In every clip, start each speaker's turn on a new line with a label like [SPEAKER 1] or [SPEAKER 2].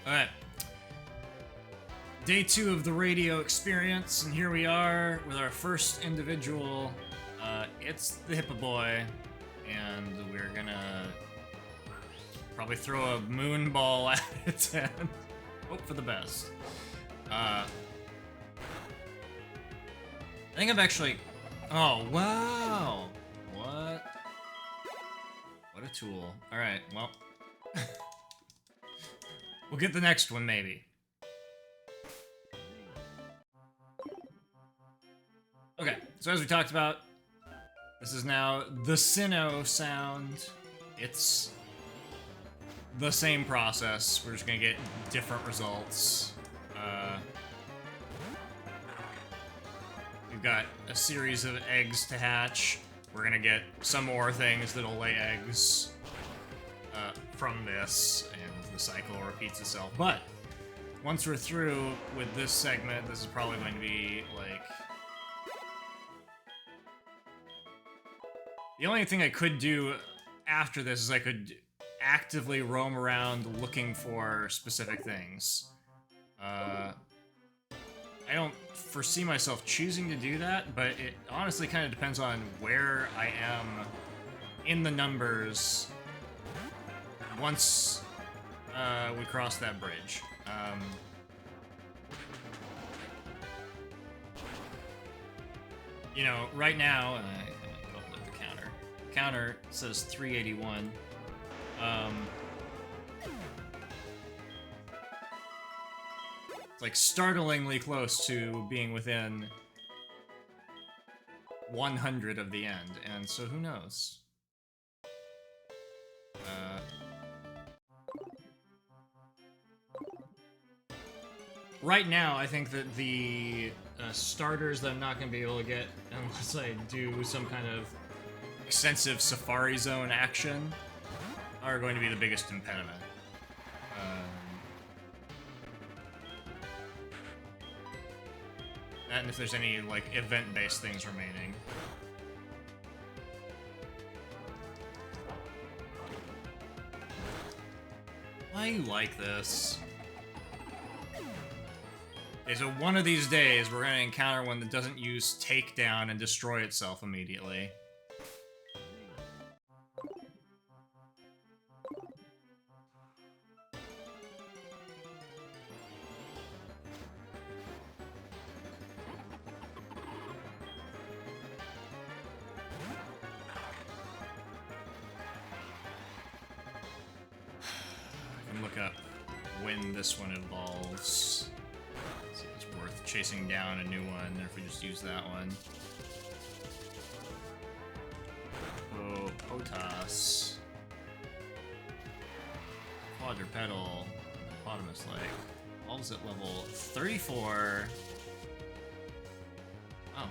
[SPEAKER 1] Alright. Day 2 of the radio experience, and here we are with our first individual. It's the Hippo Boy, and we're gonna probably throw a moon ball at it and hope for the best. I think I've actually... Oh, wow! What a tool. Alright, well... we'll get the next one, maybe. Okay, so as we talked about, this is now the Sinnoh sound. It's the same process. We're just gonna get different results. We've got a series of eggs to hatch. We're gonna get some more things that'll lay eggs from this, and the cycle repeats itself. But once we're through with this segment, this is probably going to be like... The only thing I could do after this is I could actively roam around looking for specific things. I don't foresee myself choosing to do that, but it honestly kind of depends on where I am in the numbers once we cross that bridge. You know, right now... counter says 381. It's like startlingly close to being within 100 of the end, and so who knows? Right now, I think that the starters that I'm not going to be able to get unless I do some kind of extensive Safari Zone action are going to be the biggest impediment. And if there's any, like, event-based things remaining. I like this. Okay, so one of these days, we're gonna encounter one that doesn't use takedown and destroy itself immediately. When this one evolves. Let's see if it's worth chasing down a new one, or if we just use that one. Oh, Potas. Quadrupedal. Hippopotamus leg. Evolves at level 34. Oh,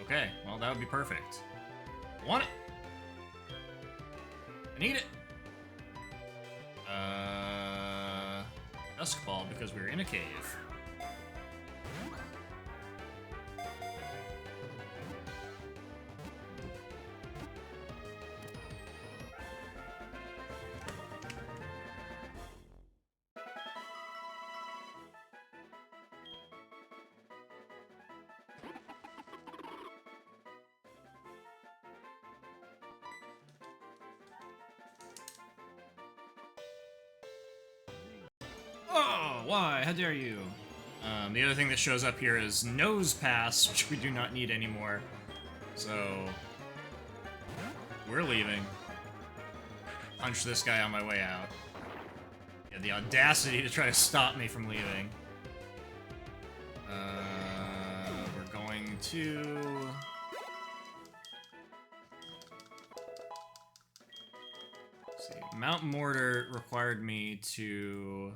[SPEAKER 1] okay. Well, that would be perfect. Want it! I need it! Dusk Ball, because we're in a cave. Oh, why? How dare you? The other thing that shows up here is Nose Pass, which we do not need anymore. So, we're leaving. Punch this guy on my way out. Yeah, the audacity to try to stop me from leaving. We're going to... Let's see. Mount Mortar required me to...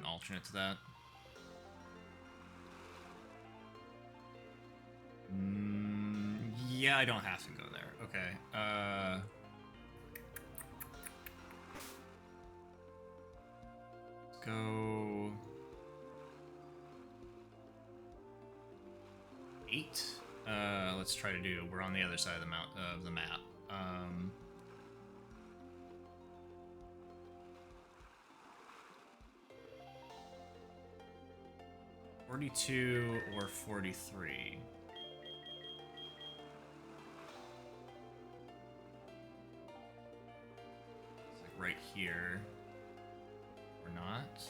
[SPEAKER 1] alternate to that. Yeah, I don't have to go there. Okay. Go 8. Let's try to do. We're on the other side of the map. 42 or 43. It's like right here. Or not.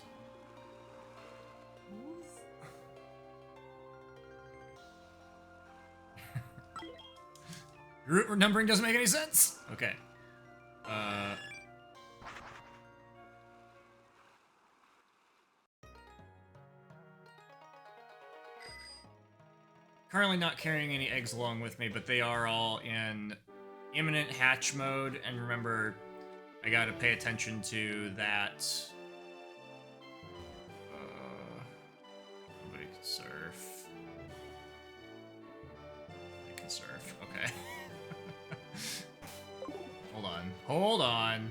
[SPEAKER 1] Root numbering doesn't make any sense. Okay. Currently not carrying any eggs along with me, but they are all in imminent hatch mode. And remember, I gotta pay attention to that. Nobody can surf. I can surf. Okay. Hold on. Hold on.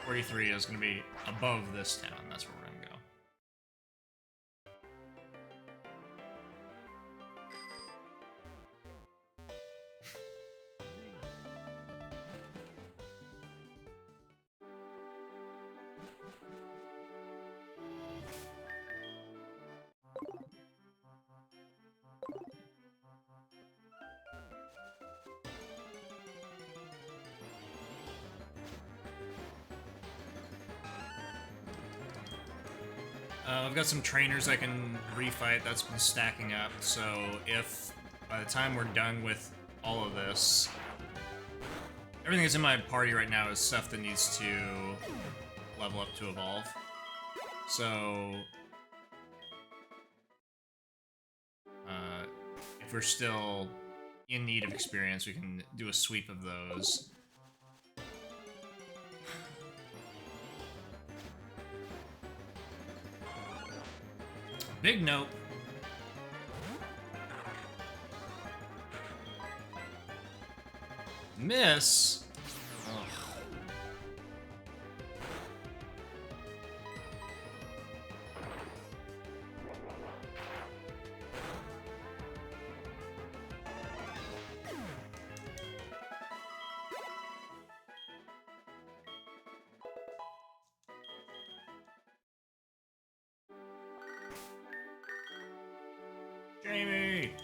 [SPEAKER 1] .43 is going to be above this town. That's where we're going to go. I've got some trainers I can refight that's been stacking up, so if by the time we're done with all of this, everything that's in my party right now is stuff that needs to level up to evolve. So if we're still in need of experience, we can do a sweep of those. Big nope. Miss? Ugh. Jamie!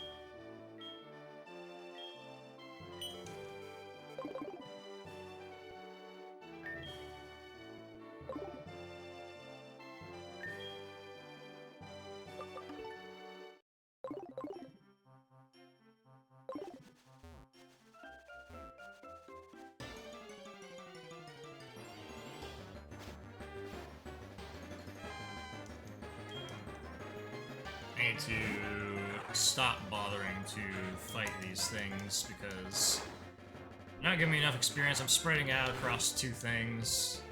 [SPEAKER 1] I need to stop bothering to fight these things because they're not giving me enough experience. I'm spreading out across two things.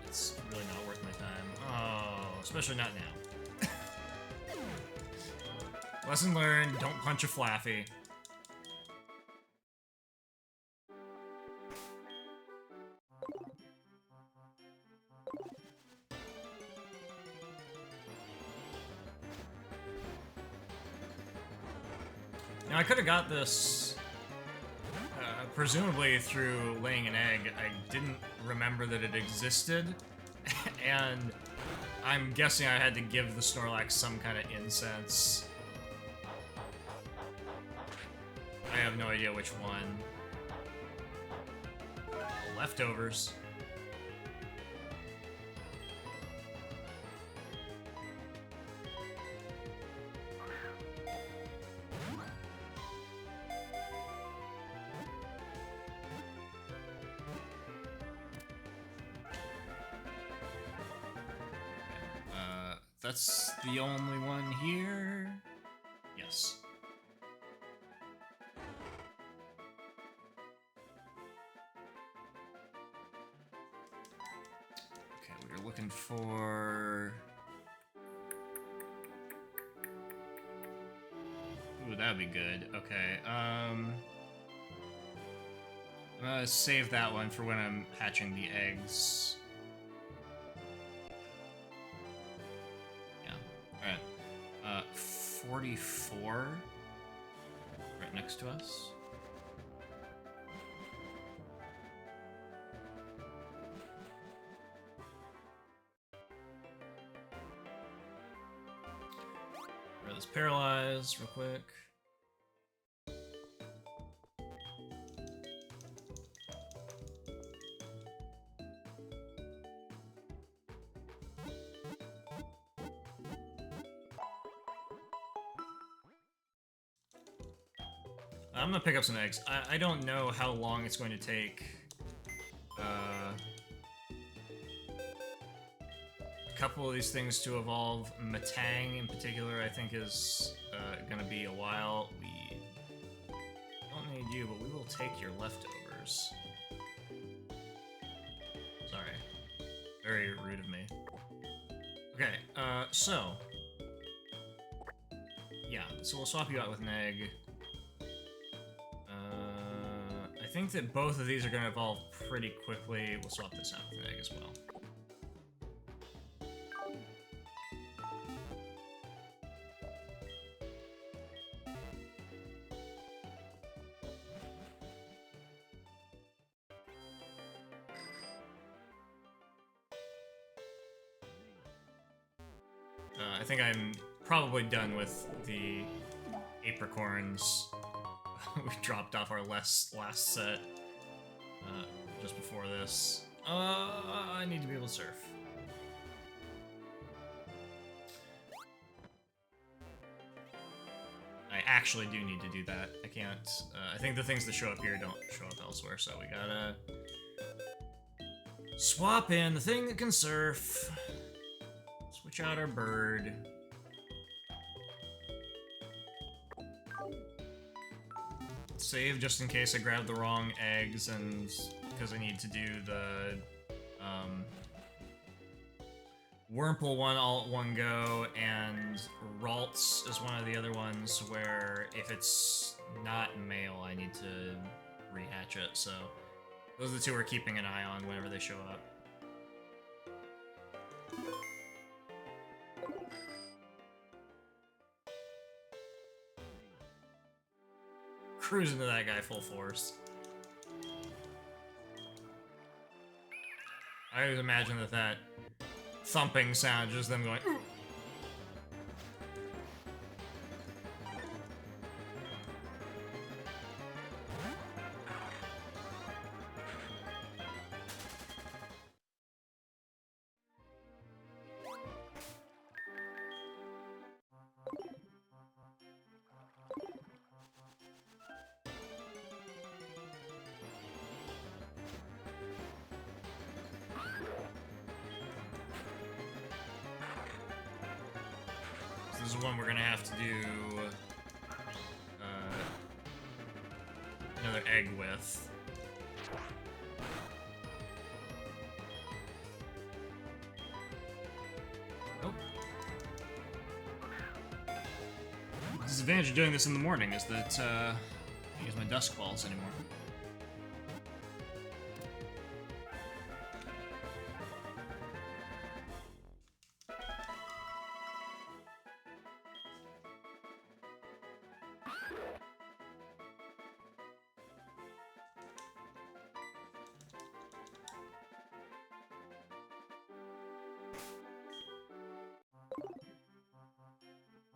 [SPEAKER 1] It's really not worth my time. Oh, especially not now. Lesson learned, don't punch a Flaffy. Now, I could have got this, presumably through laying an egg. I didn't remember that it existed, and I'm guessing I had to give the Snorlax some kind of incense. I have no idea which one. Leftovers. That's the only one here. Yes. Okay, we're looking for... Ooh, that'd be good. Okay, I'm gonna save that one for when I'm hatching the eggs. 44, right next to us. rid of this paralyze real quick. I'm gonna pick up some eggs. I don't know how long it's going to take. A couple of these things to evolve. Matang in particular, I think, is gonna be a while. We don't need you, but we will take your leftovers. Sorry. Very rude of me. Okay, so. Yeah, so we'll swap you out with an egg. I think that both of these are going to evolve pretty quickly. We'll swap this out with an egg as well. I think I'm probably done with the apricorns. We dropped off our last set just before this. I need to be able to surf. I actually do need to do that. I can't. I think the things that show up here don't show up elsewhere, so we gotta swap in the thing that can surf. Switch out our bird. Save just in case I grab the wrong eggs and because I need to do the Wurmple one all at one go, and Ralts is one of the other ones where if it's not male I need to rehatch it, so those are the two we're keeping an eye on whenever they show up. Cruise into that guy full force. I always imagine that thumping sound just them going. Ooh. This is one we're gonna have to do another egg with. Nope. The disadvantage of doing this in the morning is that I can't use my dusk balls anymore.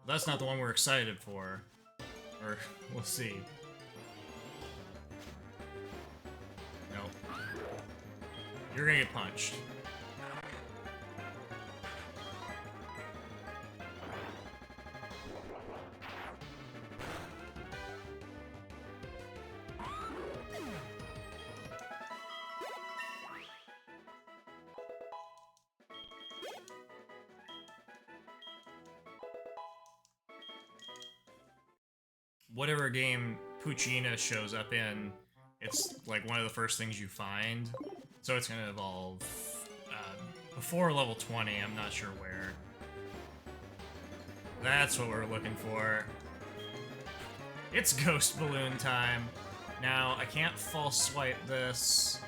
[SPEAKER 1] That's not the one we're excited for. Or, we'll see. Nope. You're gonna get punched. Whatever game Poochyena shows up in, it's like one of the first things you find. So it's gonna evolve before level 20, I'm not sure where. That's what we're looking for. It's Ghost Balloon time. Now, I can't false swipe this.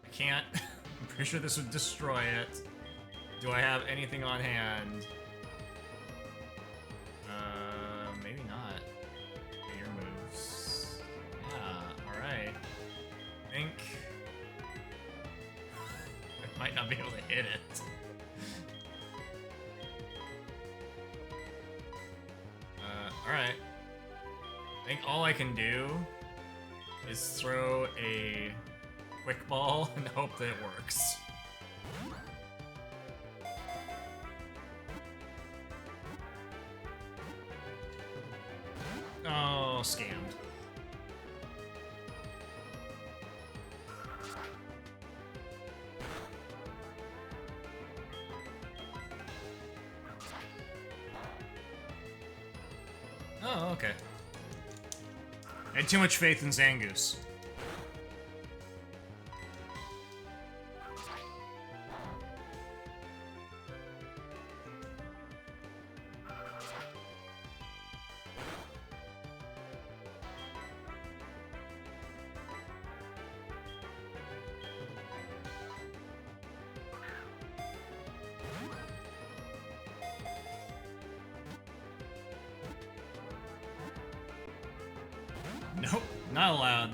[SPEAKER 1] I can't. I'm pretty sure this would destroy it. Do I have anything on hand? Maybe not. Okay, your moves. Yeah, alright. I think I might not be able to hit it. think all I can do is throw a quick ball and hope that it works. Oh, scammed. Oh, okay. I had too much faith in Zangoose. Nope, not allowed.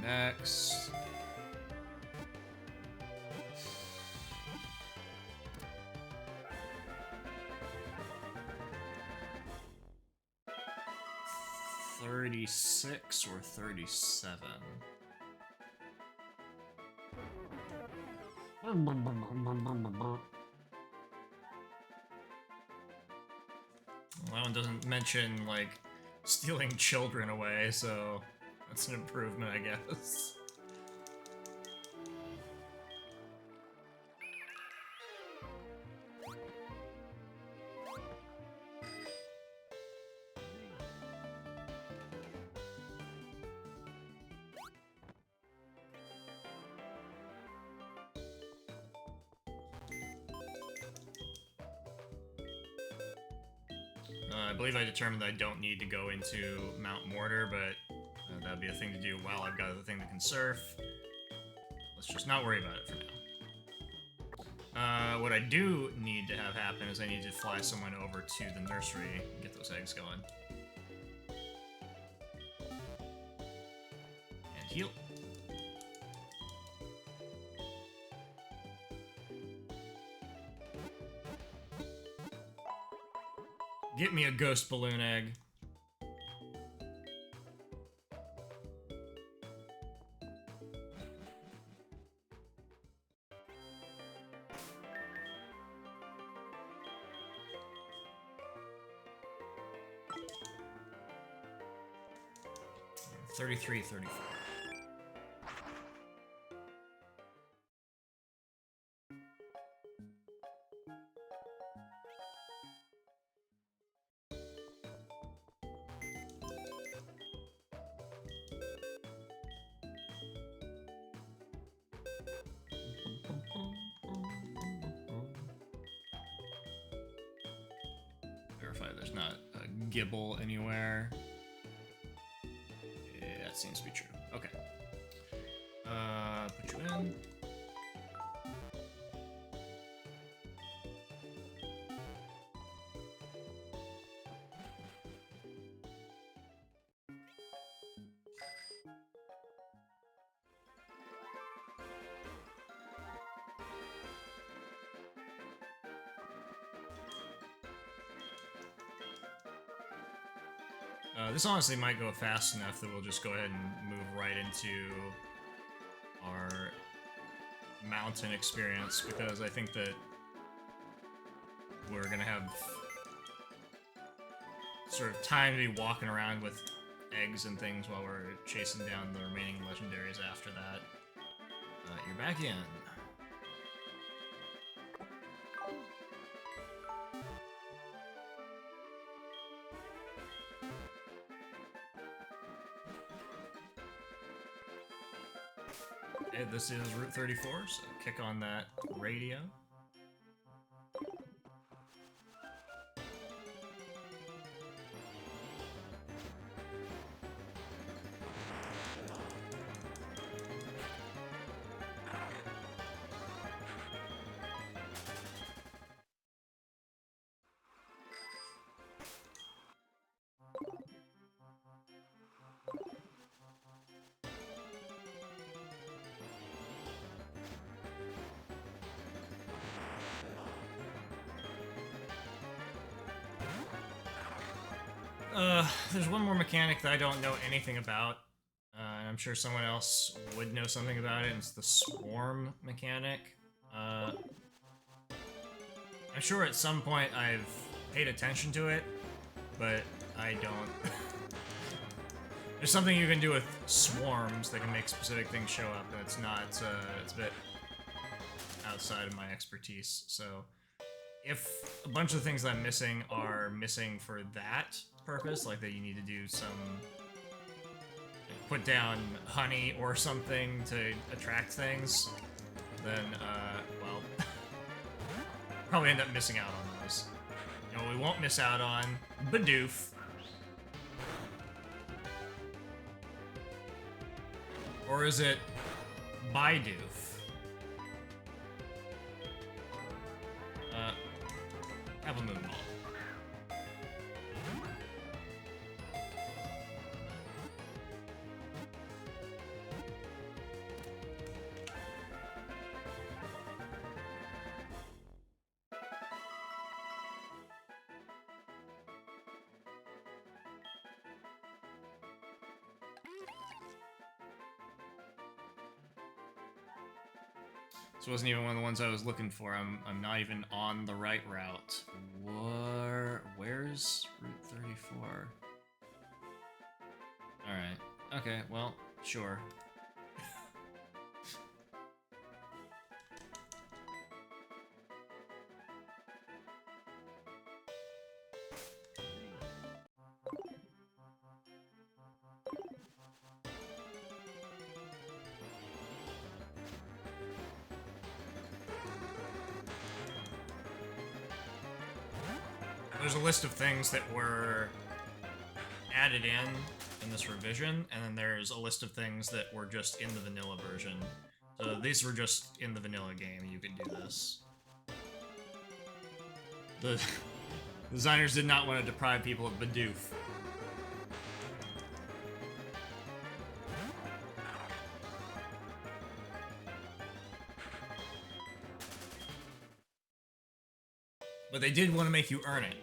[SPEAKER 1] Next. $36 or $37. Well, that one doesn't mention, like, stealing children away, so that's an improvement, I guess. I believe I determined that I don't need to go into Mount Mortar, but that'd be a thing to do while I've got the thing that can surf. Let's just not worry about it for now. What I do need to have happen is I need to fly someone over to the nursery and get those eggs going. And heal. Get me a ghost balloon egg. $33, $34. Verify there's not a gibble anywhere. Yeah, that seems to be true. Okay. Put you in. This honestly might go fast enough that we'll just go ahead and move right into our mountain experience, because I think that we're gonna have sort of time to be walking around with eggs and things while we're chasing down the remaining legendaries after that. You're back in. Okay, this is Route 34, so kick on that radio. There's one more mechanic that I don't know anything about. And I'm sure someone else would know something about it, and it's the swarm mechanic. I'm sure at some point I've paid attention to it, but I don't. There's something you can do with swarms that can make specific things show up, and it's not, it's a bit outside of my expertise, so if a bunch of the things that I'm missing are missing for that purpose, like that you need to do some, like, put down honey or something to attract things, then, well, probably end up missing out on those. You know, we won't miss out on Bidoof. Or is it Bidoof? Have a moon ball. This wasn't even one of the ones I was looking for. I'm not even on the right route. Where's Route 34? Alright. Okay, well, sure. There's a list of things that were added in this revision, and then there's a list of things that were just in the vanilla version. So these were just in the vanilla game, you could do this. The designers did not want to deprive people of Bidoof. But they did want to make you earn it.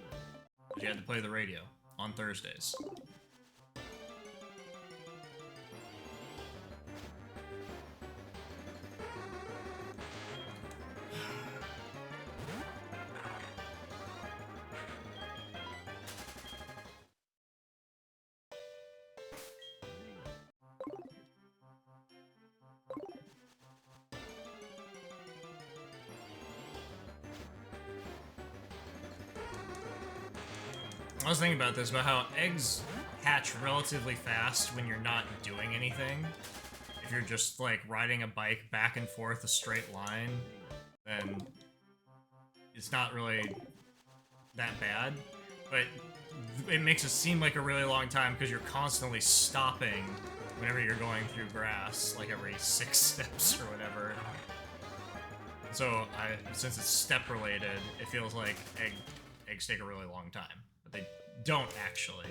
[SPEAKER 1] You had to play the radio on Thursdays. I was thinking about this, about how eggs hatch relatively fast when you're not doing anything. If you're just, like, riding a bike back and forth a straight line, then it's not really that bad. But it makes it seem like a really long time because you're constantly stopping whenever you're going through grass, like every 6 steps or whatever. So, since it's step-related, it feels like eggs take a really long time. They don't actually.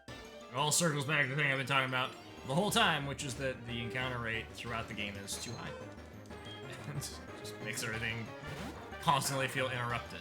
[SPEAKER 1] It all circles back to the thing I've been talking about the whole time, which is that the encounter rate throughout the game is too high. And just makes everything constantly feel interrupted.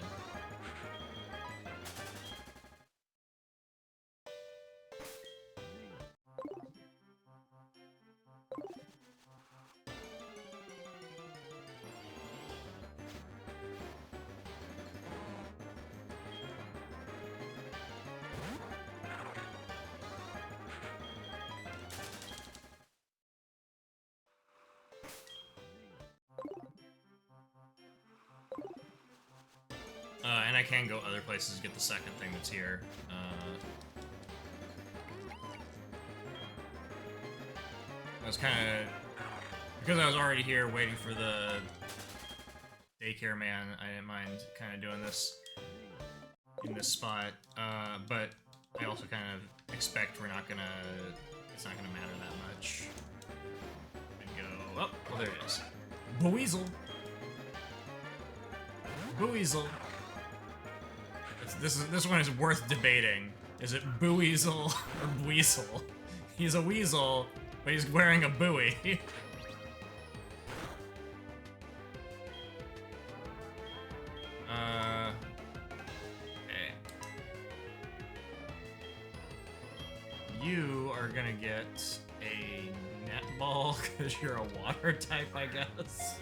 [SPEAKER 1] And I can go other places to get the second thing that's here. I was kind of... Because I was already here waiting for the daycare man, I didn't mind kind of doing this in this spot. But I also kind of expect we're not gonna... It's not gonna matter that much. And go... Oh, well there it is. Buweasel! Buweasel! This one is worth debating. Is it Buweasel or Buweasel? He's a weasel, but he's wearing a buoy. You are gonna get a netball because you're a water type, I guess.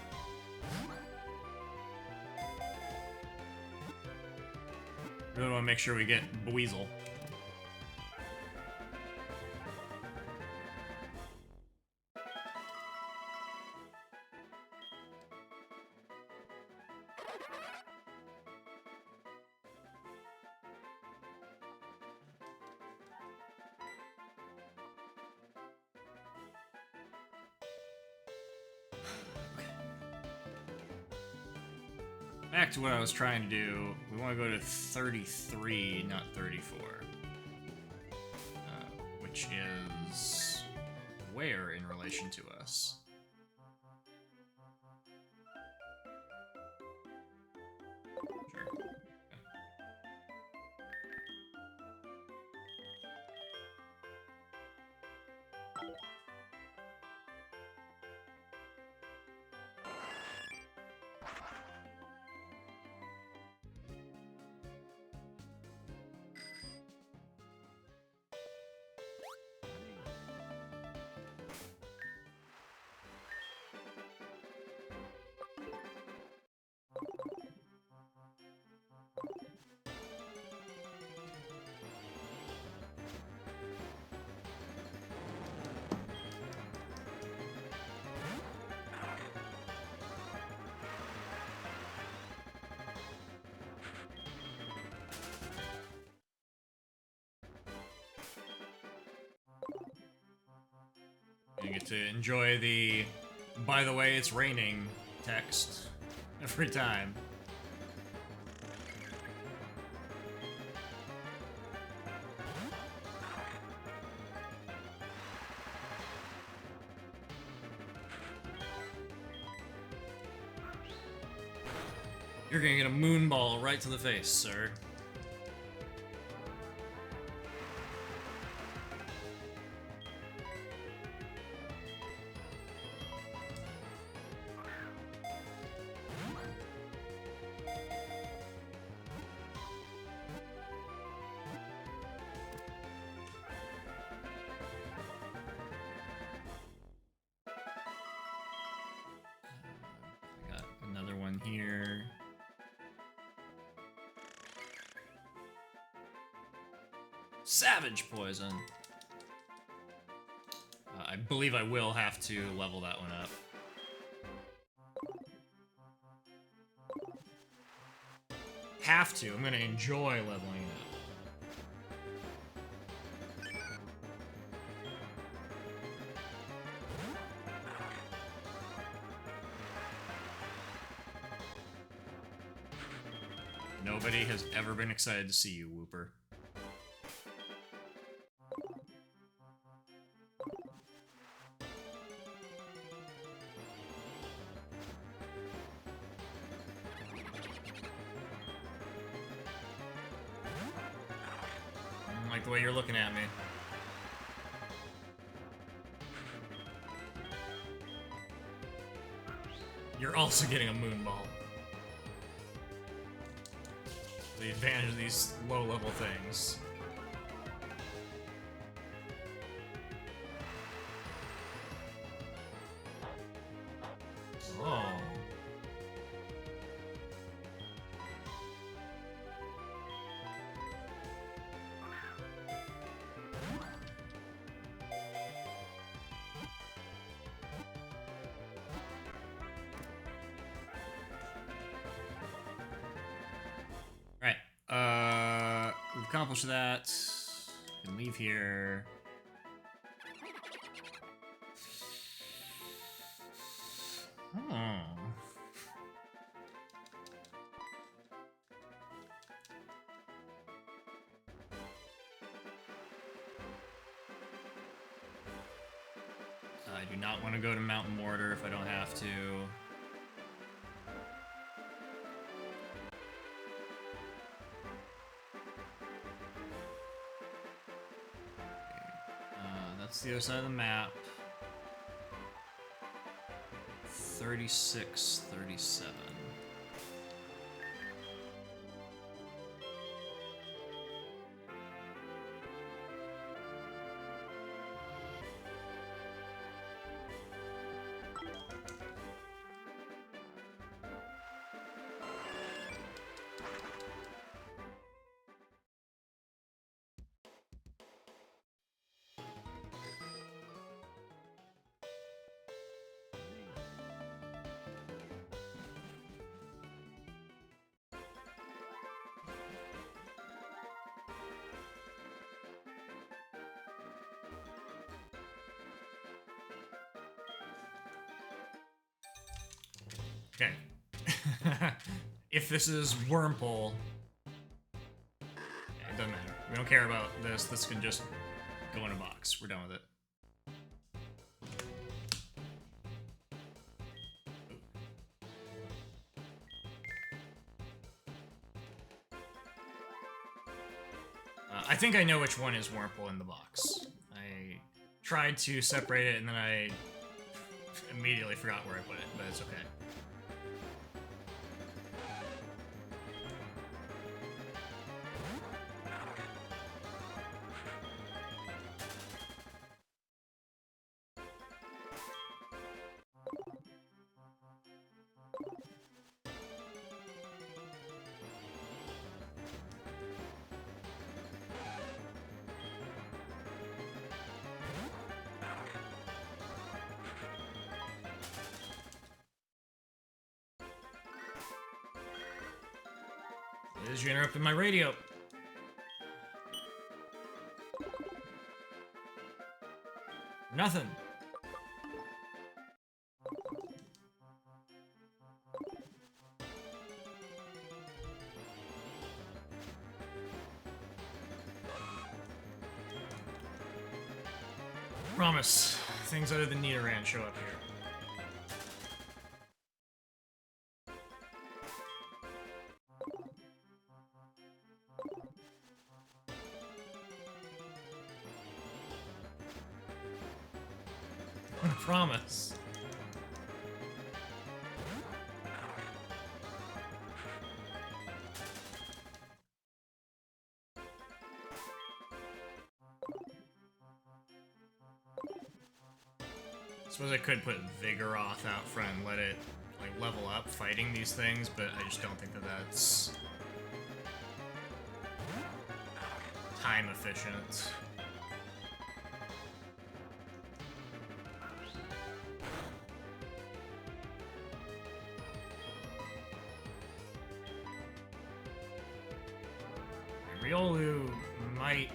[SPEAKER 1] Really want to make sure we get Buizel. Back to what I was trying to do. We want to go to 33, not 34. Which is where in relation to us? Sure. Okay. You get to enjoy the, by the way, it's raining text every time. You're gonna get a moon ball right to the face, sir. I got another one here. Savage poison. I believe I will have to level that one up. Have to. I'm gonna enjoy leveling it up. Nobody has ever been excited to see you, Whooper. I don't like the way you're looking at me. You're also getting a moon ball. The advantage of these low-level things. Oh. We've accomplished that. We can leave here. Oh. I do not want to go to Mountain Mortar if I don't have to. That's the other side of the map. 36, 37. Okay. If this is Wormhole, yeah, it doesn't matter. We don't care about this. This can just go in a box. We're done with it. I think I know which one is Wormhole in the box. I tried to separate it and then I immediately forgot where I put it, but it's okay. You interrupted my radio. Nothing. Promise. Things other than Nidoran show up here. Promise. Suppose I could put Vigoroth out front and let it like level up fighting these things, but I just don't think that that's time efficient. Riolu might...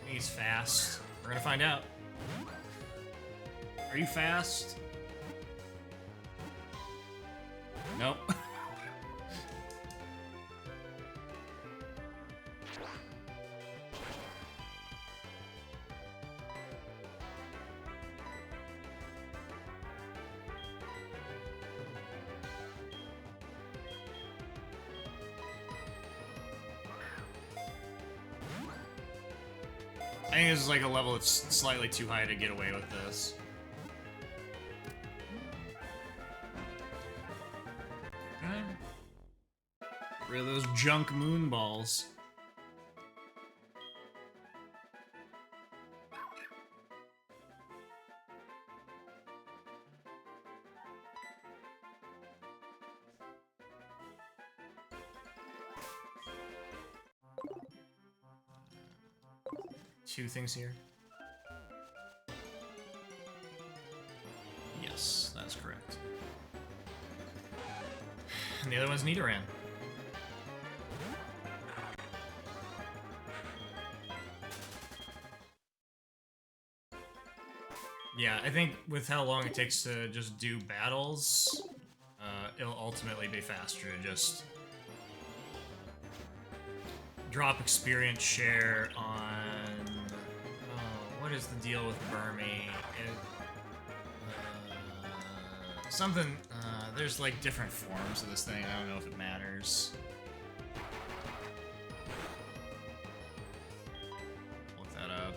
[SPEAKER 1] He's fast. We're gonna find out. Are you fast? Nope. I think this is like a level that's slightly too high to get away with this. Okay. Get rid of those junk moon balls. Two things here. Yes, that's correct. And the other one's Nidoran. Yeah, I think with how long it takes to just do battles, it'll ultimately be faster to just drop experience share on... what is the deal with Burmy? Something... there's like different forms of this thing. I don't know if it matters. Look that up.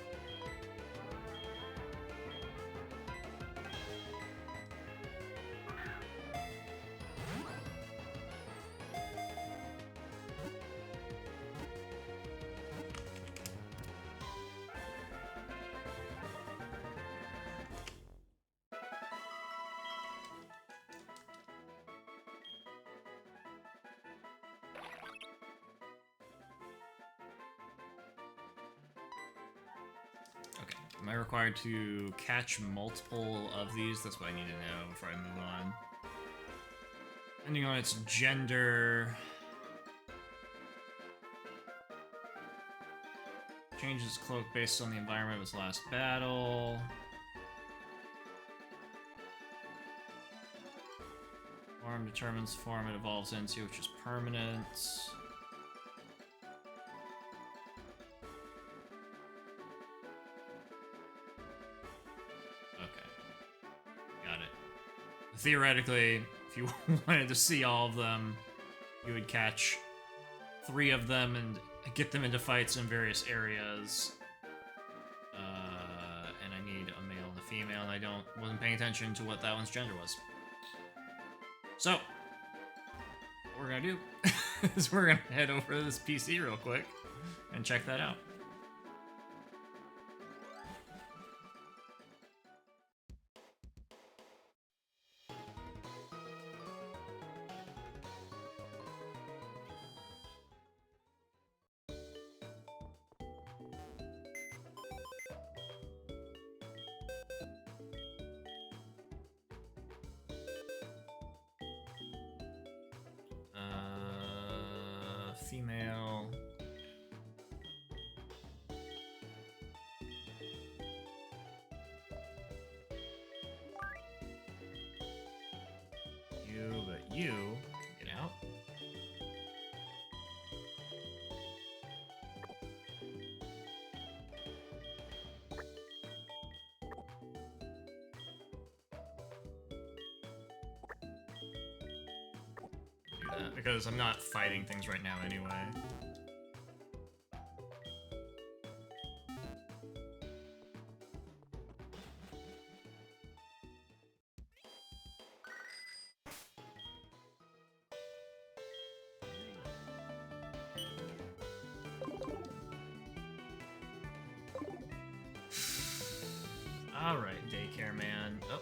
[SPEAKER 1] Okay, am I required to catch multiple of these? That's what I need to know before I move on. Depending on its gender... Changes cloak based on the environment of its last battle. form determines the form it evolves into, which is permanent. Okay. Got it. Theoretically, if you wanted to see all of them, you would catch 3 of them and get them into fights in various areas. And I need a male and a female, and I wasn't paying attention to what that one's gender was. So, what we're gonna do is we're gonna head over to this PC real quick and check that out. Female. You, get out. Do that, because I'm not fighting things right now anyway. Alright, daycare man. Oh.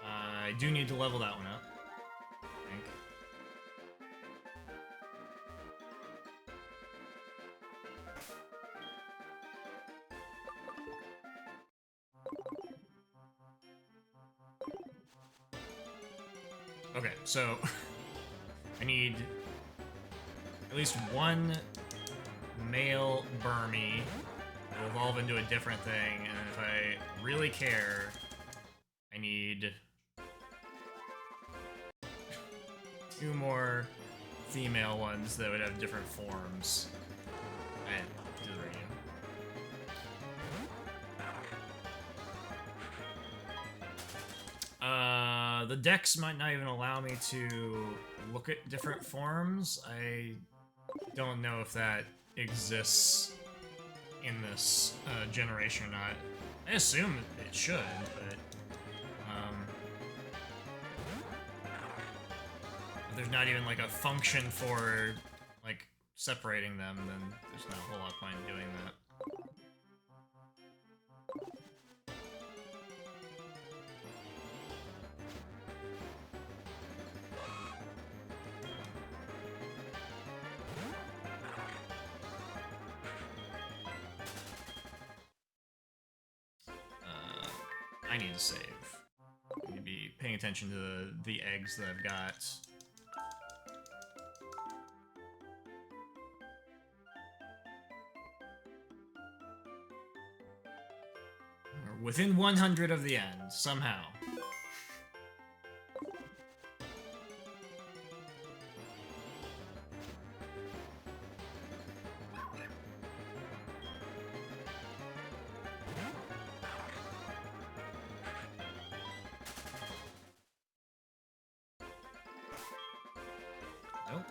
[SPEAKER 1] I do need to level that one up, I think. Okay, so I need at least one male Burmy to evolve into a different thing, and if I really care, I need 2 more female ones that would have different forms. And do the radio. The dex might not even allow me to look at different forms. I don't know if that exists in this generation or not. I assume it should, but if there's not even like a function for like separating them, then there's not a whole lot of point in doing that. I need to save. I need to be paying attention to the eggs that I've got. We're within 100 of the end, somehow. Nope.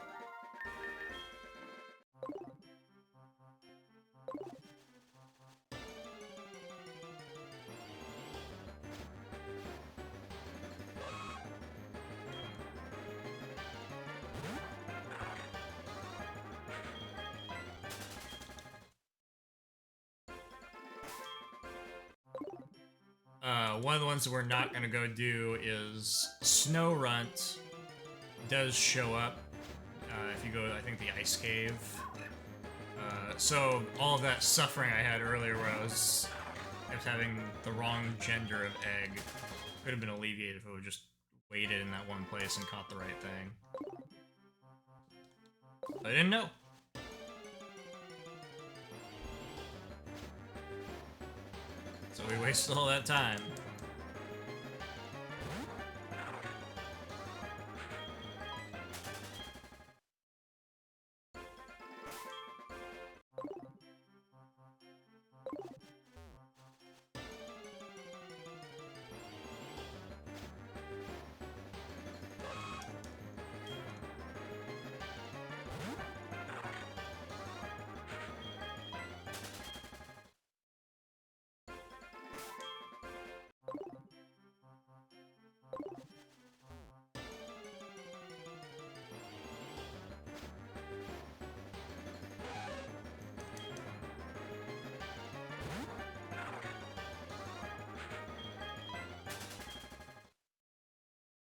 [SPEAKER 1] One of the ones that we're not gonna go do is Snow Runt. Does show up if you go to, I think, the Ice Cave. So all of that suffering I had earlier where I was having the wrong gender of egg could have been alleviated if I would just waited in that one place and caught the right thing. But I didn't know. So we wasted all that time.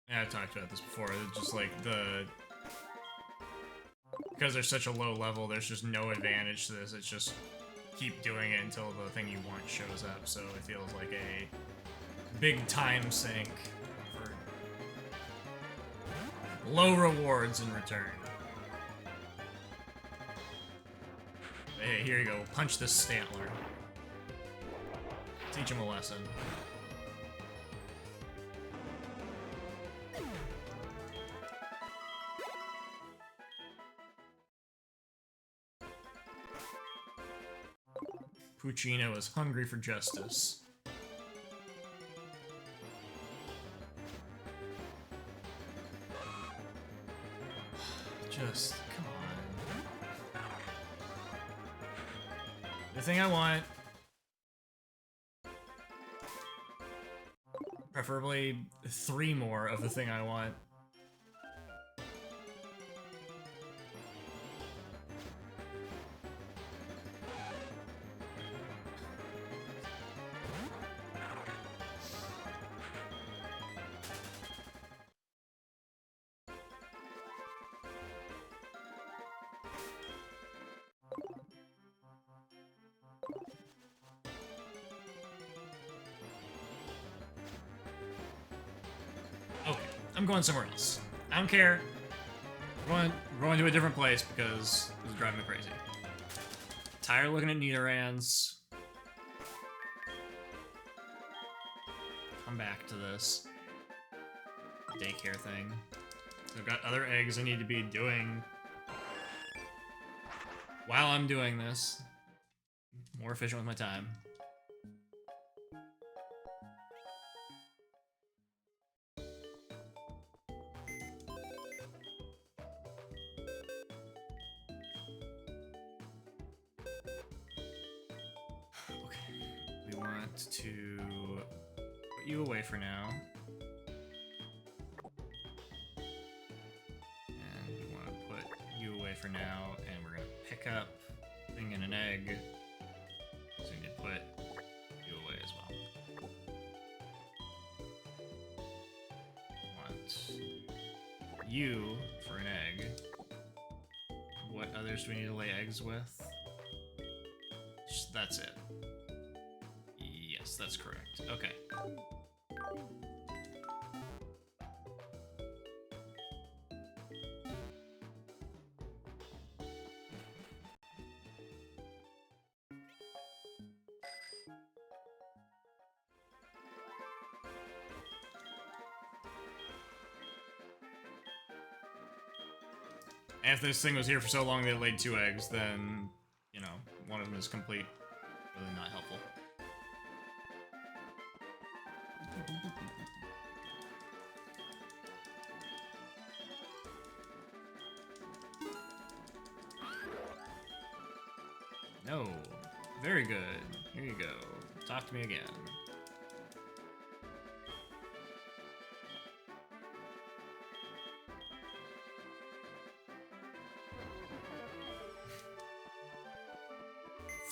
[SPEAKER 1] Yeah, I've talked about this before. It's just like because there's such a low level, there's just no advantage to this. It's just keep doing it until the thing you want shows up. So it feels like a big time sink for low rewards in return. Hey, here you go. Punch this Stantler. Teach him a lesson. Puccino is hungry for justice. Just, come on. The thing I want. Preferably 3 more of the thing I want. I'm going somewhere else. I don't care. We're going to a different place because this is driving me crazy. Tired of looking at Nidoran's. Come back to this daycare thing. I've got other eggs I need to be doing while I'm doing this. More efficient with my time. To put you away for now. And we want to put you away for now, and we're going to pick up thing in an egg. So we need to put you away as well. Want you for an egg. What others do we need to lay eggs with? That's it. That's correct. Okay. And if this thing was here for so long that it laid 2 eggs, then, you know, one of them is complete. Really not helpful. No. Very good. Here you go. Talk to me again.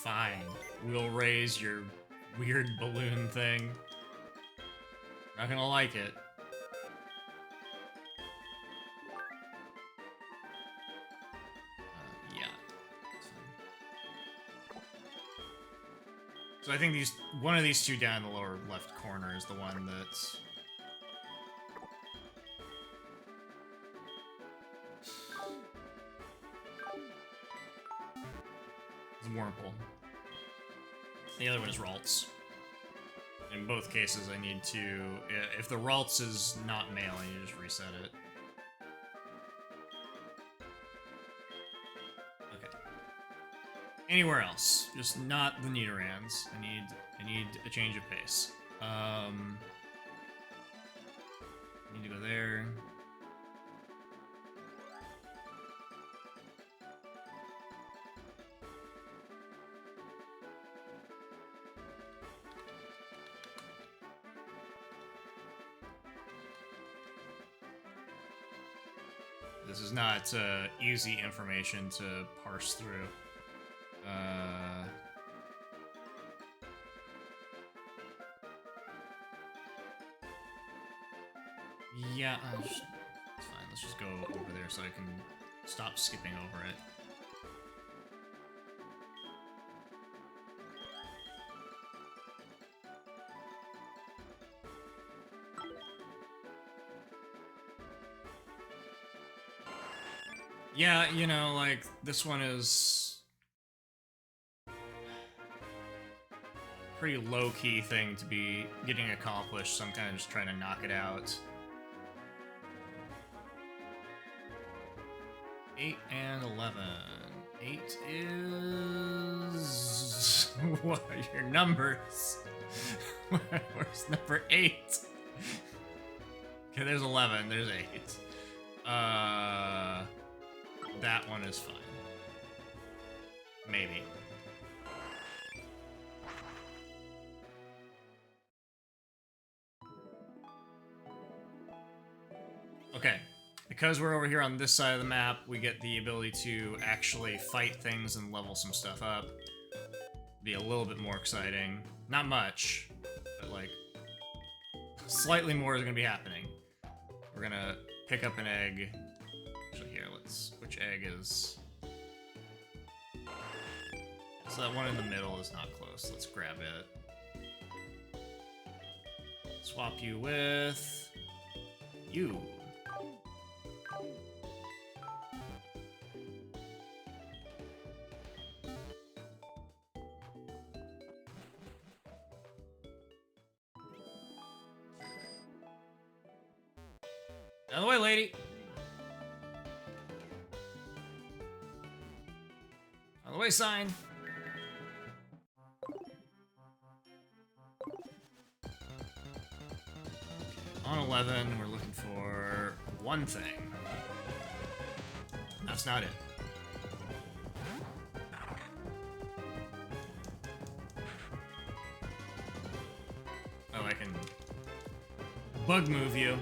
[SPEAKER 1] Fine. We'll raise your weird balloon thing. Not gonna like it. Yeah. So I think one of these two down in the lower left corner is the one that's... It's Wurmple. The other one is Ralts. In both cases, I need to... If the Ralts is not male, I need to just reset it. Okay. Anywhere else, just not the Nidorans. I need a change of pace. Need to go there. This is not easy information to parse through. Yeah, it's fine. Let's just go over there so I can stop skipping over it. Yeah, you know, like, this one is pretty low-key thing to be getting accomplished, so I'm kind of just trying to knock it out. 8 and 11. 8 is... What are your numbers? Where's number 8? Okay, there's 11, there's 8. That one is fine. Maybe. Okay. Because we're over here on this side of the map, we get the ability to actually fight things and level some stuff up. Be a little bit more exciting. Not much, but like, slightly more is going to be happening. We're going to pick up an egg. Actually, here, which egg is... So that one in the middle is not close. Let's grab it. Swap you with... you. Out of the way, lady! Out of the way, sign! On 11, we're looking for one thing. That's not it. Oh, I can bug move you.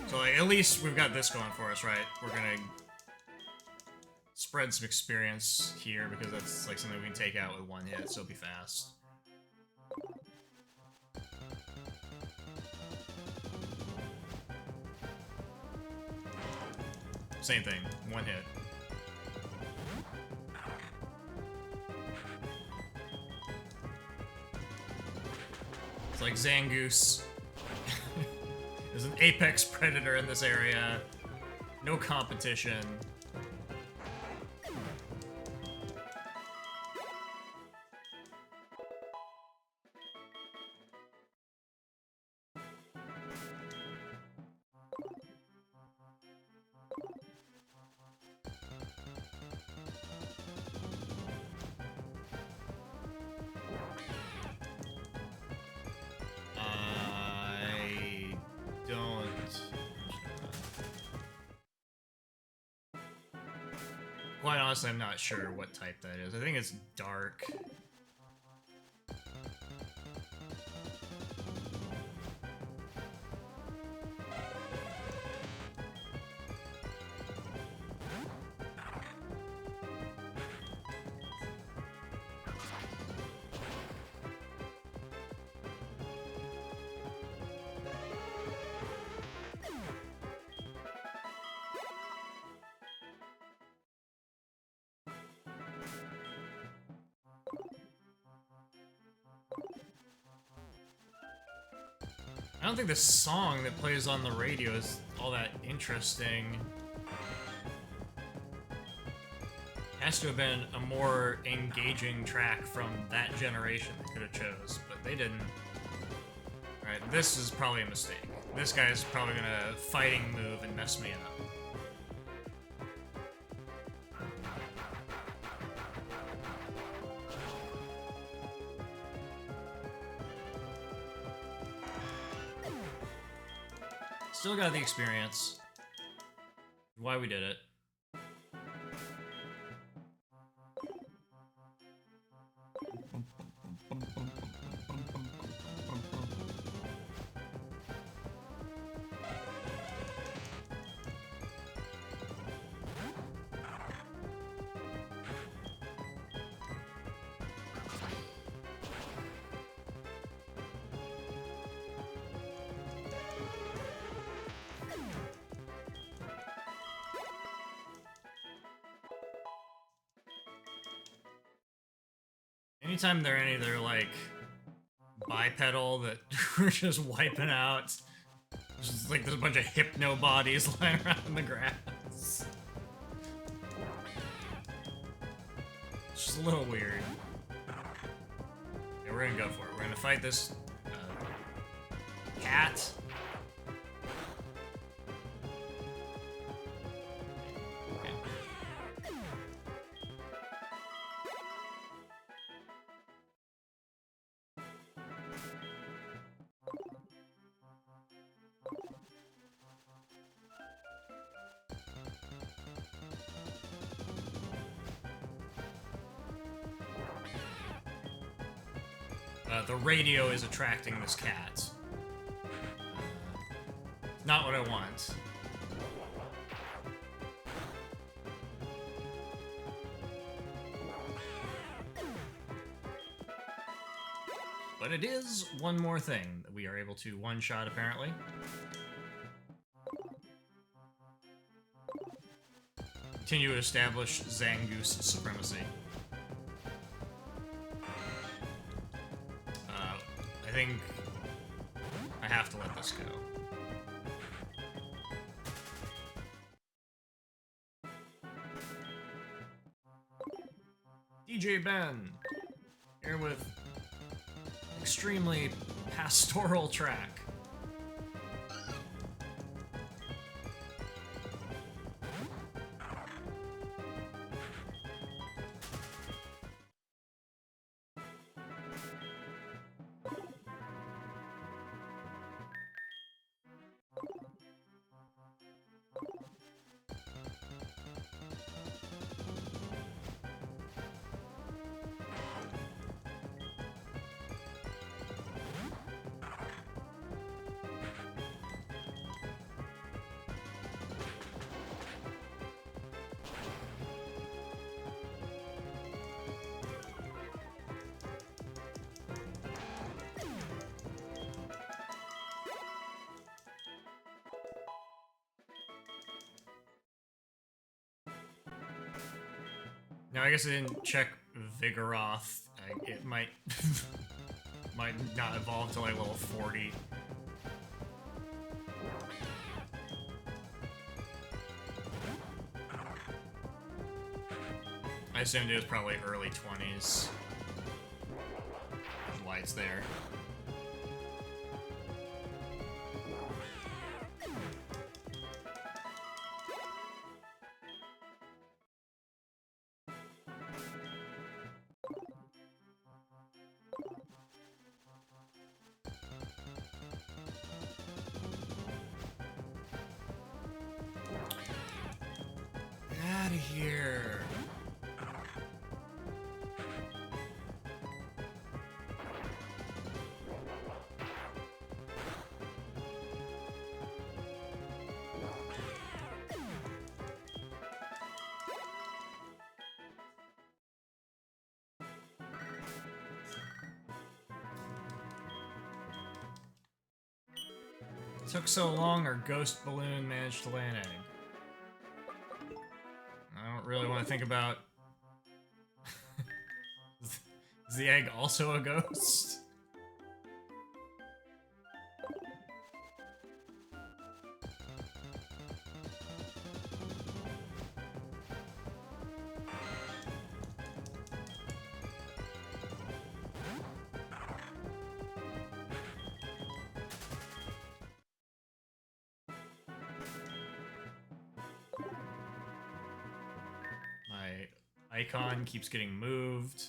[SPEAKER 1] So like, at least we've got this going for us, right? We're gonna spread some experience here because that's like something we can take out with one hit, so it'll be fast. Same thing, one hit. It's like Zangoose. There's an apex predator in this area. No competition. Quite honestly, I'm not sure what type that is. I think it's dark. don't think the song that plays on the radio is all that interesting. Has to have been a more engaging track from that generation they could have chose, but they didn't. Alright, this is probably a mistake. This guy's probably gonna fighting move and mess me up. Still got the experience. Why we did it. Anytime there are any that are like bipedal that we're just wiping out, just like there's a bunch of hypno bodies lying around in the grass. It's just a little weird. Yeah, we're gonna go for it. We're gonna fight this cat. The radio is attracting this cat. Not what I want. But it is one more thing that we are able to one-shot, apparently. Continue to establish Zangoose supremacy. I think I have to let this go. DJ Ben, here with extremely pastoral track. Now, I guess I didn't check Vigoroth. It might might not evolve to like level 40. I assumed it was probably early 20s. That's why it's there. Out of here. Took so long, our ghost balloon managed to lay an egg. I don't really want to think about... Is the egg also a ghost? icon keeps getting moved.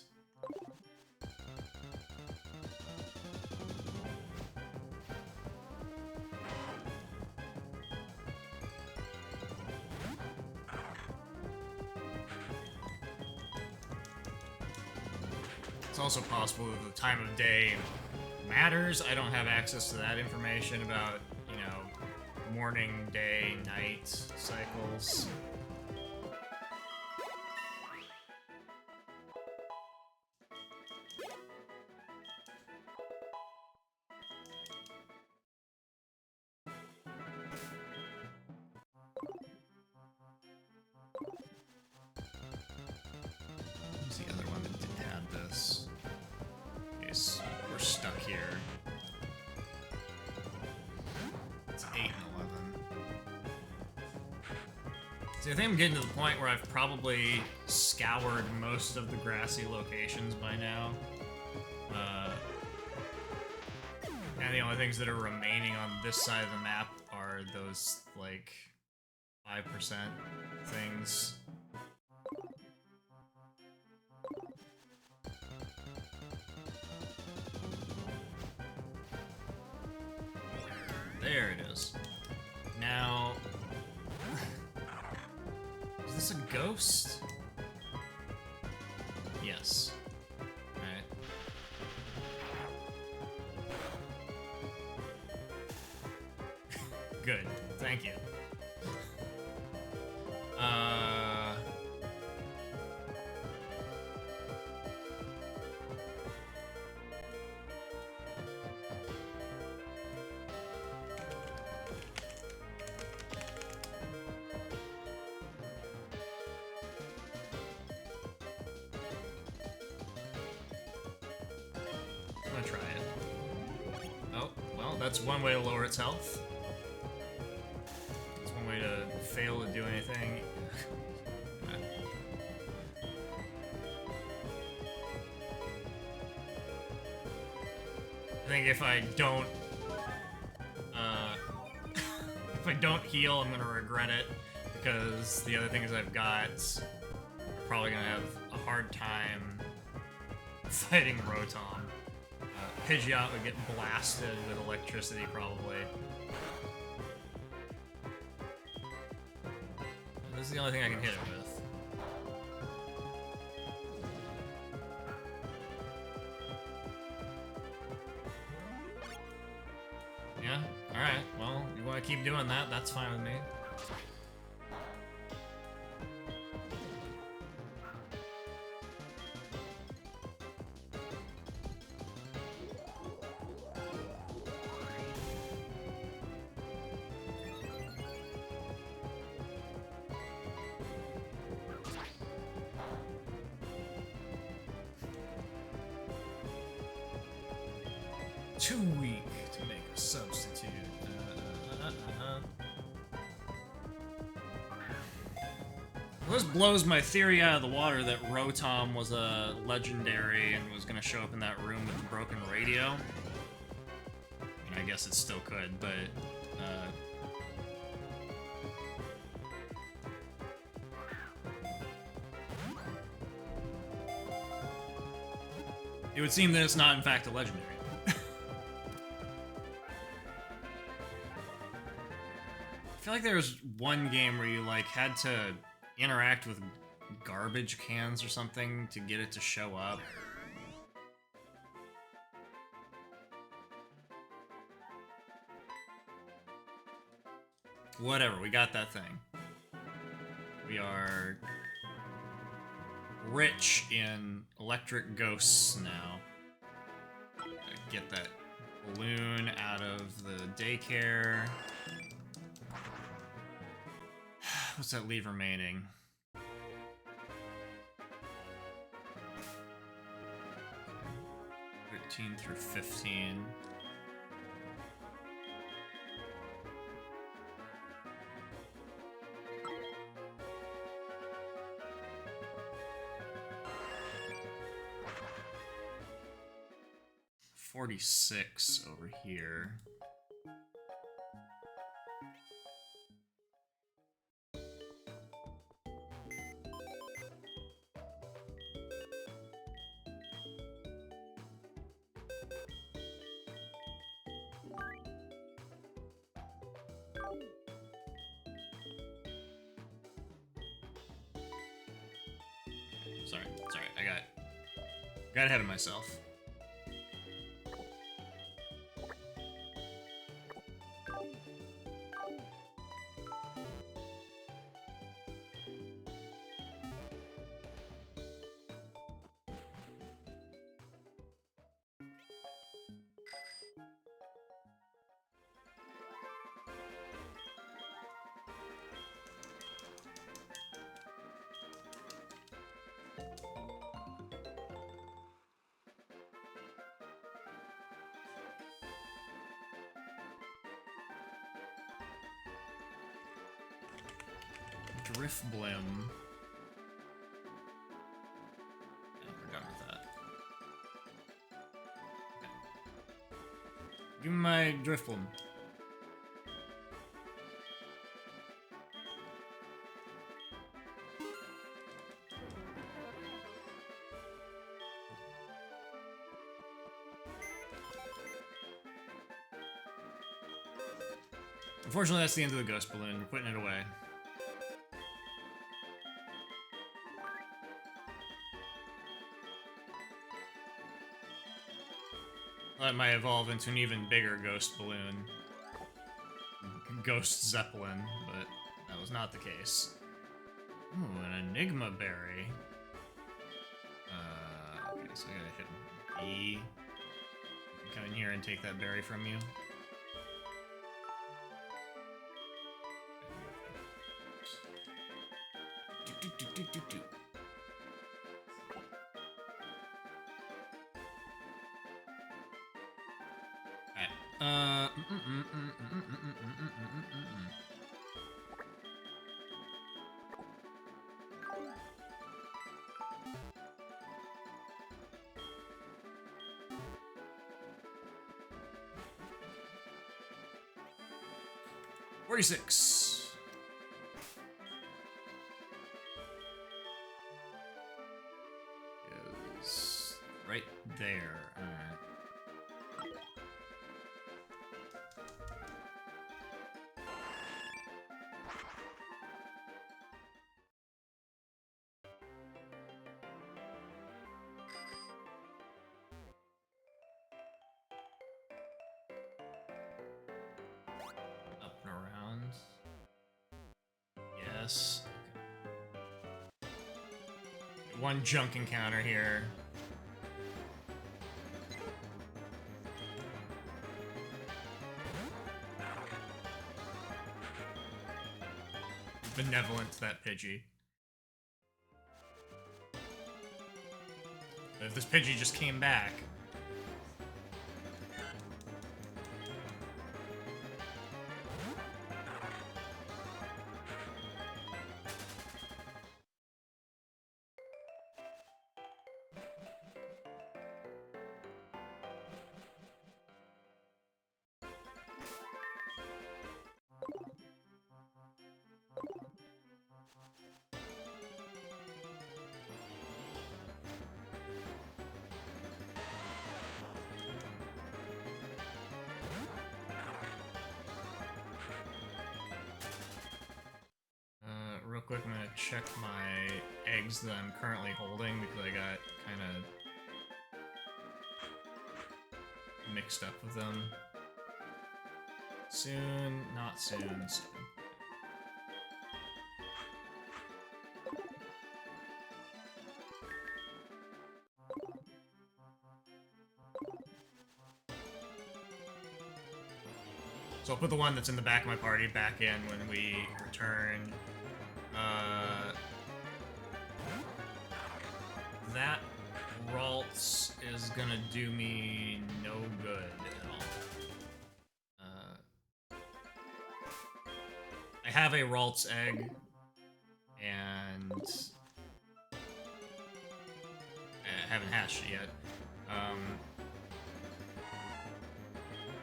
[SPEAKER 1] It's also possible that the time of day matters. I don't have access to that information about, you know, morning, day, night cycles. Who's the other one that didn't have this? Okay, we're stuck here. It's 8 and 11. See, I think I'm getting to the point where I've probably scoured most of the grassy locations by now. And the only things that are remaining on this side of the map are those, like, 5% things. There it is. Now... is this a ghost? Yes. Alright. Good. Thank you. I'm gonna try it. Oh, well, that's one way to lower its health. That's one way to fail to do anything. I think if I don't, if I don't heal, I'm gonna regret it, because the other things I've got are probably gonna have a hard time fighting Rotom. Pidgeot would get blasted with electricity, probably. And this is the only thing I can hit it with. Yeah? Alright, well, you want to keep doing that, that's fine with me. Too weak to make a substitute. Well, this blows my theory out of the water that Rotom was a legendary and was going to show up in that room with the broken radio. I mean, I guess it still could, but... it would seem that it's not, in fact, a legendary. I feel like there was one game where you, like, had to interact with garbage cans or something to get it to show up. Whatever, we got that thing. We are rich in electric ghosts now. Get that balloon out of the daycare. What's that leave remaining? 13 through 15. $46 over here. Sorry, I got ahead of myself. Drift Blim. Yeah, we're done with that. Okay. Give me my Drift Blim. Unfortunately, that's the end of the Ghost Balloon. We're putting it away. That might evolve into an even bigger Ghost Balloon. Ghost Zeppelin, but that was not the case. Ooh, an Enigma Berry. Okay, so I gotta hit B. Come in here and take that berry from you. Do. Alright. 46. Is right there. Alright. Up and around. Yes. Okay. One junk encounter here. Benevolent to that Pidgey. But if this Pidgey just came back. Real quick, I'm gonna check my eggs that I'm currently holding because I got kind of mixed up with them. Soon, not soon, soon. So I'll put the one that's in the back of my party back in when we return. That Ralts is gonna do me no good at all. I have a Ralts egg, and I haven't hatched it yet.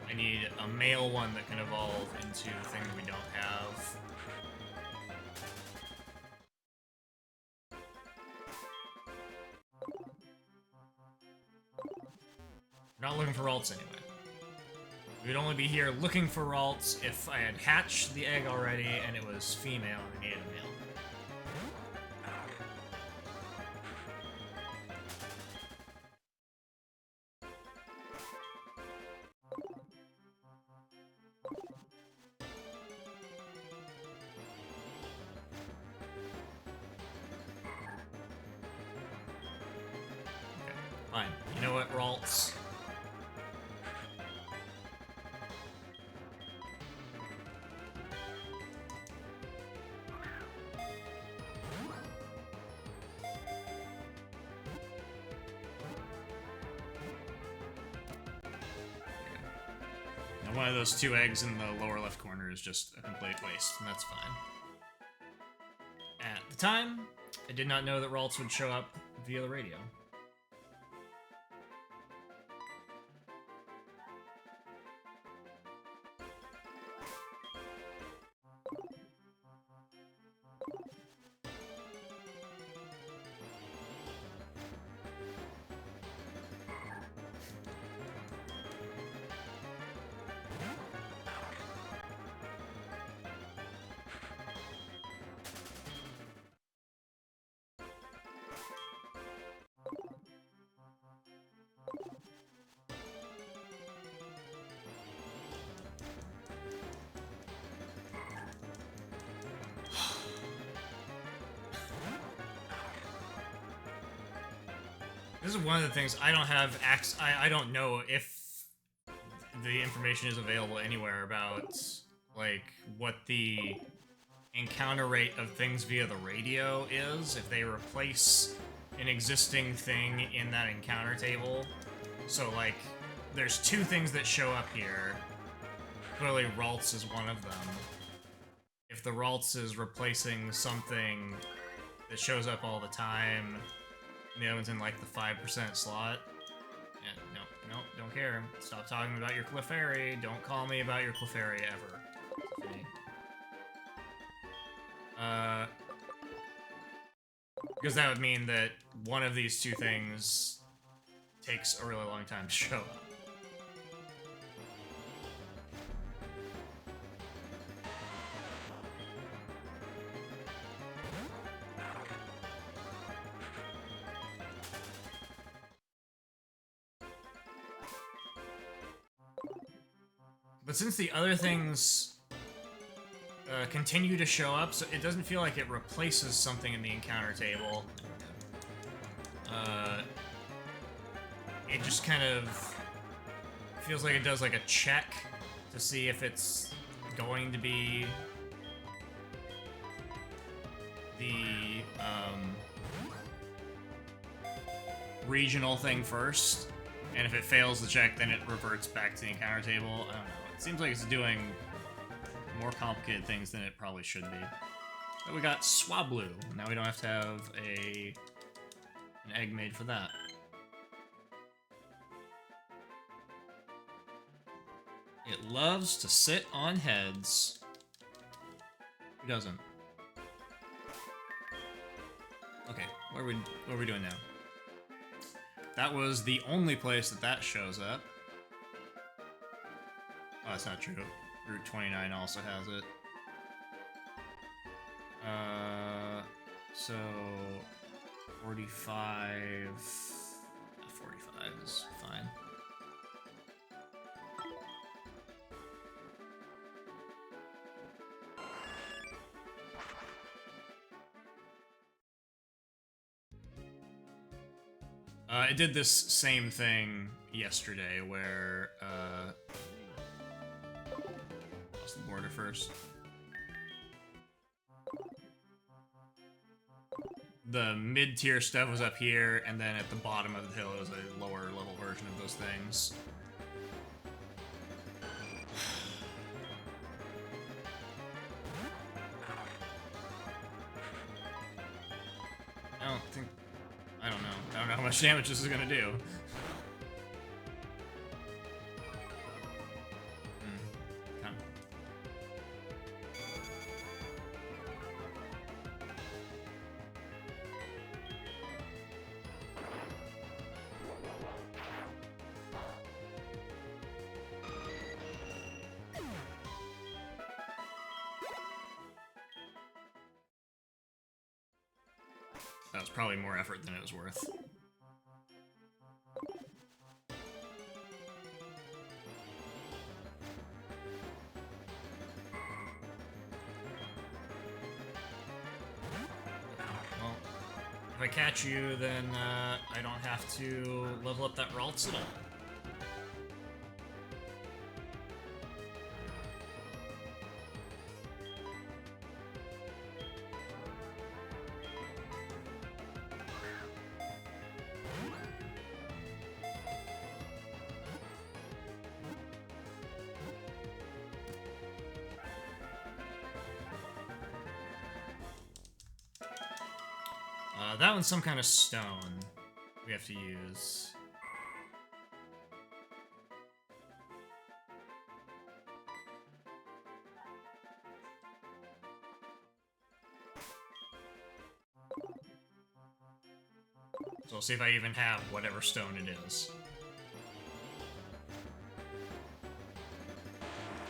[SPEAKER 1] I need a male one that can evolve into a thing that we don't have. We're not looking for Ralts anyway. We'd only be here looking for Ralts if I had hatched the egg already and it was female and I needed a male. Fine. You know what, Ralts? Now, one of those 2 eggs in the lower left corner is just a complete waste, and that's fine. At the time, I did not know that Ralts would show up via the radio. This is one of the things I don't have I don't know if the information is available anywhere about, like, what the encounter rate of things via the radio is, if they replace an existing thing in that encounter table. So, like, there's 2 things that show up here. Clearly, Ralts is one of them. If the Ralts is replacing something that shows up all the time, and the other one's in, like, the 5% slot. And no, don't care. Stop talking about your Clefairy. Don't call me about your Clefairy ever. Because that would mean that one of these 2 things takes a really long time to show up. But since the other things continue to show up, so it doesn't feel like it replaces something in the encounter table. It just kind of feels like it does like a check to see if it's going to be the regional thing first, and if it fails the check, then it reverts back to the encounter table. I don't know. It seems like it's doing more complicated things than it probably should be. But we got Swablu. Now we don't have to have an egg made for that. It loves to sit on heads. Who doesn't? Okay, what are we doing now? That was the only place that shows up. Oh, that's not true. Route 29 also has it. So 45 is fine. I did this same thing yesterday where, cross the border first. The mid-tier stuff was up here, and then at the bottom of the hill was a lower-level version of those things. I don't know how much damage this is gonna do. Come. That was probably more effort than it was worth. Well, if I catch you, then I don't have to level up that Ralts at all. That one's some kind of stone we have to use. So I'll see if I even have whatever stone it is.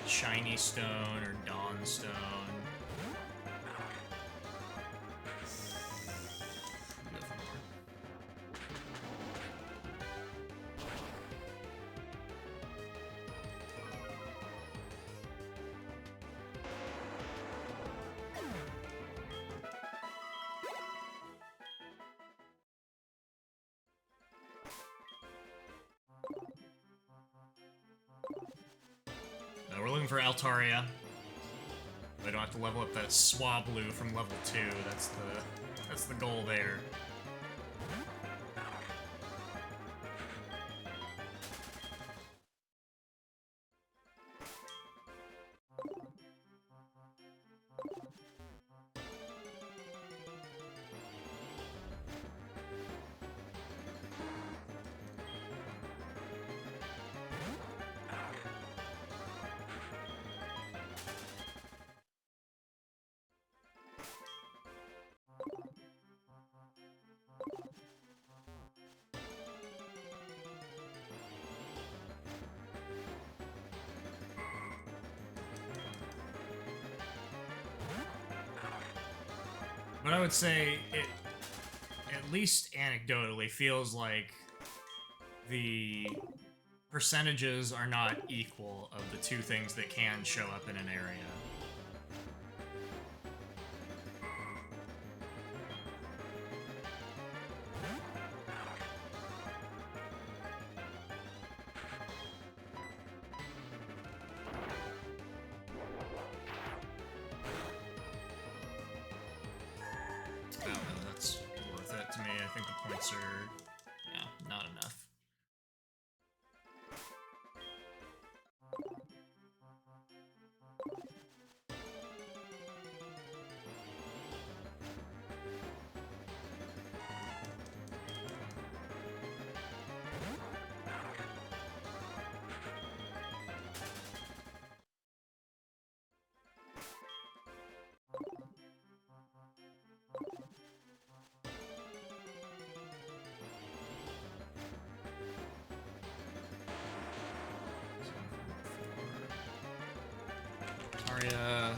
[SPEAKER 1] Shiny stone or dawn stone. We're looking for Altaria. I don't have to level up that Swablu from level 2. That's the goal there. But I would say it, at least anecdotally, feels like the percentages are not equal of the two things that can show up in an area. Not enough. Aria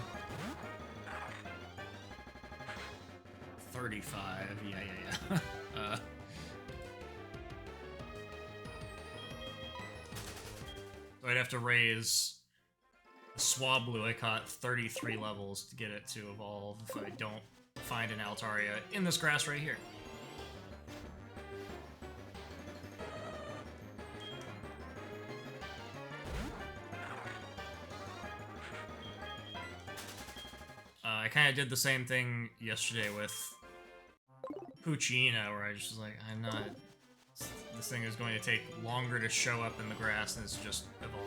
[SPEAKER 1] 35. Yeah. So I'd have to raise the Swablu I caught 33 levels to get it to evolve if I don't find an Altaria in this grass right here. I kind of did the same thing yesterday with Puccina, where I just was like, I'm not... This thing is going to take longer to show up in the grass than it's just evolve.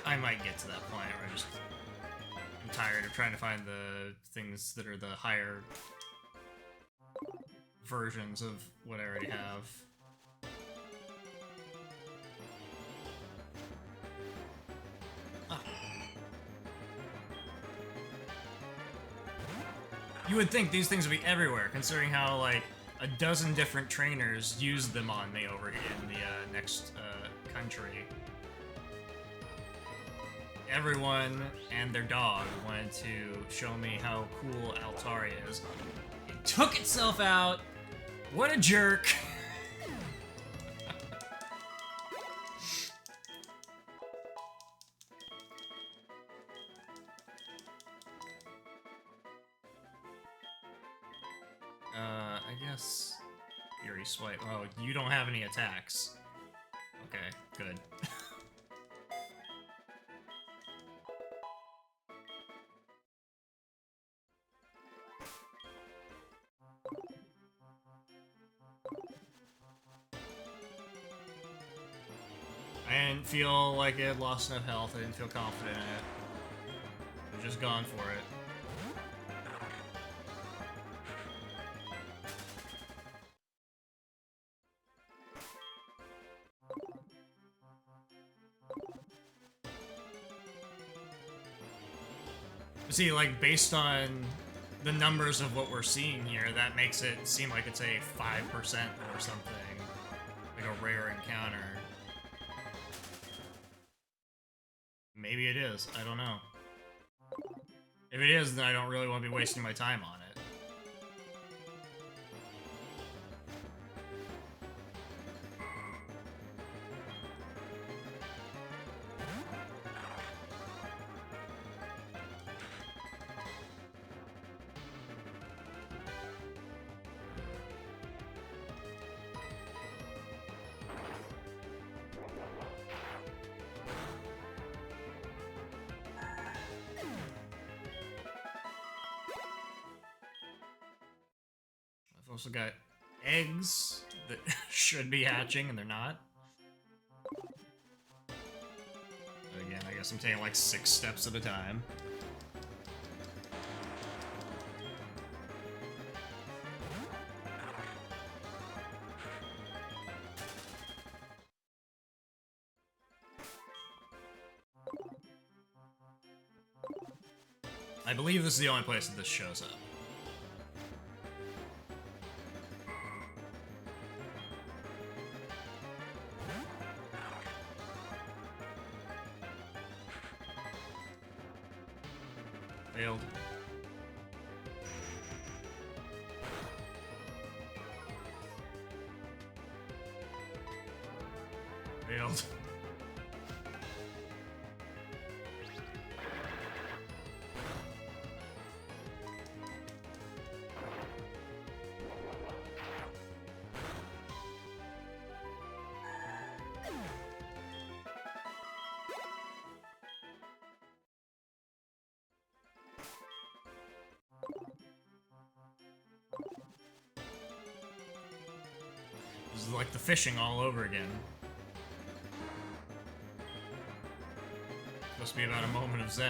[SPEAKER 1] I might get to that point where I'm tired of trying to find the things that are the higher versions of what I already have. You would think these things would be everywhere, considering how, like, a dozen different trainers used them on me over in the next country. everyone and their dog wanted to show me how cool Altari is. It took itself out. What a jerk. I guess Fury Swipe. Oh, you don't have any attacks. Okay, good. I didn't feel like it had lost enough health. I didn't feel confident in it. I've just gone for it. See, like, based on the numbers of what we're seeing here, that makes it seem like it's a 5% or something. Like a rare encounter. Maybe it is. I don't know. If it is, then I don't really want to be wasting my time on it. I've also got eggs that should be hatching, and they're not. But again, I guess I'm taking like 6 steps at a time. I believe this is the only place that this shows up. Failed. Failed. This is like the fishing all over again. Supposed to be about a moment of zen.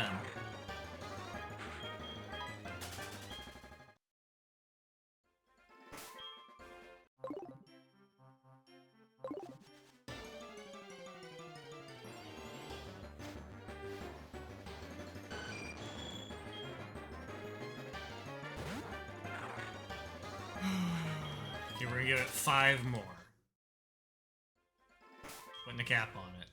[SPEAKER 1] Okay, we're gonna give it 5 more. Putting a cap on it.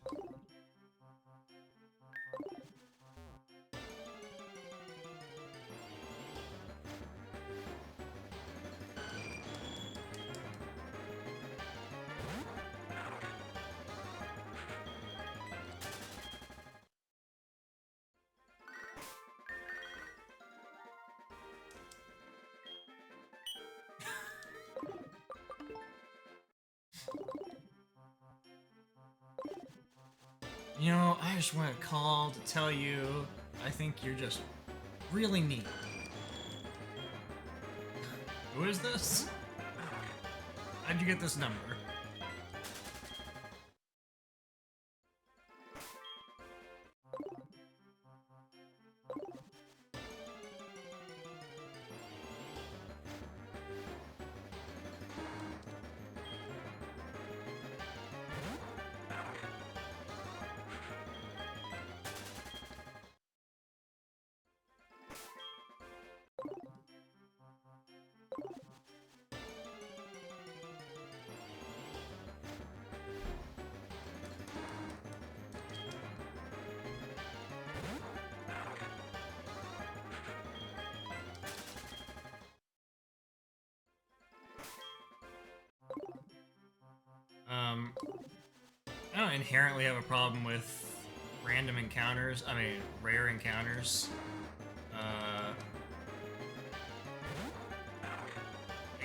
[SPEAKER 1] You know, I just want to call to tell you I think you're just really neat. Who is this? How'd you get this number? I don't inherently have a problem with random encounters. I mean, rare encounters. I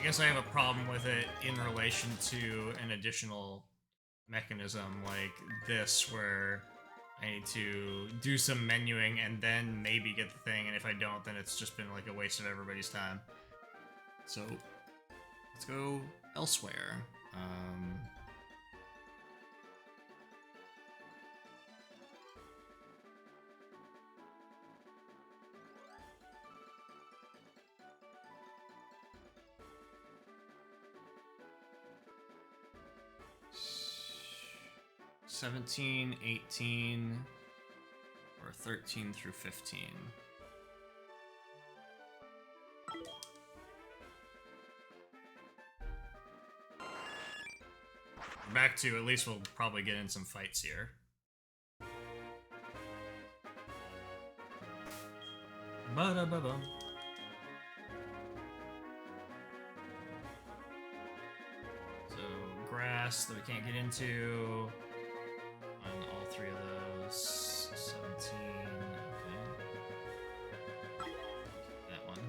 [SPEAKER 1] guess I have a problem with it in relation to an additional mechanism like this, where I need to do some menuing and then maybe get the thing, and if I don't, then it's just been like a waste of everybody's time. So, let's go elsewhere. 17, 18, or 13 through 15. Back to, at least we'll probably get in some fights here. Ba-da-ba-bum. So, grass that we can't get into. On all three of those. 17, okay. That one.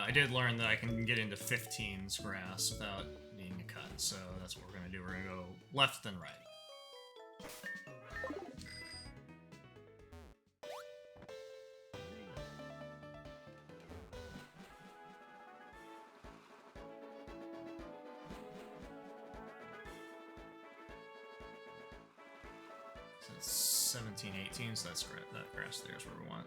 [SPEAKER 1] I did learn that I can get into 15's grass without needing a cut, so that's what we're gonna do. We're gonna go left then right. So it's 17, 18, so that's that grass there is where we want.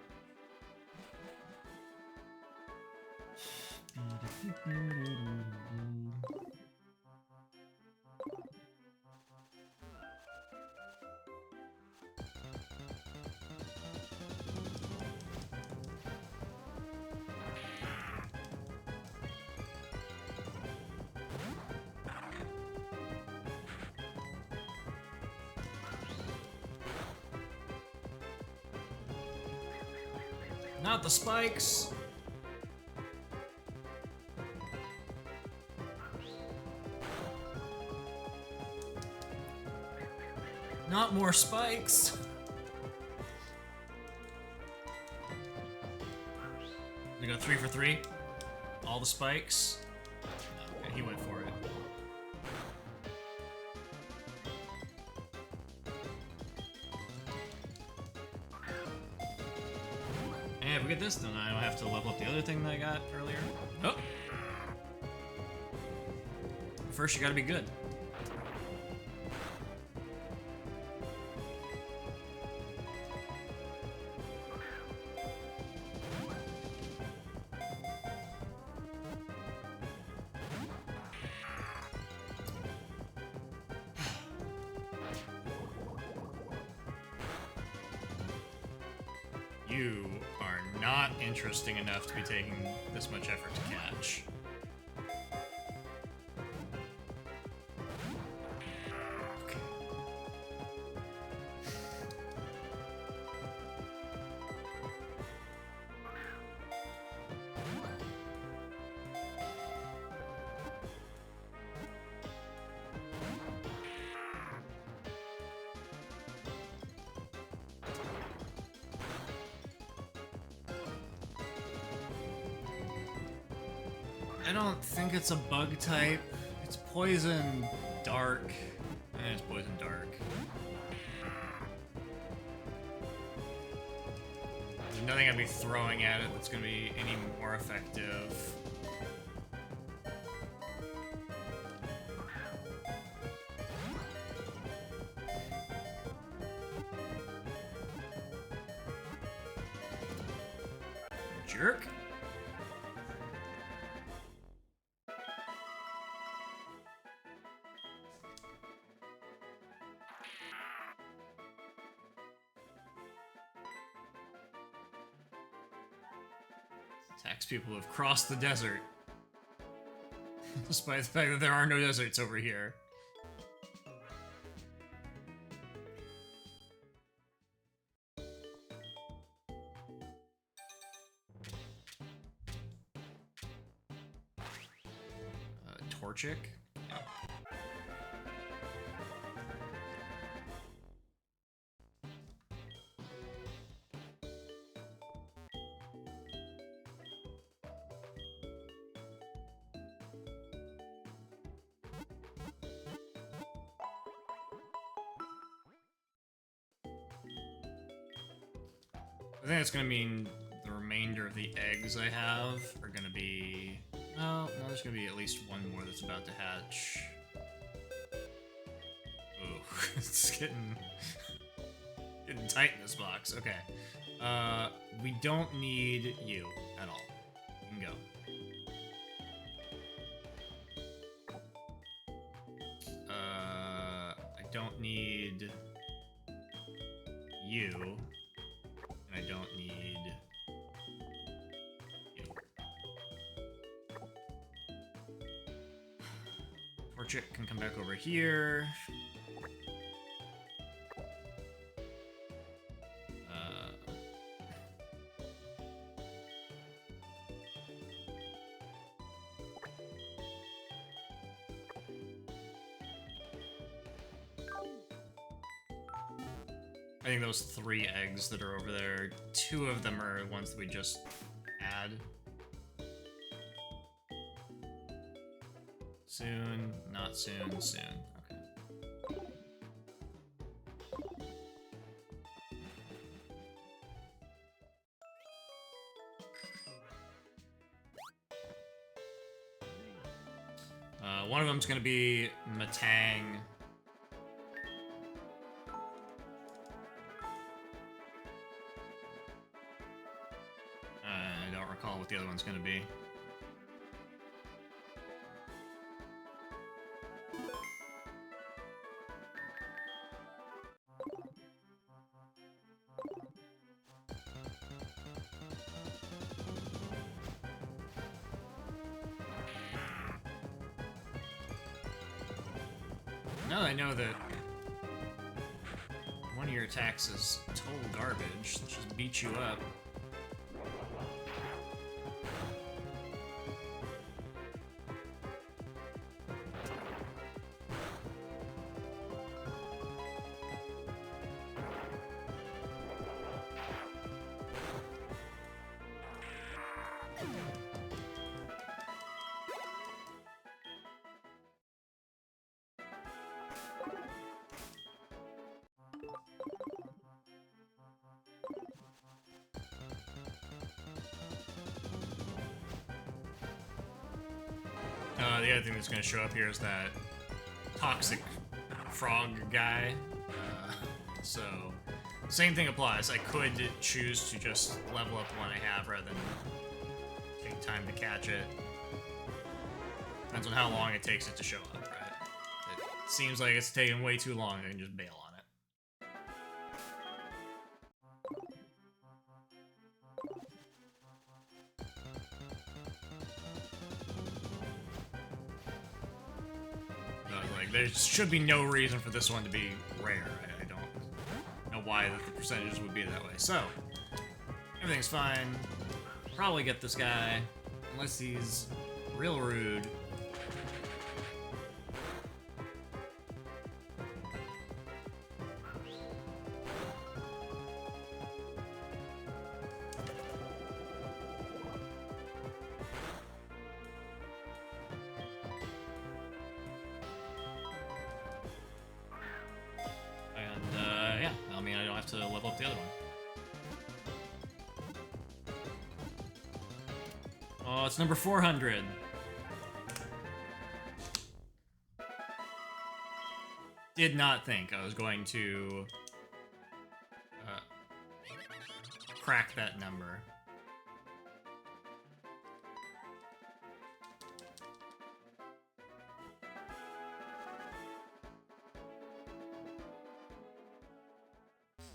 [SPEAKER 1] Not the spikes! Not more spikes! We go 3 for 3? All the spikes? Okay, he went for it. And if we get this, then I don't have to level up the other thing that I got earlier. Oh! First, you gotta be good. You are not interesting enough to be taking this much effort to catch. Okay. I don't think it's a bug type. It's poison dark. It's poison dark. There's nothing I'd be throwing at it that's gonna be any more effective. Jerk. Attacks people who have crossed the desert. Despite the fact that there are no deserts over here. Torchic? Yeah. I think that's gonna mean the remainder of the eggs I have are gonna be... No, there's gonna be at least one more that's about to hatch. Ooh, it's getting tight in this box. Okay. We don't need you at all. You can go. I don't need you. I don't need you. Torchic can come back over here. I think those 3 eggs that are over there, 2 of them are ones that we just add. Soon, not soon, soon. Okay. One of them's gonna be Matang. I don't recall what the other one's gonna be. Now that I know that one of your attacks is total garbage, let's just beat you up. The other thing that's going to show up here is that toxic frog guy. So, same thing applies. I could choose to just level up the one I have rather than take time to catch it. Depends on how long it takes it to show up, right? It seems like it's taking way too long, I can just bail on it. There should be no reason for this one to be rare. I don't know why the percentages would be that way. So, everything's fine. Probably get this guy, unless he's real rude. To level up the other one. Oh, it's number 400. Did not think I was going to crack that number.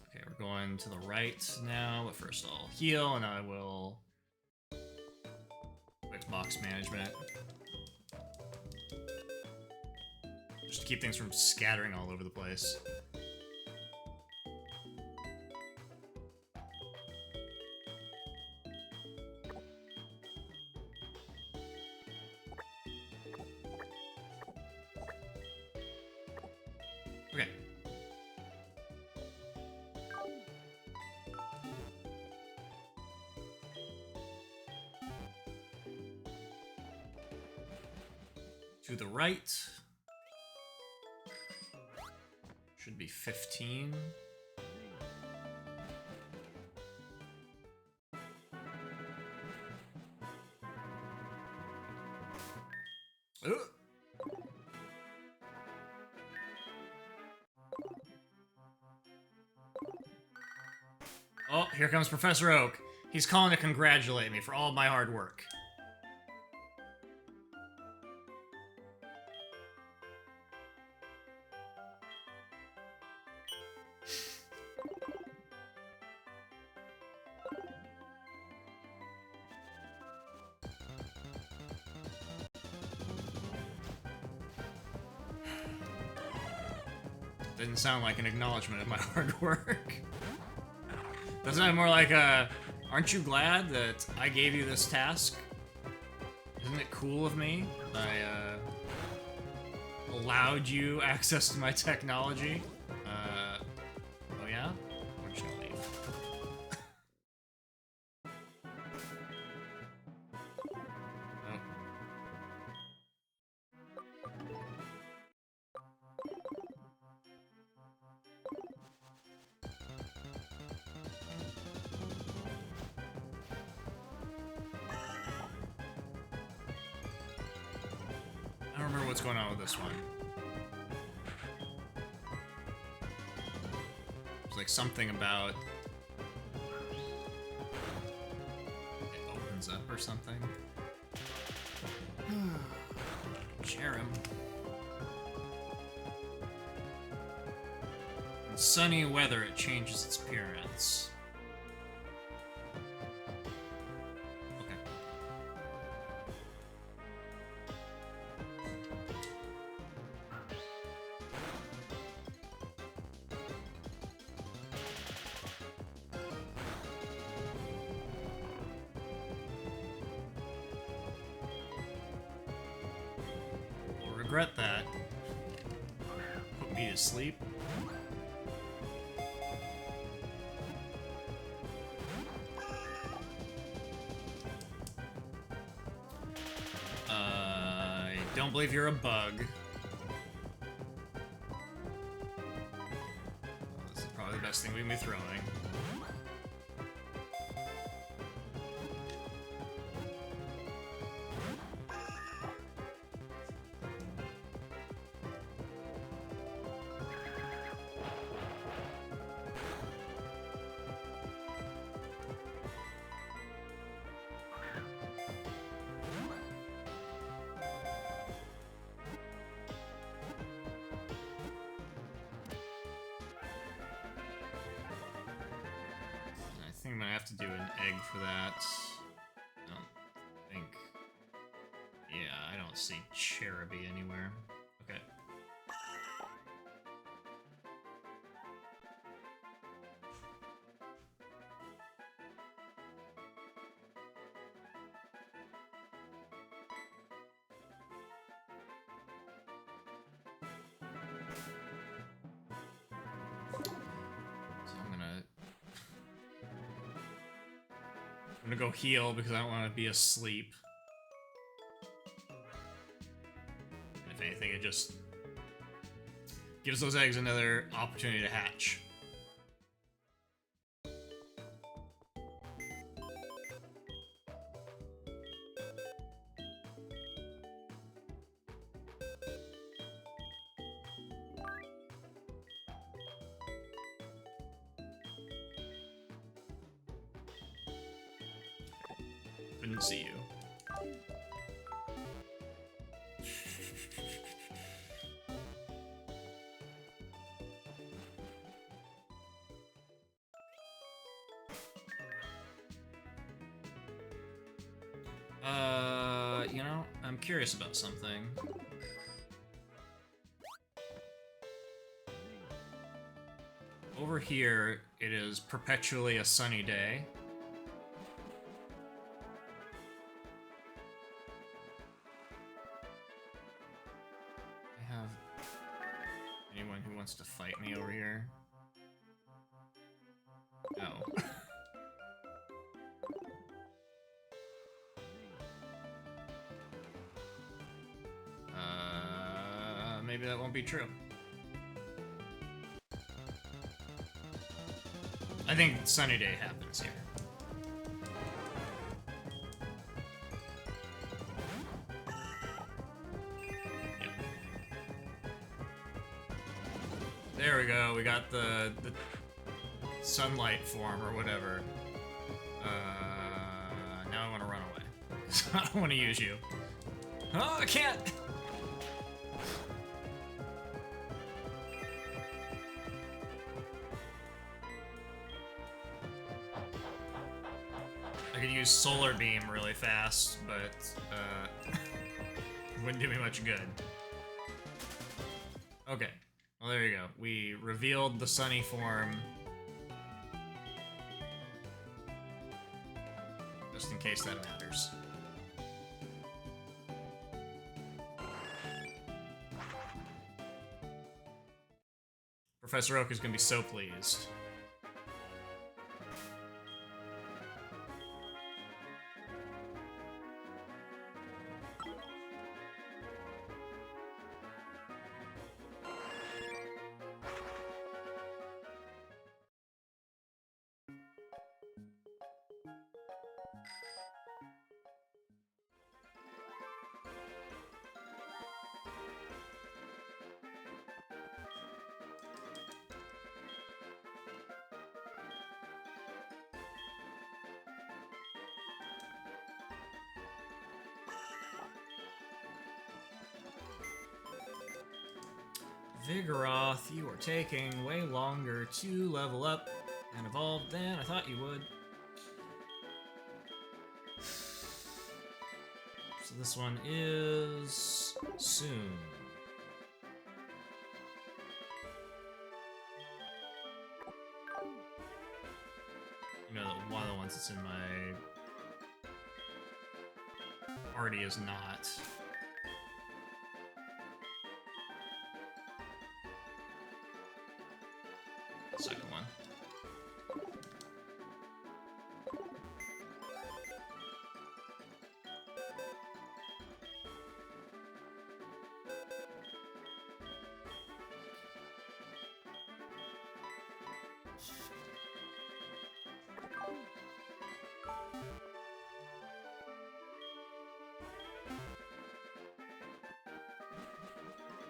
[SPEAKER 1] Okay, we're going to the right now, but first I'll heal, and I will box management. Just to keep things from scattering all over the place. Okay. To the right. Should be 15. Ugh. Oh, here comes Professor Oak. He's calling to congratulate me for all my hard work. Didn't sound like an acknowledgement of my hard work. That sounded more like aren't you glad that I gave you this task? Isn't it cool of me? I allowed you access to my technology. Oh yeah? I'm just gonna leave. Oh. I don't remember what's going on with this one. It's like something about it opens up or something. Jerem. In sunny weather, it changes its appearance. Okay. I'll regret that. Put me to sleep. I don't believe you're a bug. This is probably the best thing we can be throwing. I think I'm gonna have to do an egg for that. I don't think. Yeah, I don't see Cherubi anywhere. Okay. So I'm gonna go heal because I don't want to be asleep. And if anything, it just gives those eggs another opportunity to hatch. Couldn't see you. You know, I'm curious about something. Over here, it is perpetually a sunny day. I have anyone who wants to fight me over here? No. Maybe that won't be true. I think sunny day happens here. Yep. There we go, we got the sunlight form or whatever. Now I want to run away. I don't want to use you. Oh, I can't! I could use Solar Beam really fast, but wouldn't do me much good. Okay, well there you go. We revealed the sunny form. Just in case that matters. Professor Oak is gonna be so pleased. Vigoroth, you are taking way longer to level up and evolve than I thought you would. So this one is soon. You know, one of the ones that's in my party is not. Second one.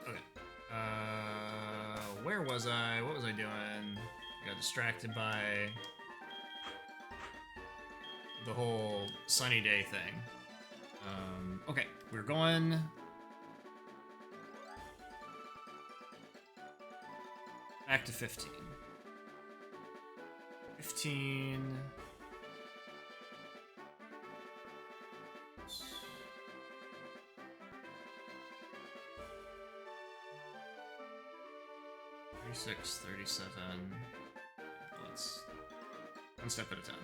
[SPEAKER 1] Okay. Where was I? What was I doing? Got distracted by the whole sunny day thing. Okay, we're going back to 15. 15. Six, 37. Let's one step at a time.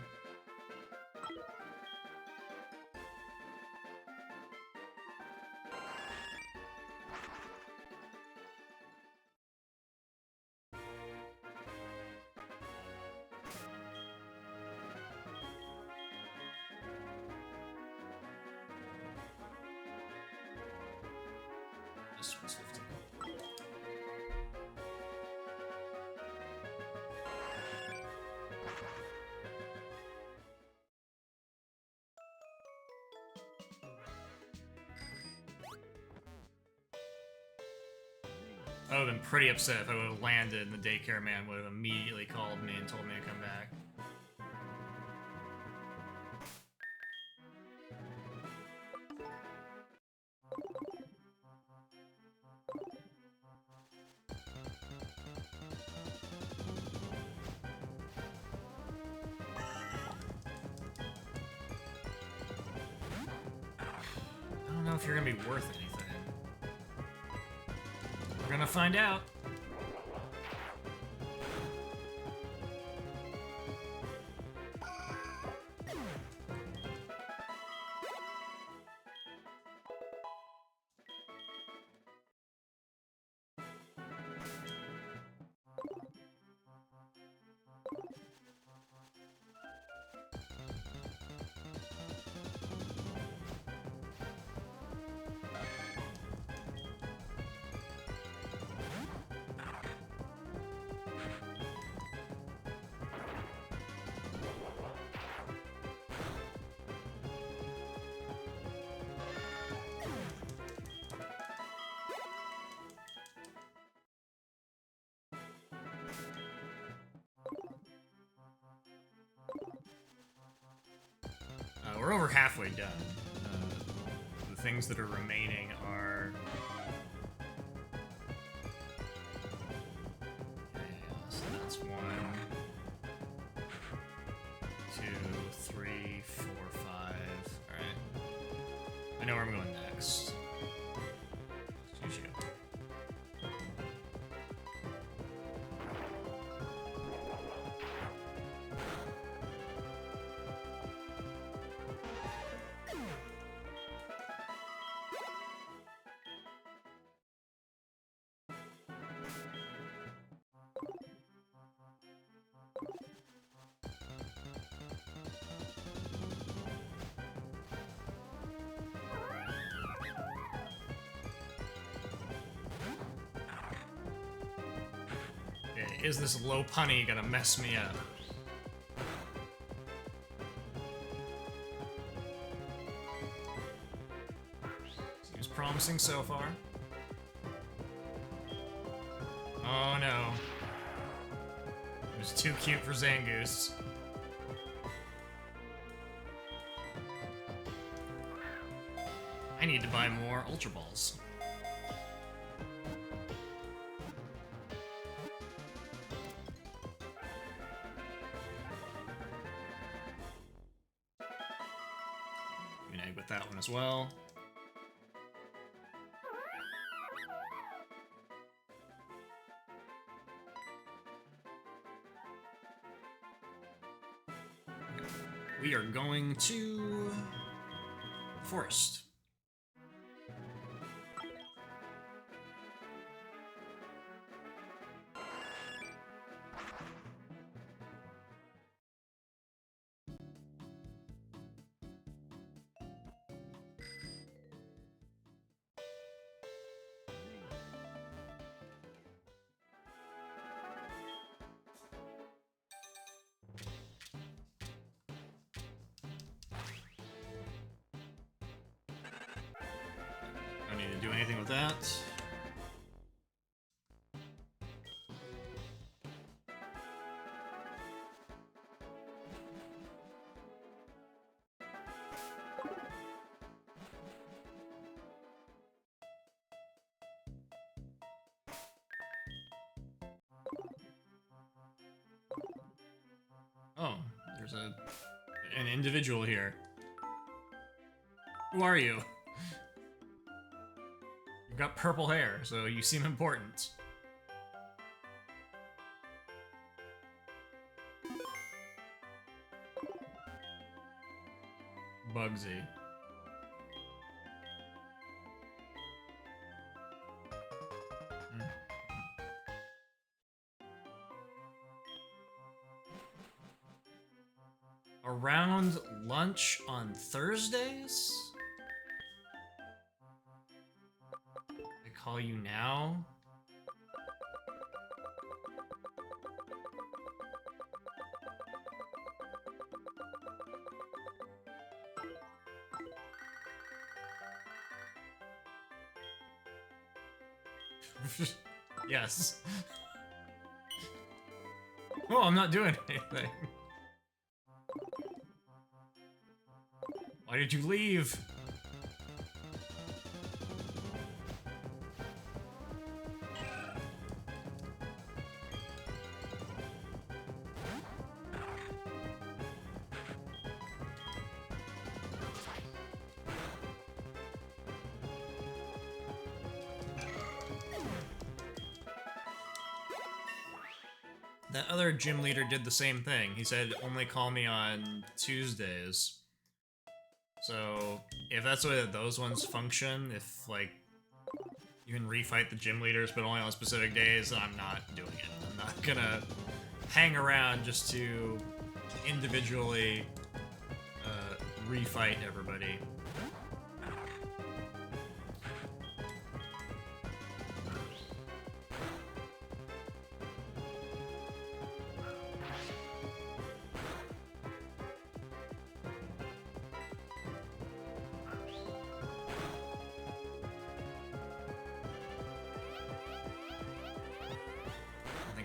[SPEAKER 1] This one's 15. I would have been pretty upset if I would have landed and the daycare man would have immediately called me and told me to come back. don't know if you're gonna be worth anything. We're gonna find out. We're over halfway done. The things that are remaining are... Okay, so that's 1, 2, 3, 4, 5. Alright. I know where I'm going next. Here you go. Is this low punny gonna mess me up? Seems promising so far. Oh no. It was too cute for Zangoose. I need to buy more Ultra Balls. With that one as well. We are going to Forest. Do anything with that. Oh, there's an individual here. Who are you? You've got purple hair, so you seem important. Bugsy. Around lunch on Thursdays? Call you now? Yes. Oh, I'm not doing anything. Why did you leave? That other gym leader did the same thing. He said, only call me on Tuesdays. So, if that's the way that those ones function, if, like, you can refight the gym leaders but only on specific days, I'm not doing it. I'm not gonna hang around just to individually refight everybody.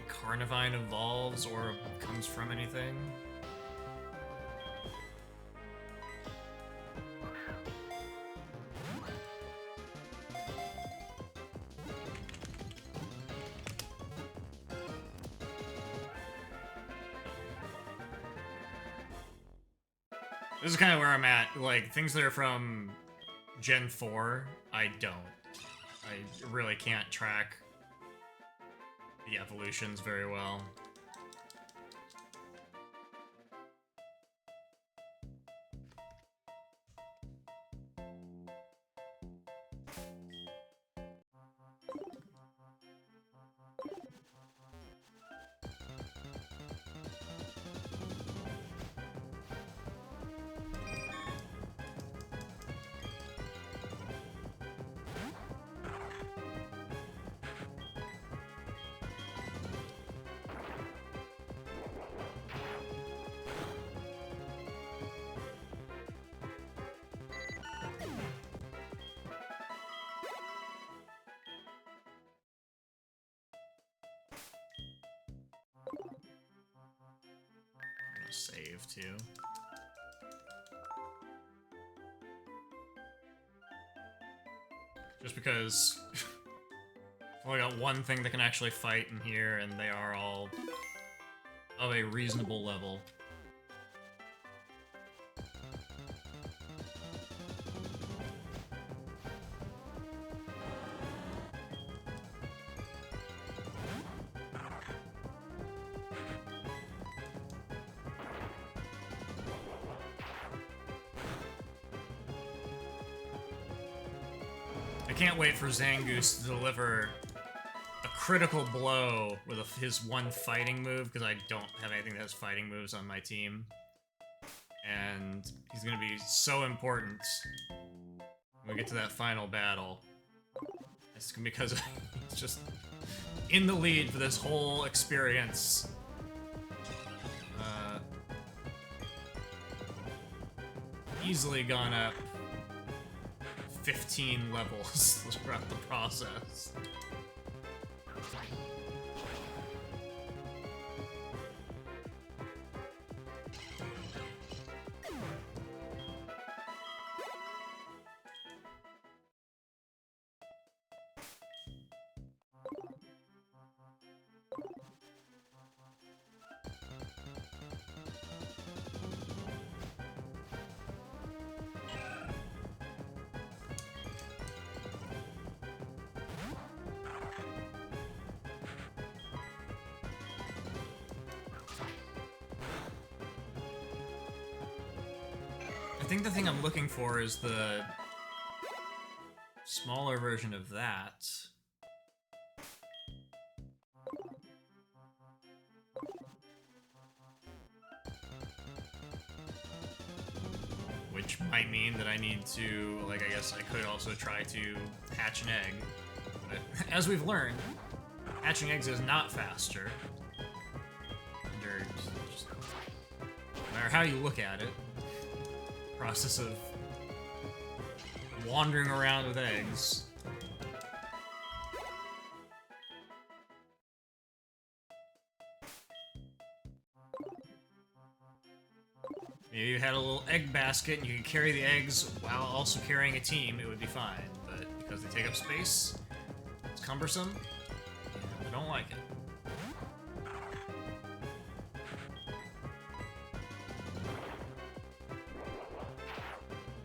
[SPEAKER 1] Carnivine evolves or comes from anything. This is kind of where I'm at. Like, things that are from Gen 4, I don't. I really can't track the evolutions very well. Save too. Just because I've only got one thing that can actually fight in here, and they are all of a reasonable level. I can't wait for Zangoose to deliver a critical blow with his one fighting move, because I don't have anything that has fighting moves on my team. And he's going to be so important when we get to that final battle. It's because he's just in the lead for this whole experience. Easily gone up 15 levels throughout the process. I think the thing I'm looking for is the smaller version of that. Which might mean that I need to, like, I guess I could also try to hatch an egg. But as we've learned, hatching eggs is not faster. No matter how you look at it. Process of wandering around with eggs. Maybe you had a little egg basket and you could carry the eggs while also carrying a team, it would be fine. But because they take up space, it's cumbersome, and I don't like it.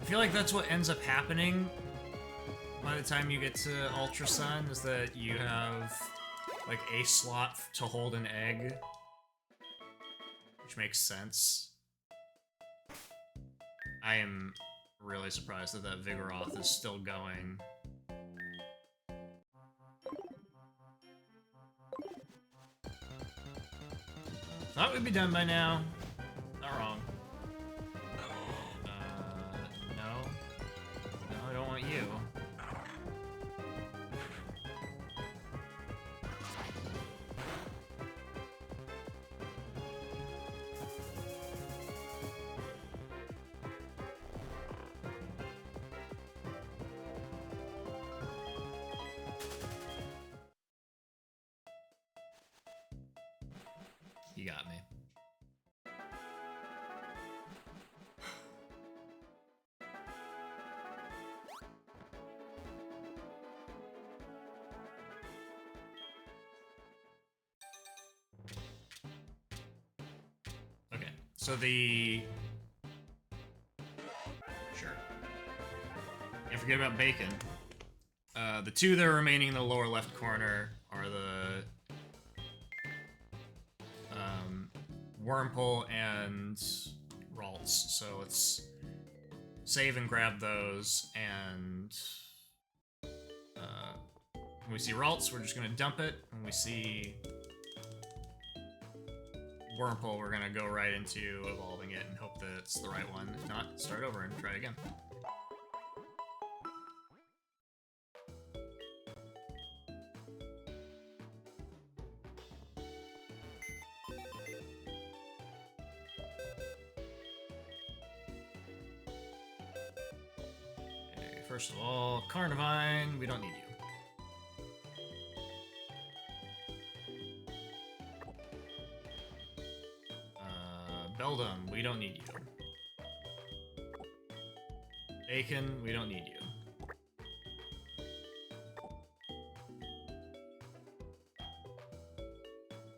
[SPEAKER 1] I feel like that's what ends up happening by the time you get to Ultra Sun, is that you have like a slot to hold an egg which makes sense. I am really surprised that that Vigoroth is still going. Thought we'd be done by now. Not wrong. No. No, I don't want you. You got me. Okay, so the... Sure. Can't forget about bacon. The two that are remaining in the lower left corner are the... Wormpole and Ralts. So let's save and grab those, and when we see Ralts, we're just gonna dump it. When we see Wormpole, we're gonna go right into evolving it and hope that it's the right one. If not, start over and try again. First of all, Carnivine, we don't need you. Beldum, we don't need you. Bacon, we don't need you.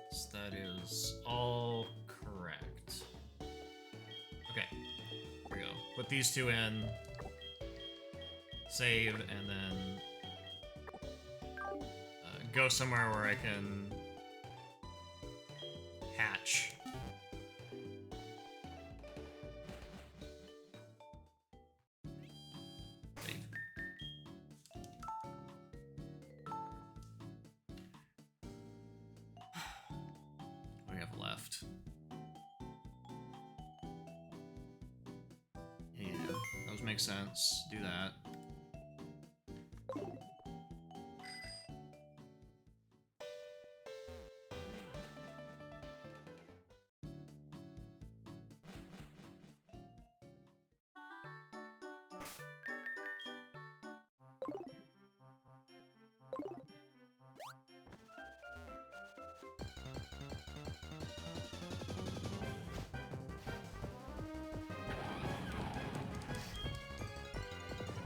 [SPEAKER 1] So that is all correct. Okay, here we go. Put these two in. Save, and then go somewhere where I can hatch. Save. What do we have left? Yeah, those make sense. Do that.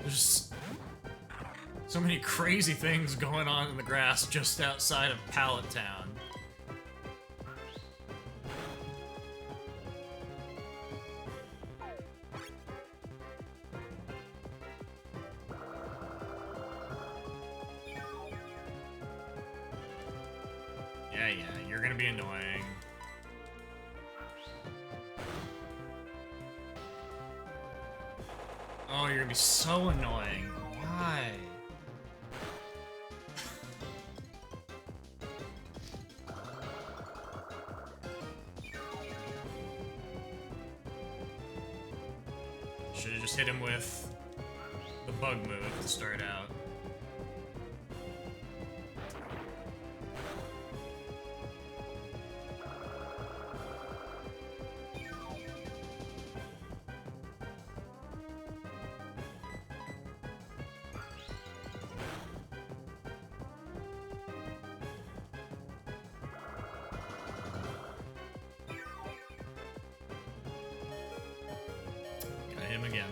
[SPEAKER 1] There's so many crazy things going on in the grass just outside of Pallet Town. Yeah, you're gonna be annoying. Oh, you're gonna be so annoying. Why? Should've just hit him with the bug move to start out. Him again.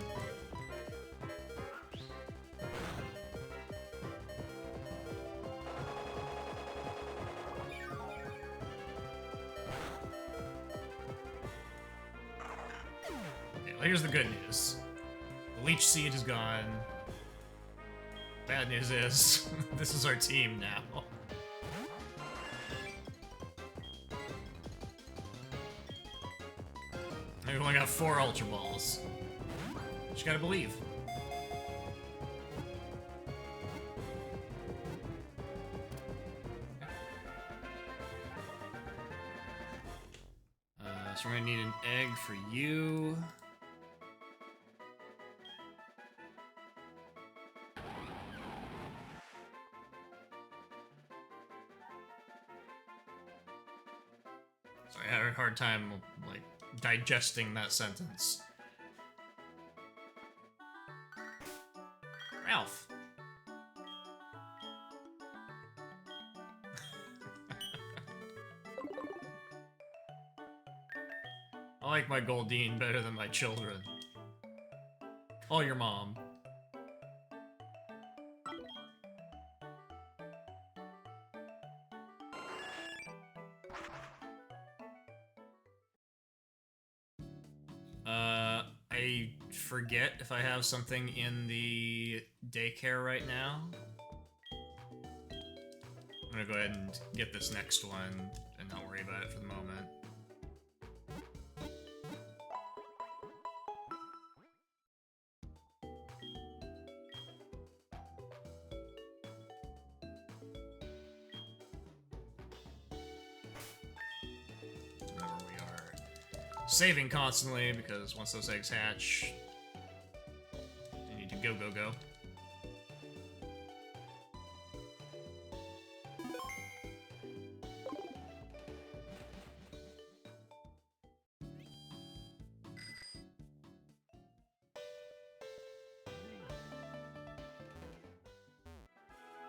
[SPEAKER 1] Okay, well, here's the good news. The Leech Seed is gone. Bad news is, this is our team now. I've only got 4 Ultra Balls. Just gotta believe. So we're gonna need an egg for you. Sorry, I had a hard time, like, digesting that sentence. Ralph. I like my Goldine better than my children. Oh, your mom. I forget if I have something in the daycare right now. I'm gonna go ahead and get this next one and not worry about it for the moment. Remember, we are saving constantly because once those eggs hatch, you need to go, go, go.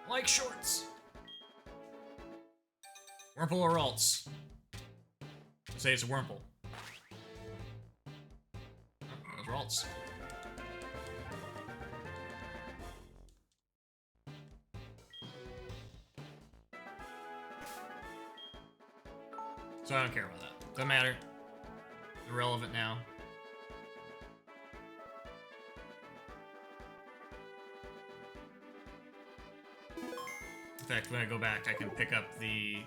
[SPEAKER 1] Like shorts. Wurmple or Alts? Say it's a Wurmple. Oh, those are Alts. So I don't care about that. Doesn't matter. Irrelevant now. In fact, when I go back, I can pick up the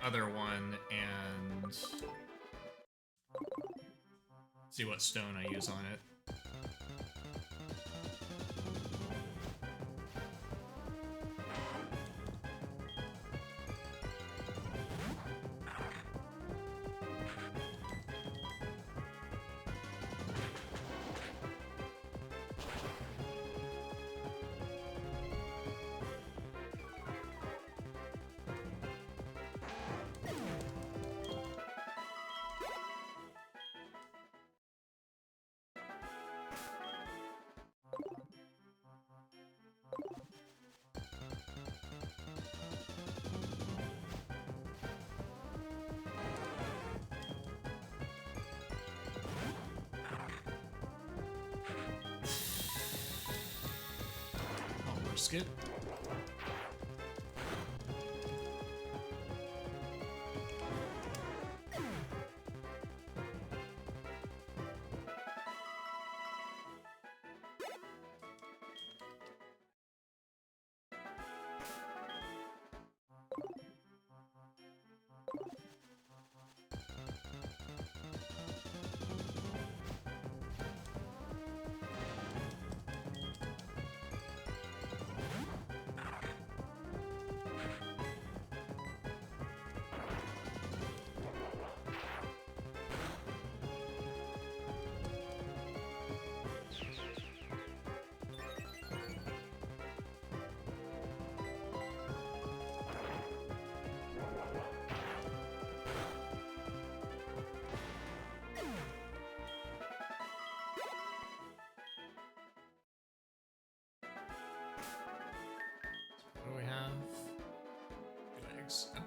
[SPEAKER 1] other one and see what stone I use on it. I'll risk it. What do we have? 2 eggs. Okay.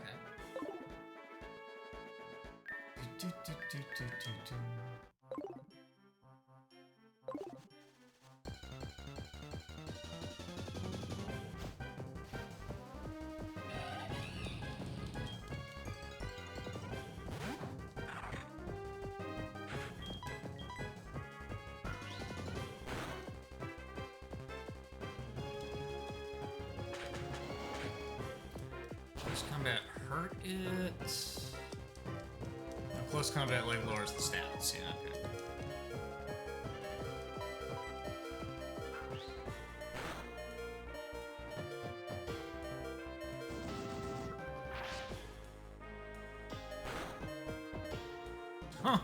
[SPEAKER 1] Does combat hurt it? close combat like lowers the stats. Yeah, okay.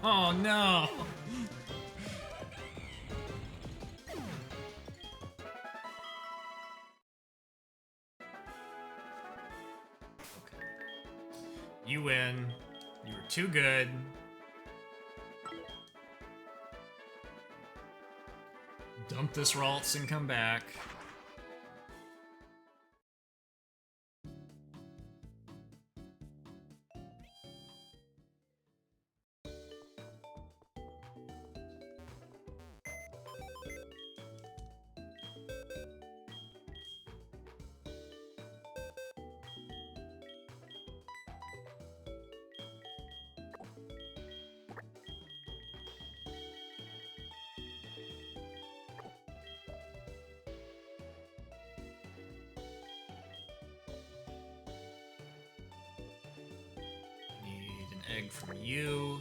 [SPEAKER 1] Oh no! Okay. You win. You were too good. Dump this Ralts and come back. Egg from you.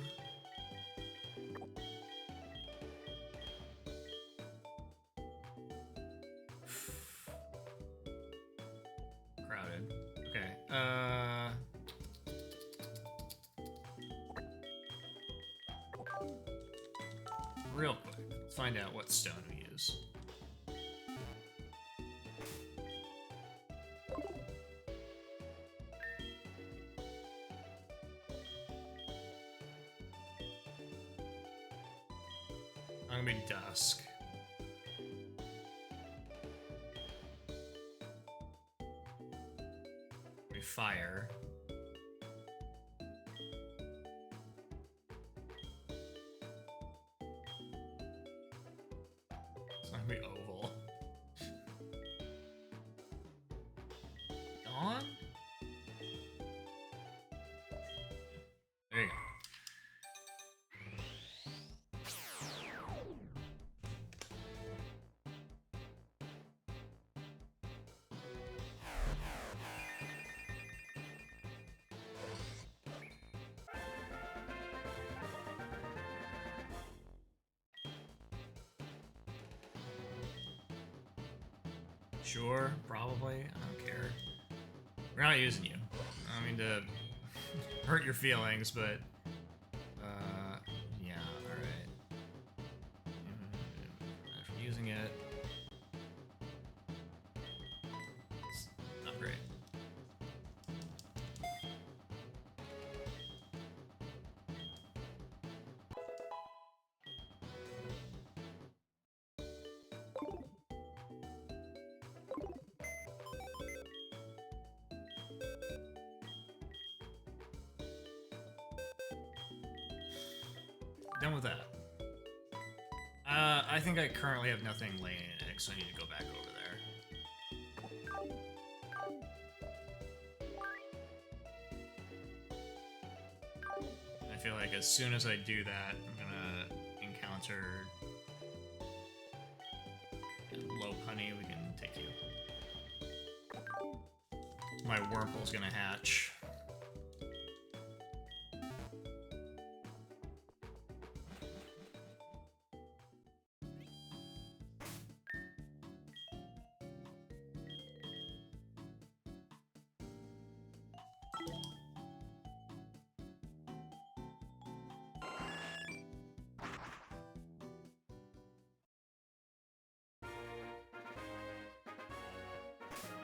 [SPEAKER 1] Crowded. Okay. Real quick, let's find out what stone we use. I'm gonna be dusk. Be fire. It's not gonna be oval. Dawn? There you go. Sure, probably. I don't care. We're not using you. I don't mean to hurt your feelings, but yeah, alright. After using it, it's not great. Done with that. I think I currently have nothing laying in eggs, so I need to go back over there. I feel like as soon as I do that, I'm gonna encounter low honey. We can take you. My Wurmple's gonna hatch.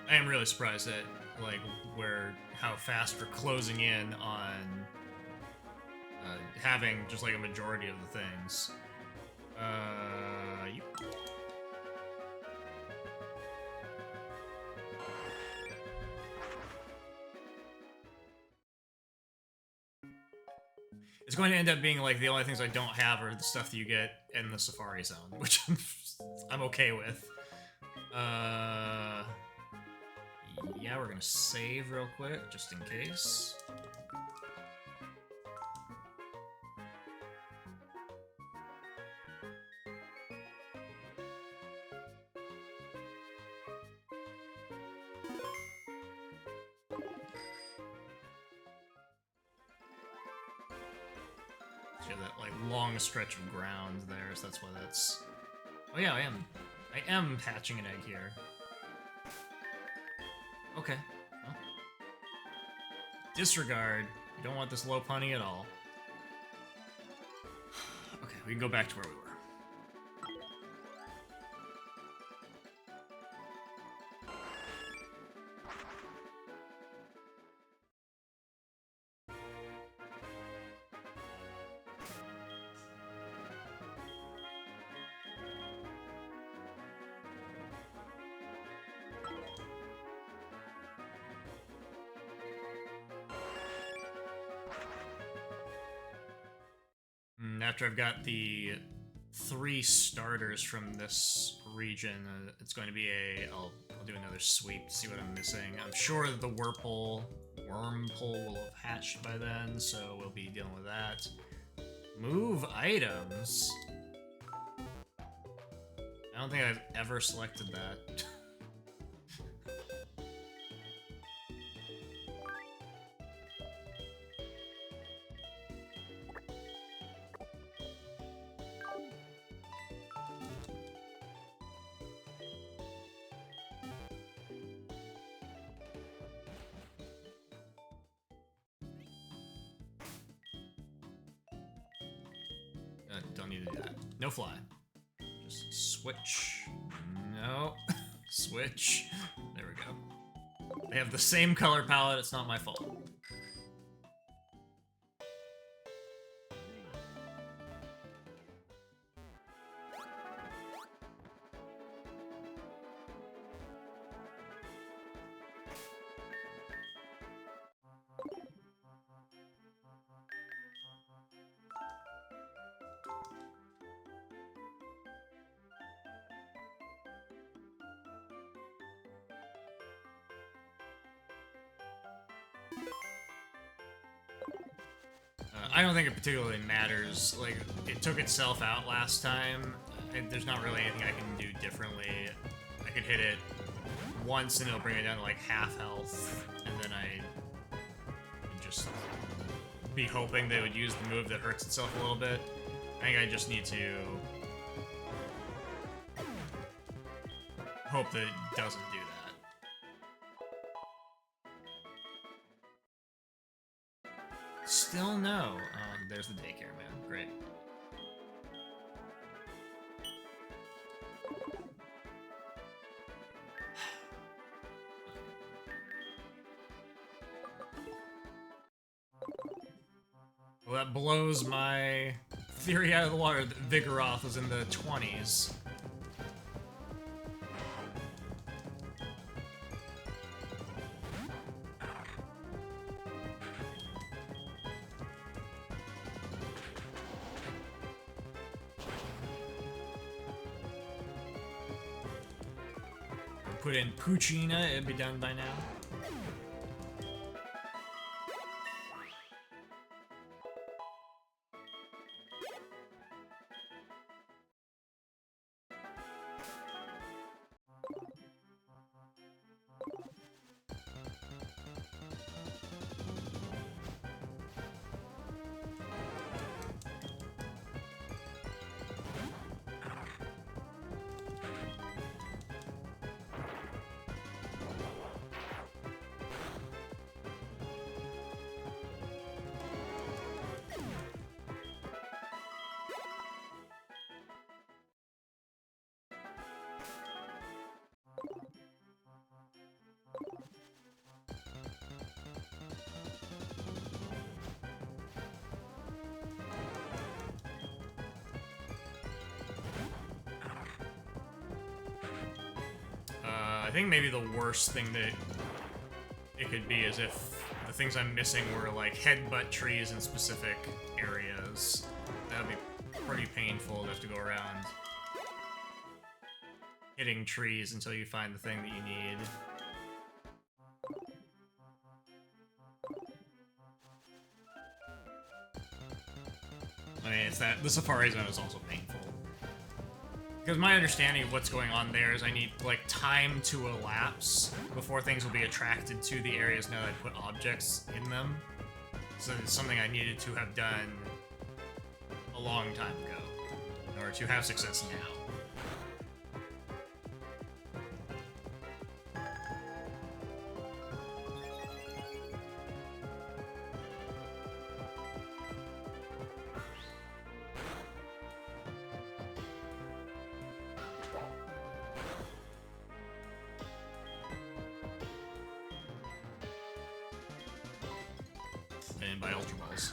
[SPEAKER 1] I am really surprised at like how fast we're closing in on having just like a majority of the things. You. It's going to end up being like the only things I don't have are the stuff that you get in the Safari Zone, which I'm okay with. Yeah, we're gonna save real quick, just in case. So you have that like long stretch of ground there, so that's why that's. Oh yeah, I am hatching an egg here. Okay. Well. Disregard. You don't want this low punny at all. Okay, we can go back to where we were. After I've got the 3 starters from this region, it's going to be I'll do another sweep to see what I'm missing. I'm sure the wormhole will have hatched by then, so we'll be dealing with that. Move items? I don't think I've ever selected that. Don't need to do that. No fly. Just switch. No. Switch. There we go. They have the same color palette, it's not my fault. I don't think it particularly matters. Like, it took itself out last time. There's not really anything I can do differently. I could hit it once and it'll bring it down to like half health, and then I would just be hoping they would use the move that hurts itself a little bit. I think I just need to hope that it doesn't do that. Still no. There's the daycare, man. Great. Well, that blows my theory out of the water that Vigoroth was in the 20s. Put in Puccina, it'd be done by now. I think maybe the worst thing that it could be is if the things I'm missing were like headbutt trees in specific areas. That would be pretty painful to have to go around hitting trees until you find the thing that you need. I mean, it's that the Safari Zone is also painful. Because my understanding of what's going on there is I need, like, time to elapse before things will be attracted to the areas now that I put objects in them. So it's something I needed to have done a long time ago in order to have success now. And by Ultra Balls.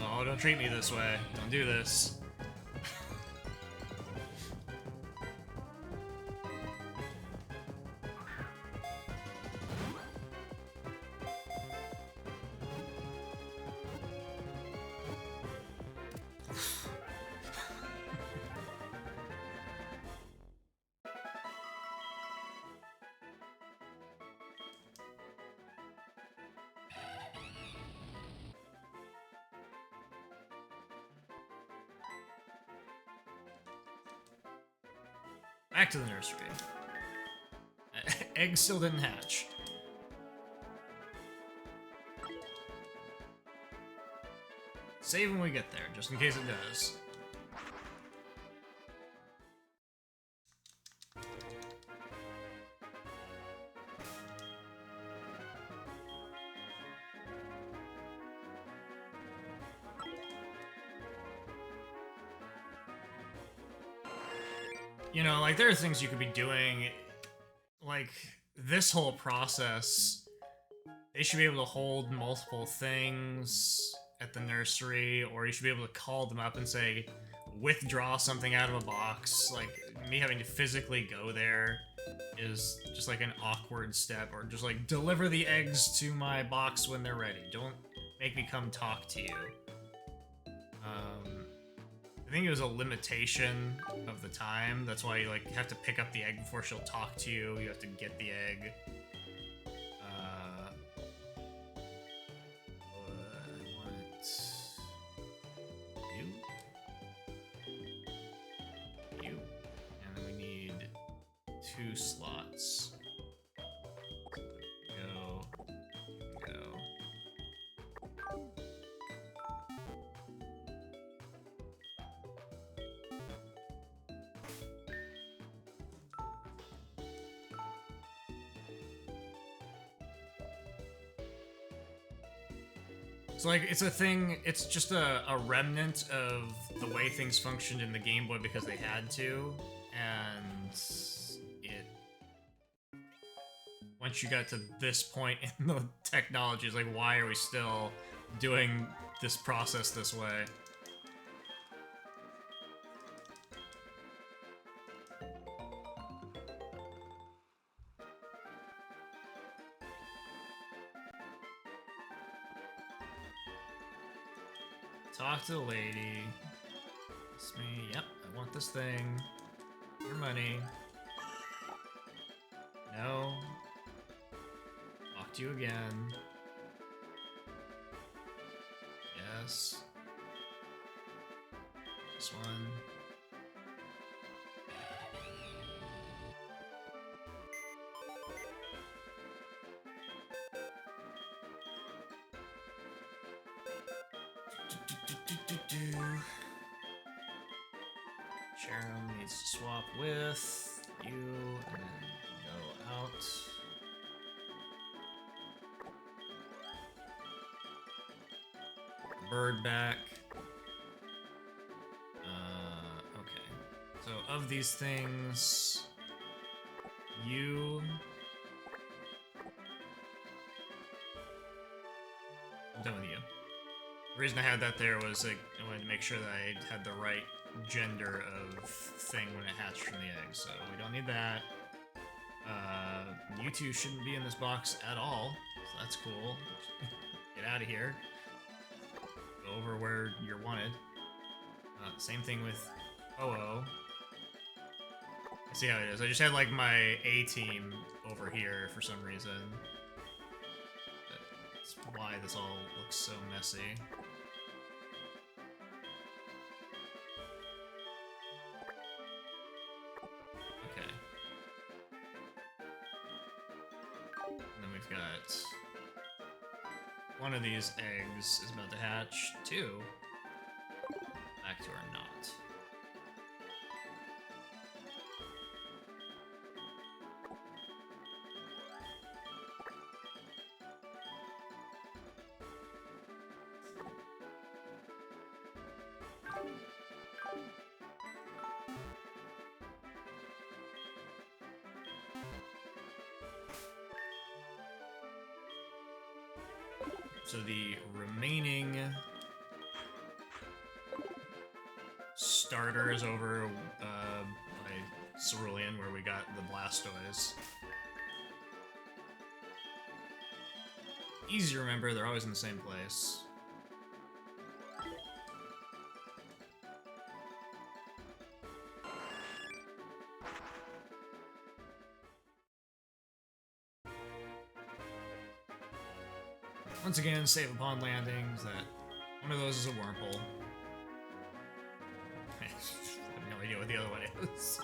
[SPEAKER 1] Oh, don't treat me this way. Don't do this. Back to the nursery. Eggs still didn't hatch. Save when we get there, just in case it does. You know, like, there are things you could be doing, like, this whole process, they should be able to hold multiple things at the nursery, or you should be able to call them up and say, withdraw something out of a box. Like, me having to physically go there is just, like, an awkward step, or just, like, deliver the eggs to my box when they're ready. Don't make me come talk to you. I think it was a limitation of the time. That's why you, like, have to pick up the egg before she'll talk to you. You have to get the egg. I want you, and then we need 2 slots. Go. So, like, it's a thing, it's just a remnant of the way things functioned in the Game Boy because they had to, and it... Once you got to this point in the technology, it's like, why are we still doing this process this way? Talk to the lady. It's me. Yep, I want this thing. Your money. No. Talk to you again. Yes. This one. Sharon needs to swap with you, and then go out. Bird back. Okay. So of these things, you... I'm done with you. The reason I had that there was, like, I wanted to make sure that I had the right gender of thing when it hatched from the egg, so we don't need that. You two shouldn't be in this box at all, so that's cool. Get out of here. Go over where you're wanted. Same thing with OO. I see how it is. I just had, like, my A team over here for some reason. That's why this all looks so messy. Okay. And then we've got one of these eggs is about to hatch. Two. Back to our knot. So the remaining starter is over by Cerulean, where we got the Blastoise. Easy to remember, they're always in the same place. Once again, save upon landings. That one of those is a Wurmple. I have no idea what the other one is.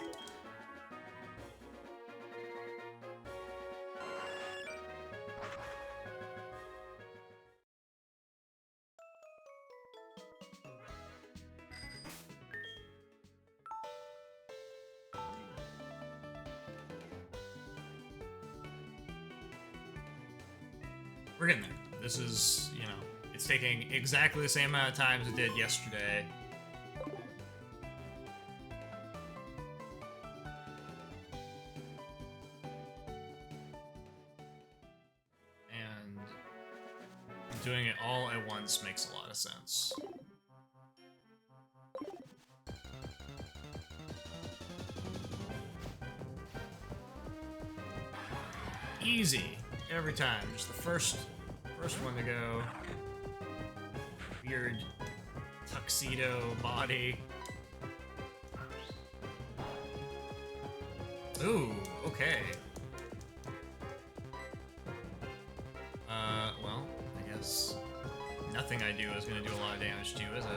[SPEAKER 1] We're getting there. This is, you know, it's taking exactly the same amount of time as it did yesterday. And doing it all at once makes a lot of sense. Easy. Every time. Just the first one to go. Weird tuxedo body. Ooh, okay. Well, I guess nothing I do is gonna do a lot of damage to you, is it?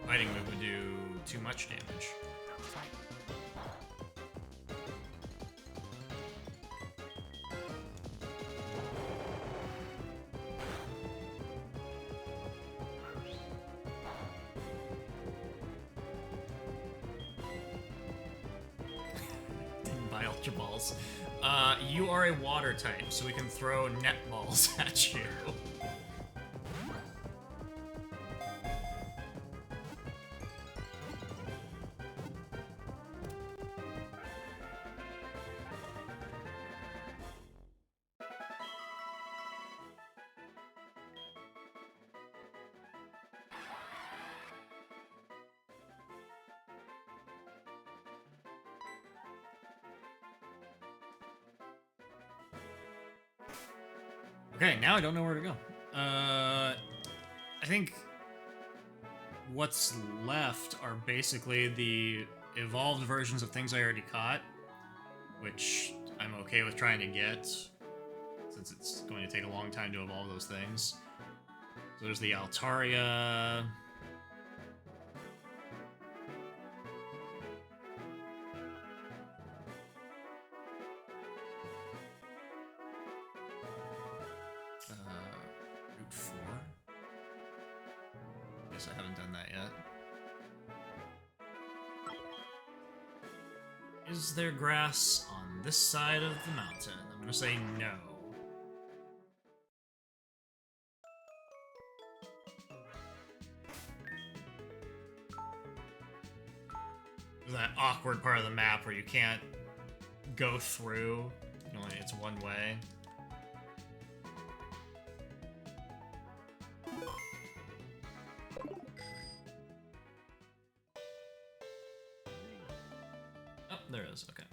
[SPEAKER 1] Fighting move would do too much damage. Didn't buy Ultra Balls. You are a water type, so we can throw net balls at you. Okay, now I don't know where to go. I think what's left are basically the evolved versions of things I already caught, which I'm okay with trying to get, since it's going to take a long time to evolve those things. So there's the Altaria. Route 4. Guess I haven't done that yet. Is there grass on this side of the mountain? I'm gonna say no. There's that awkward part of the map where you can't go through. You know, it's one way. Oh, there it is. Okay.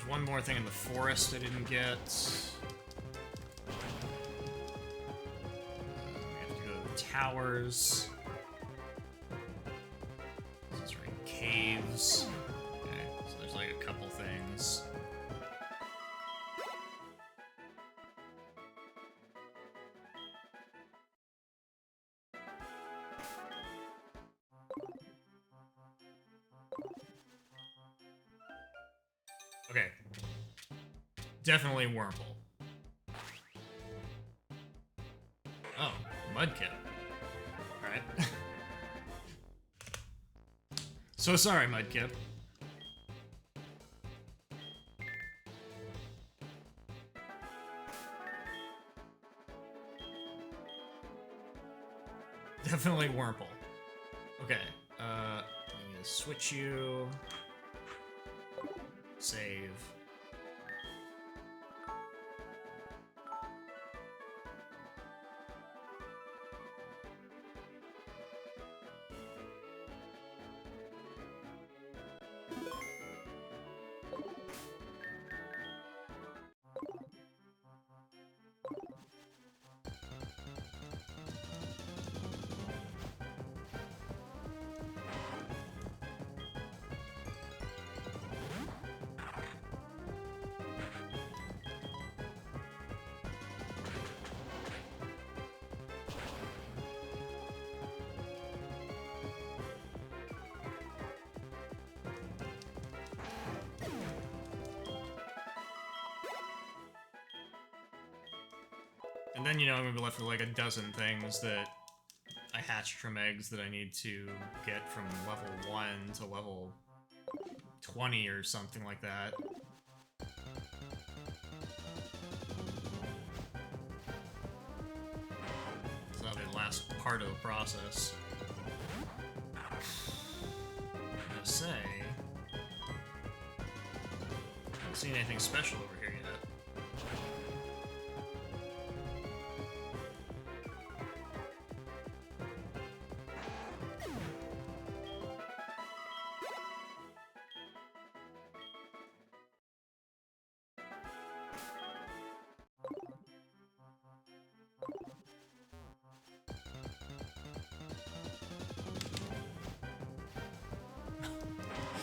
[SPEAKER 1] one more thing in the forest I didn't get. We have to go to the towers. This is right, caves. Okay, so there's like a couple things. Okay. Definitely Wurmple. Oh, Mudkip. Alright. So sorry, Mudkip. Definitely Wurmple. Okay, I'm gonna switch you. Save. And then, you know, I'm gonna be left with like a dozen things that I hatched from eggs that I need to get from level 1 to level 20 or something like that. So that'll be the last part of the process. I'm gonna say... I haven't seen anything special over here yet.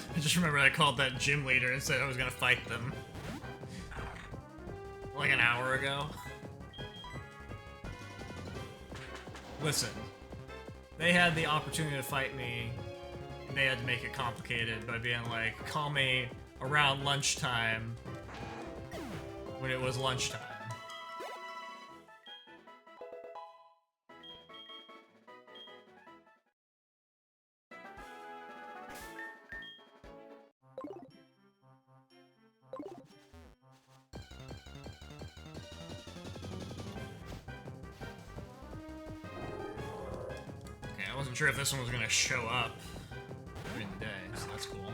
[SPEAKER 1] I just remember I called that gym leader and said I was gonna fight them. Like an hour ago. Listen. They had the opportunity to fight me, and they had to make it complicated by being like, call me around lunchtime when it was lunchtime. I wasn't sure if this one was gonna show up during the day, so that's cool.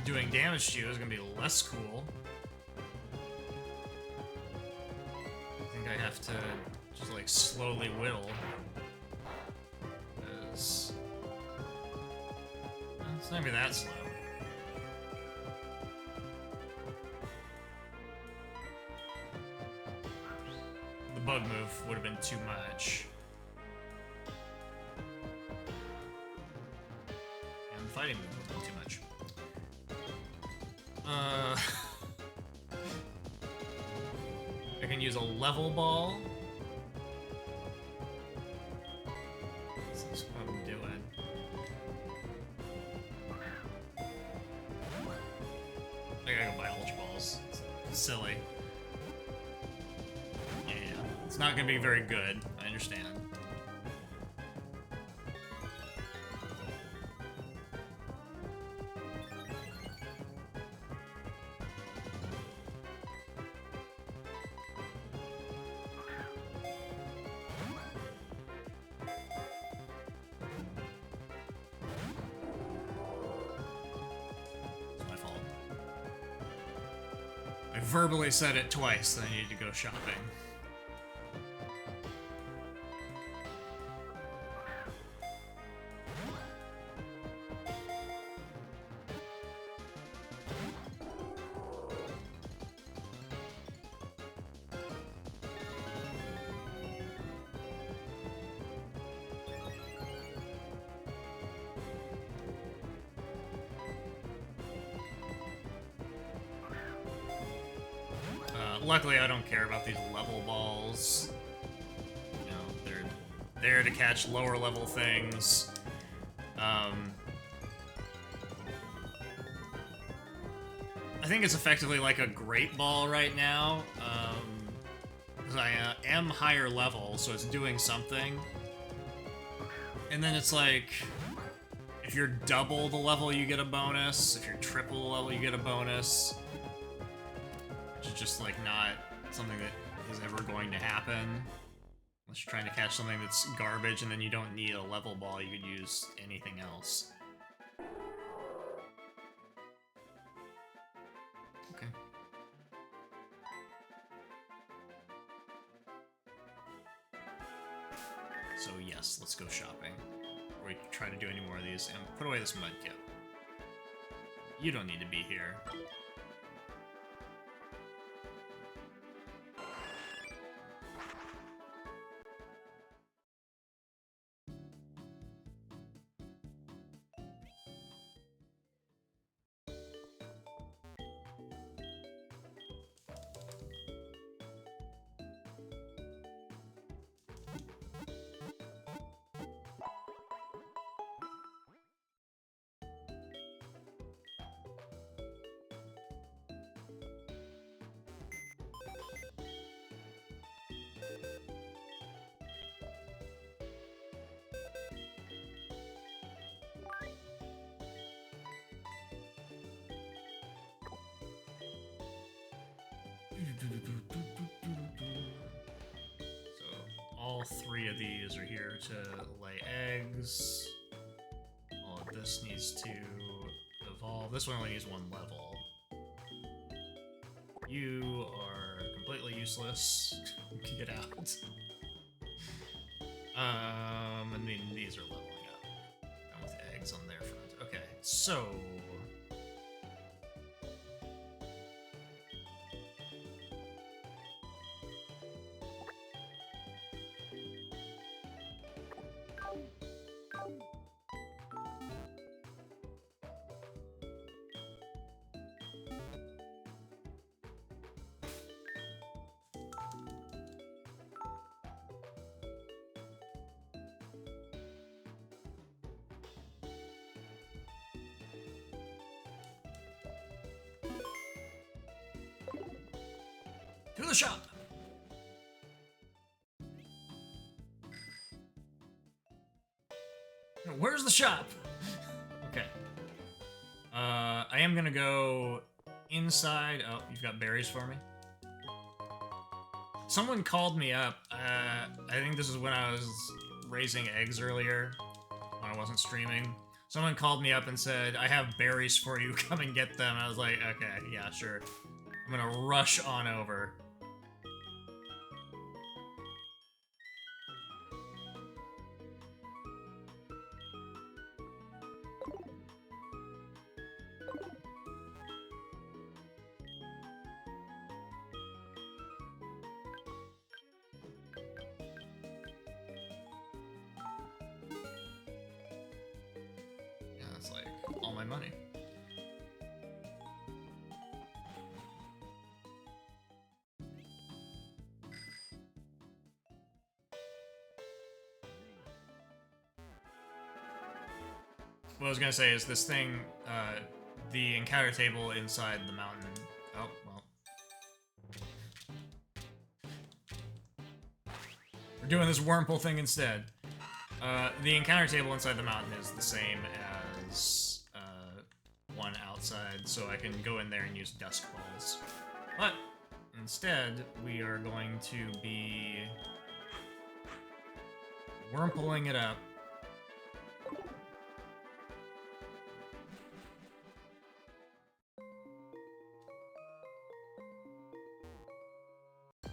[SPEAKER 1] Doing damage to you is gonna be less cool. I think I have to just like slowly whittle. Because it's not gonna be that slow. The bug move would have been too much. And the fighting move would have been too much. I can use a level ball. This is what I'm doing. I gotta go buy Ultra Balls. It's silly. Yeah, it's not gonna be very good. I understand. I verbally said it twice that I needed to go shopping. luckily, I don't care about these level balls. You know, they're there to catch lower level things. I think it's effectively like a great ball right now, because I am higher level, so it's doing something. And then it's like, if you're double the level, you get a bonus. If you're triple the level, you get a bonus. Which is just like not something that is ever going to happen. Unless you're trying to catch something that's garbage and then you don't need a level ball, you could use anything else. Okay. So yes, let's go shopping. Or we can try to do any more of these. And put away this mudkip. You don't need to be here. So all three of these are here to lay eggs. All of this needs to evolve. This one only needs one level. You are completely useless. Get out. And then these are leveling up. And with eggs on their front. Okay, so to the shop! Where's the shop? Okay. I am gonna go inside. Oh, you've got berries for me? Someone called me up. I think this is when I was raising eggs earlier, when I wasn't streaming. Someone called me up and said, I have berries for you, come and get them. I was like, okay, yeah, sure. I'm gonna rush on over. Yeah, that's like all my money. What I was gonna say is this thing, the encounter table inside the mountain. Oh, well. We're doing this wormhole thing instead. The encounter table inside the mountain is the same as one outside, so I can go in there and use dusk balls. But instead, we are going to be wormholing it up.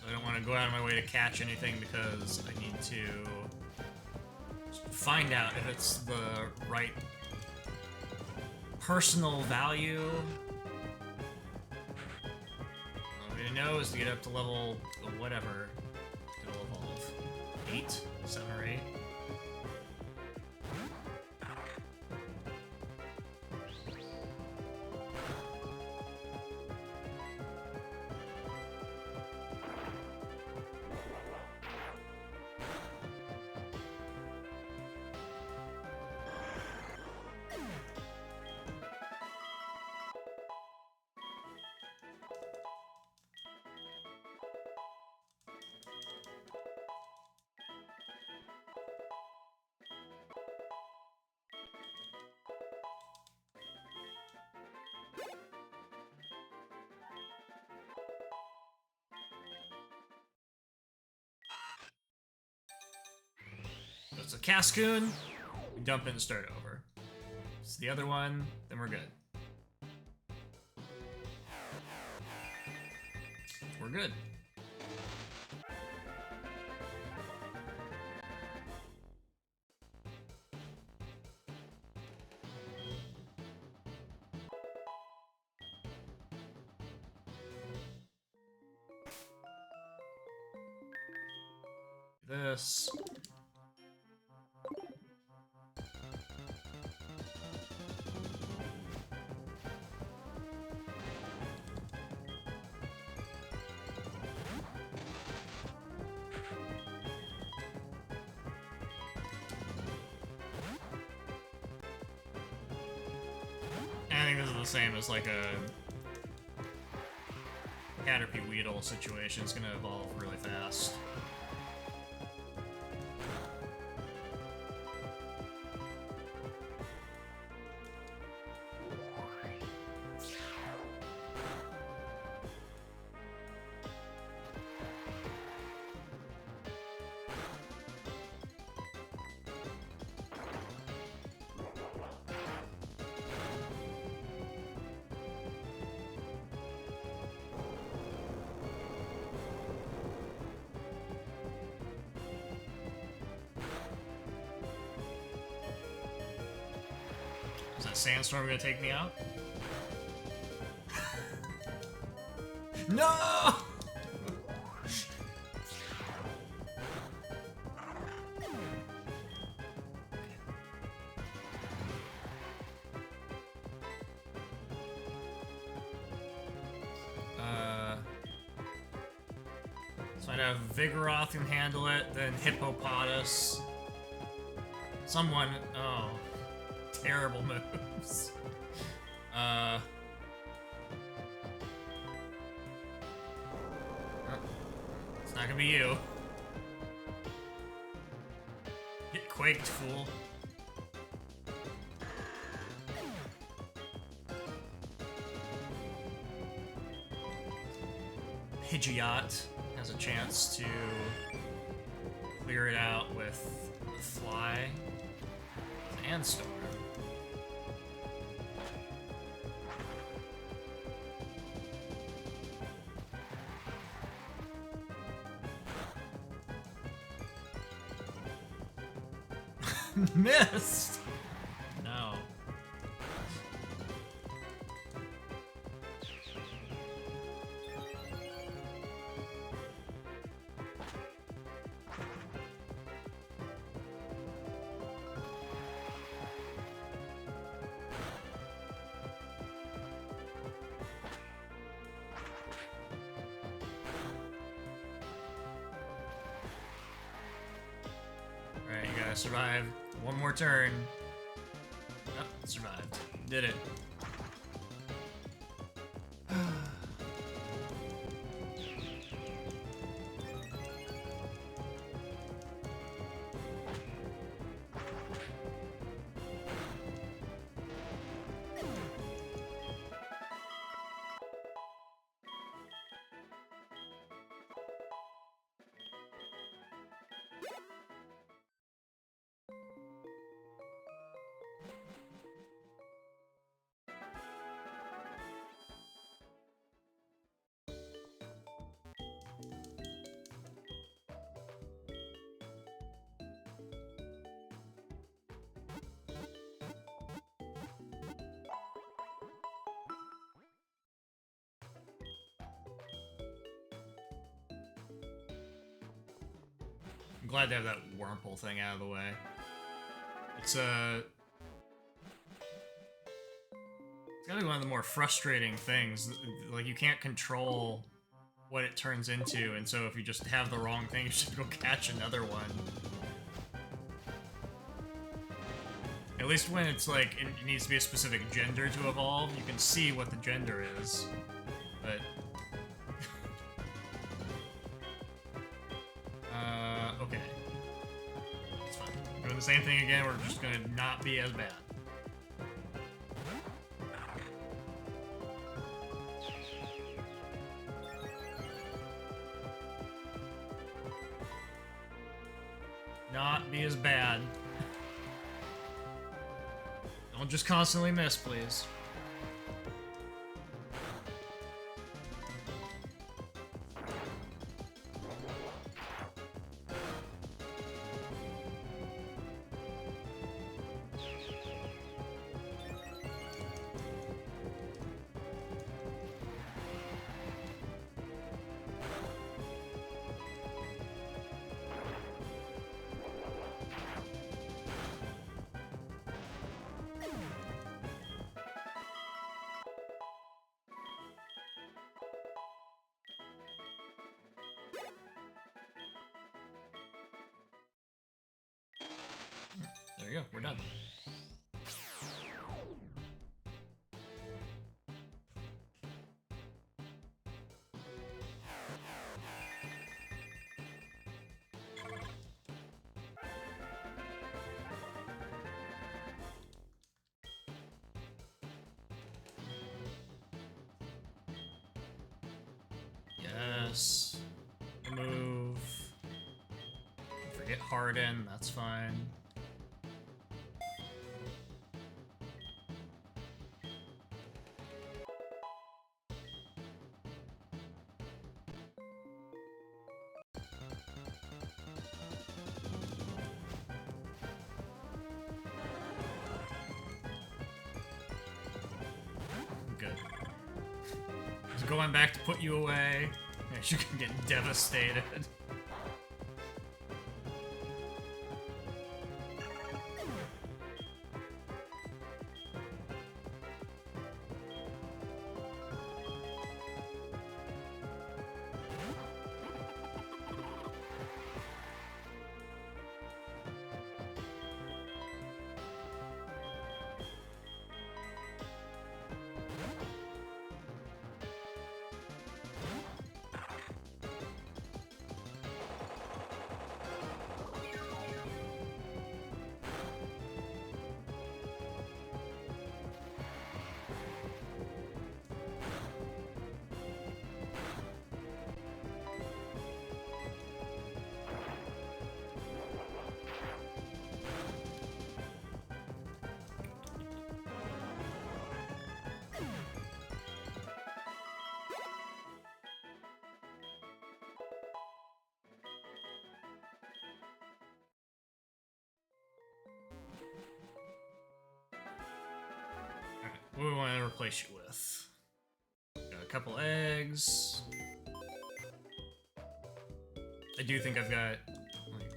[SPEAKER 1] I don't want to go out of my way to catch anything because I need to find out if it's the right personal value. All we know is to get up to level whatever it'll evolve. 8? 7 or 8? it's a Cascoon, we dump it and start over. It's the other one, then we're good. We're good. This. I think this is the same as like a Caterpie Weedle situation. It's gonna evolve really fast. Is that Sandstorm gonna take me out? No! So I'd have Vigoroth can handle it, then Hippopotas. Someone, oh. Terrible moves. Oh, it's not gonna be you. Get quaked, fool. Pidgeot has a chance to clear it out with Fly and Storm. Missed! No. Alright, you gotta survive. One more turn. Oh, survived. Did it. I'm glad to have that Wurmple thing out of the way. It's gotta be one of the more frustrating things. Like, you can't control what it turns into, and so if you just have the wrong thing, you should go catch another one. At least when it's like, it needs to be a specific gender to evolve, you can see what the gender is. But... okay. It's fine. Doing the same thing again, we're just gonna not be as bad. not be as bad. Don't just constantly miss, please. There you go, we're done. Yes. Move. Forget harden, that's fine. Good. Just going back to put you away. You can get devastated. What do we want to replace you with? Got a couple eggs. I do think I've got, like,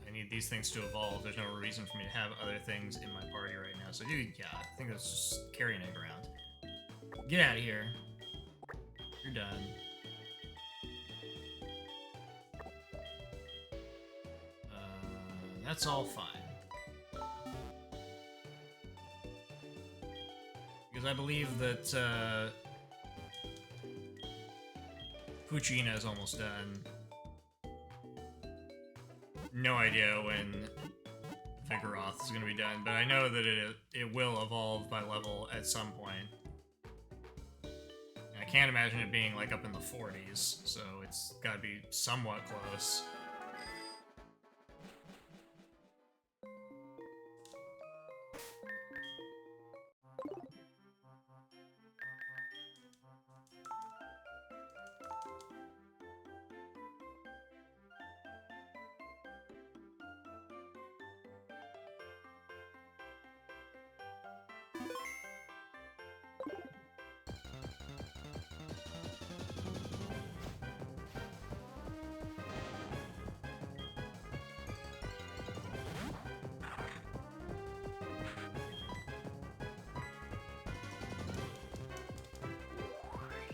[SPEAKER 1] I need these things to evolve. There's no reason for me to have other things in my party right now. So, dude, yeah, I think that's just carry an egg around. Get out of here. You're done. That's all fine. Because I believe that Puccina is almost done. No idea when Vigoroth is going to be done, but I know that it will evolve by level at some point. And I can't imagine it being like up in the 40s, so it's got to be somewhat close.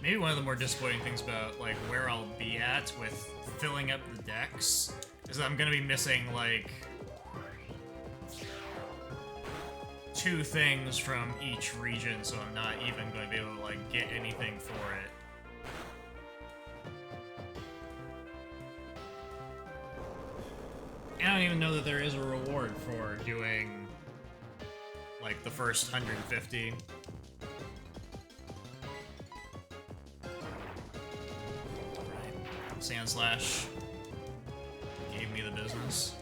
[SPEAKER 1] Maybe one of the more disappointing things about, like, where I'll be at with filling up the decks is that I'm gonna be missing, like, 2 things from each region, so I'm not even going to be able to, like, get anything for it. And I don't even know that there is a reward for doing, like, the first 150. Sand Slash gave me the business.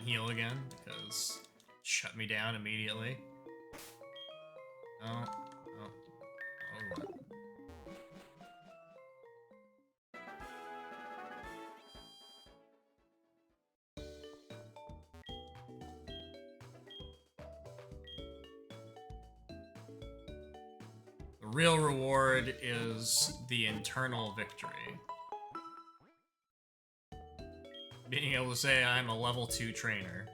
[SPEAKER 1] heal again, because it shut me down immediately. Oh, oh, oh. The real reward is the internal victory. Being able to say I'm a level 2 trainer.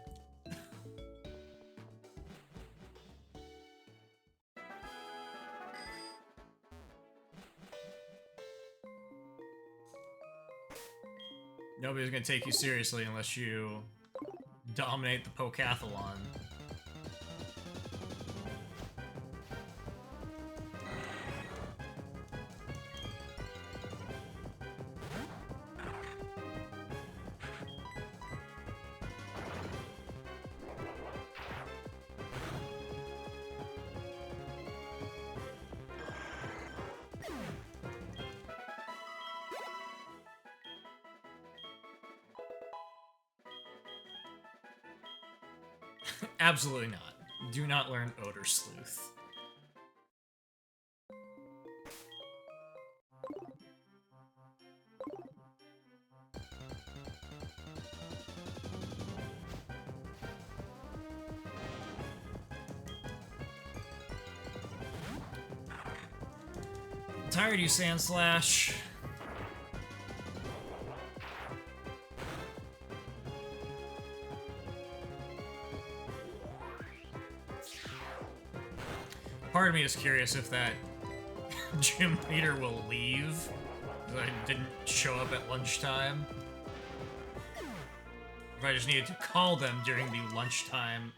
[SPEAKER 1] Nobody's gonna take you seriously unless you dominate the Pokathlon. Absolutely not. Do not learn Odor Sleuth. I'm tired of you, Sandslash. Part of me is curious if that gym leader will leave, because I didn't show up at lunchtime. If I just needed to call them during the lunchtime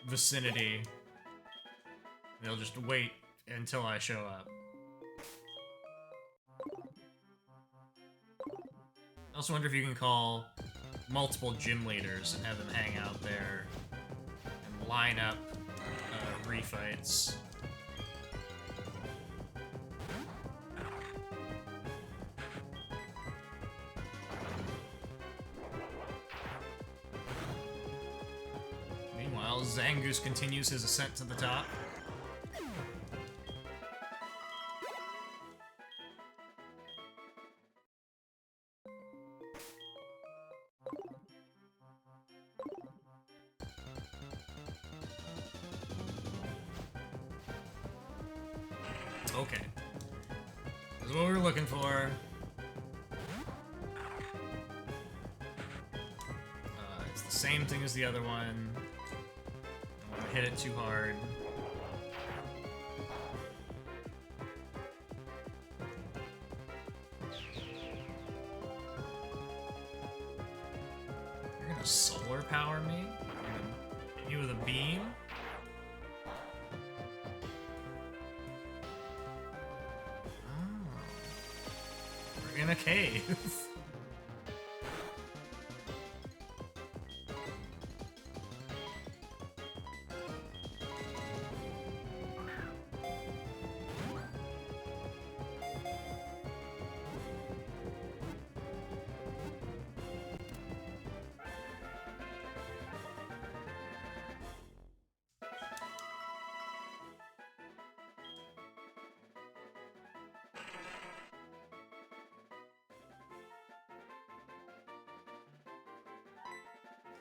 [SPEAKER 1] vicinity, they'll just wait until I show up. I also wonder if you can call multiple gym leaders and have them hang out there and line up refights. Meanwhile, Zangoose continues his ascent to the top. Okay. This is what we were looking for. It's the same thing as the other one. Don't want to hit it too hard. You're gonna solar power me? I'm gonna hit you with a beam? In a cave.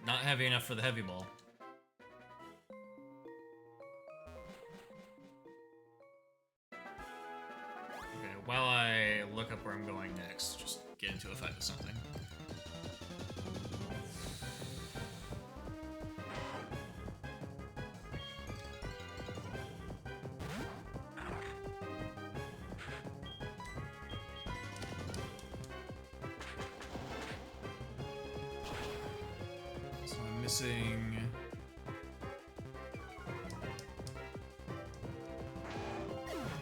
[SPEAKER 1] Not heavy enough for the heavy ball. Okay, while I look up where I'm going next, just get into a fight with something. Missing.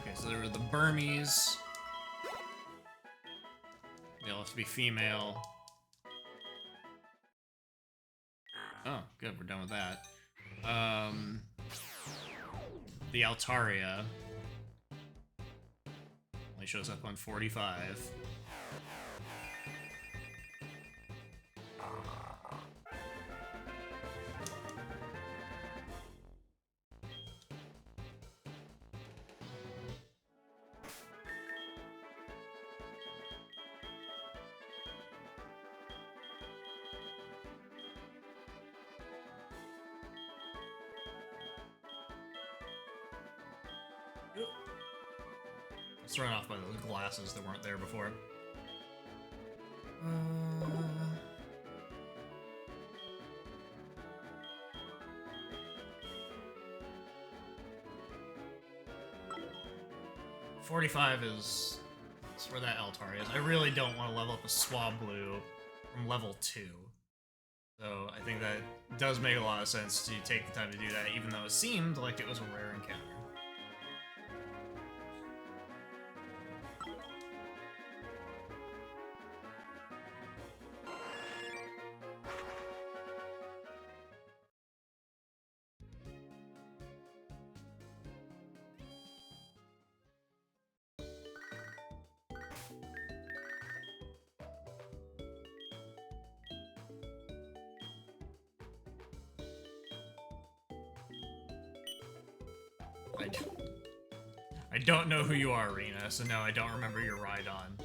[SPEAKER 1] Okay, so there were the Burmese. They all have to be female. Oh, good, we're done with that. The Altaria only shows up on 45. was thrown off by those glasses that weren't there before. 45 is where that Altar is. I really don't want to level up a Swablu from level 2. So I think that does make a lot of sense to take the time to do that, even though it seemed like it was a rare encounter. I don't know who you are, Rena, so no, I don't remember your ride on.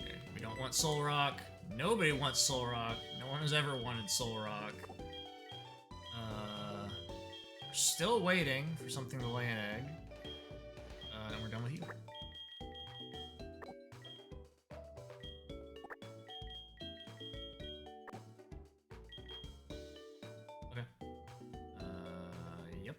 [SPEAKER 1] Okay, we don't want Soul Rock. Nobody wants Soul Rock. No one has ever wanted Soul Rock. We're still waiting for something to lay an egg. And we're done with you. Yep.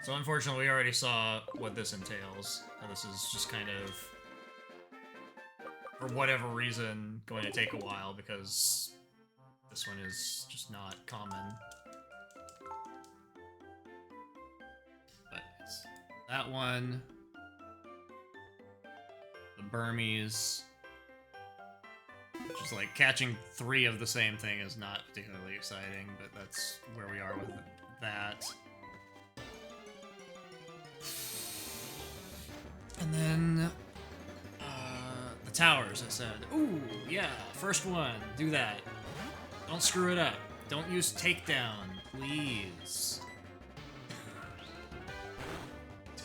[SPEAKER 1] So unfortunately, we already saw what this entails. And this is just kind of, for whatever reason, going to take a while because this one is just not common. But it's that one, the Burmese, which is like catching 3 of the same thing is not particularly exciting, but that's where we are with that. And then, the towers, I said. Ooh, yeah, first one, do that. Don't screw it up. Don't use takedown, please.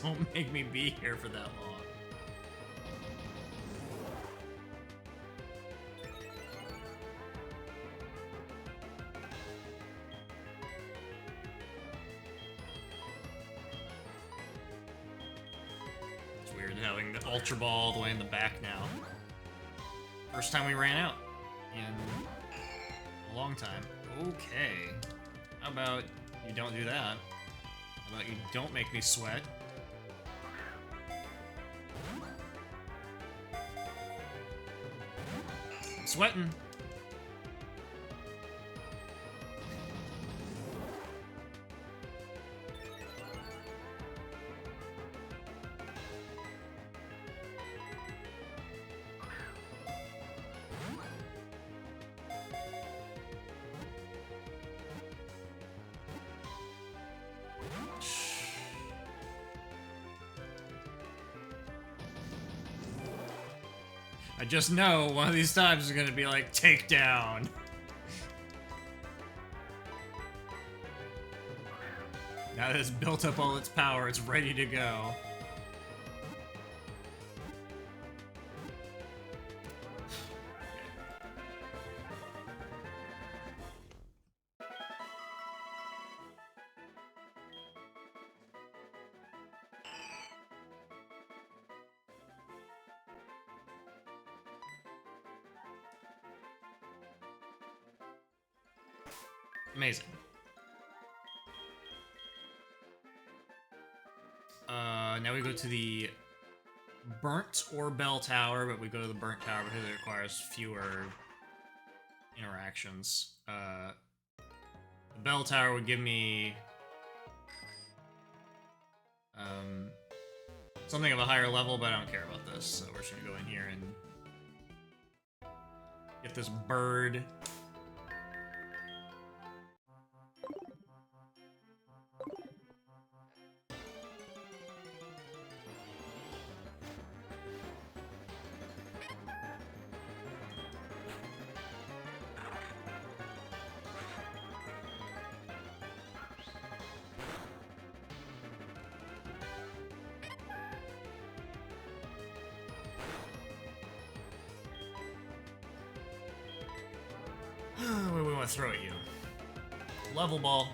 [SPEAKER 1] Don't make me be here for that long. Having the Ultra Ball all the way in the back now. First time we ran out in a long time. Okay. How about you don't do that? How about you don't make me sweat? I'm sweating. I just know one of these times is gonna be like, take down. Now that it's built up all its power, it's ready to go. Amazing. Now we go to the Burnt or Bell Tower, but we go to the Burnt Tower because it requires fewer interactions. The Bell Tower would give me something of a higher level, but I don't care about this, so we're just gonna go in here and get this bird. What do we want to throw at you? Level ball.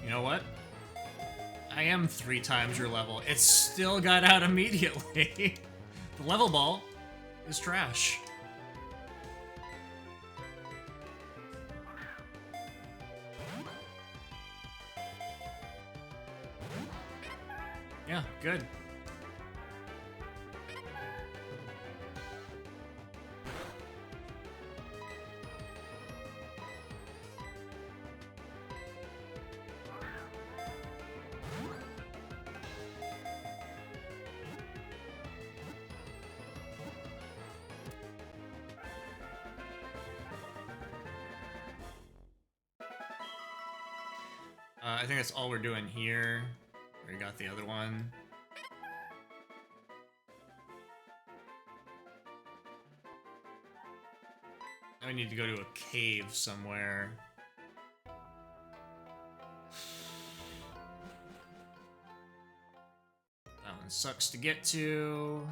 [SPEAKER 1] You know what? I am 3 times your level. It still got out immediately. The level ball is trash. Yeah, good. I think that's all we're doing here. We got the other one. I need to go to a cave somewhere. That one sucks to get to.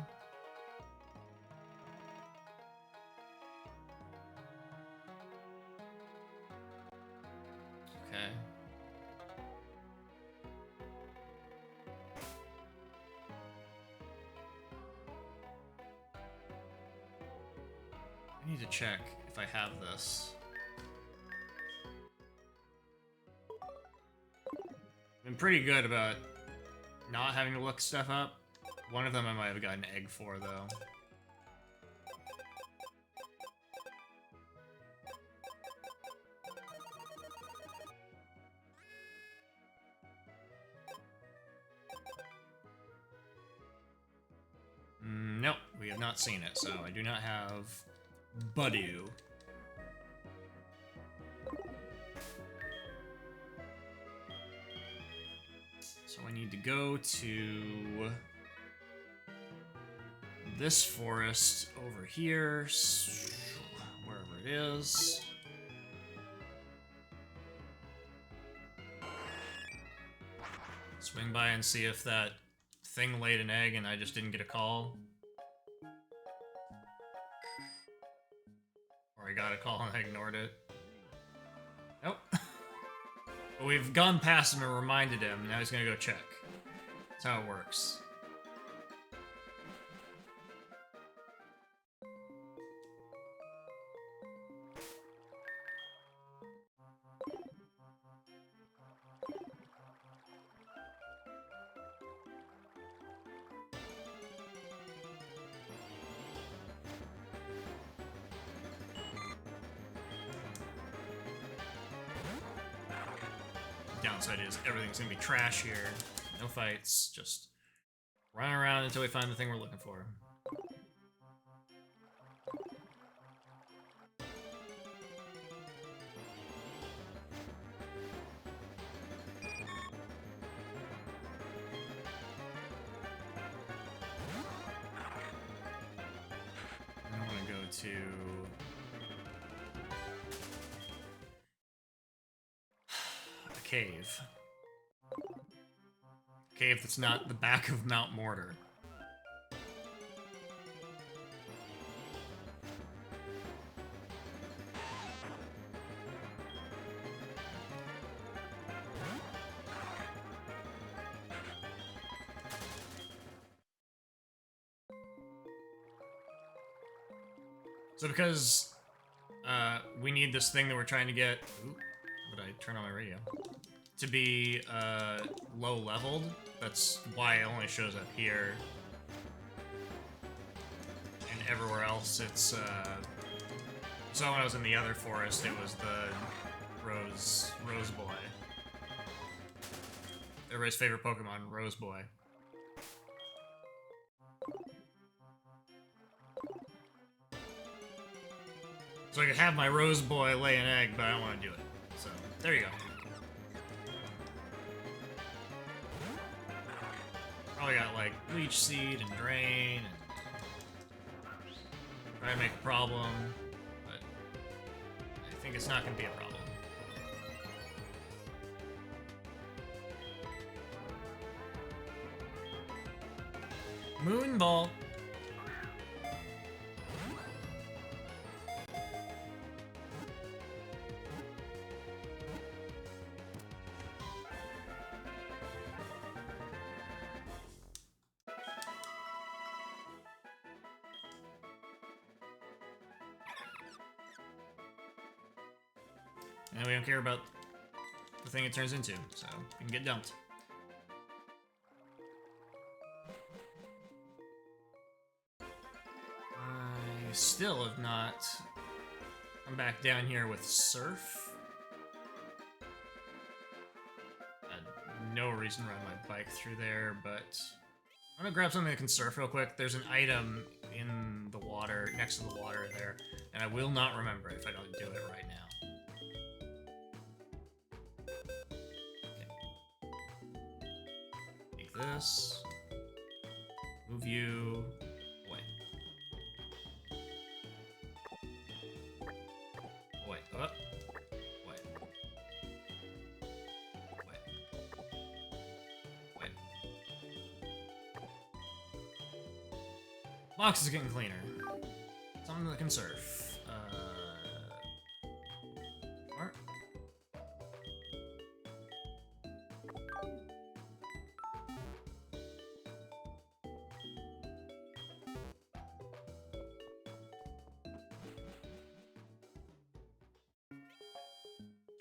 [SPEAKER 1] Okay. I need to check if I have this. I've been pretty good about not having to look stuff up. One of them I might have gotten an egg for, though. Nope, we have not seen it, so I do not have Buddu. So I need to go to this forest over here, wherever it is. Swing by and see if that thing laid an egg and I just didn't get a call. Or I got a call and I ignored it. Nope. But we've gone past him and reminded him, now he's gonna go check. That's how it works. Downside is everything's gonna be trash here. No fights, just run around until we find the thing we're looking for. I want to go to cave. Cave that's not the back of Mount Mortar. So because we need this thing that we're trying to get... Ooh, did I turn on my radio? To be low leveled. That's why it only shows up here. And everywhere else it's so when I was in the other forest it was the Rose Boy. Everybody's favorite Pokemon, Rose Boy. So I could have my Rose Boy lay an egg, but I don't want to do it. So there you go. Probably got like Leech Seed and Drain and try to make a problem, but I think it's not going to be a problem. Moon Ball. And we don't care about the thing it turns into, so we can get dumped. I still have not come back down here with surf. I had no reason to ride my bike through there, but I'm gonna grab something that can surf real quick. There's an item in the water, next to the water there, and I will not remember it if I don't do it right now. Okay. Take this. Move you away. Away. Up. Away. Away. Away. Box is getting cleaner. Something that can surf. Smart.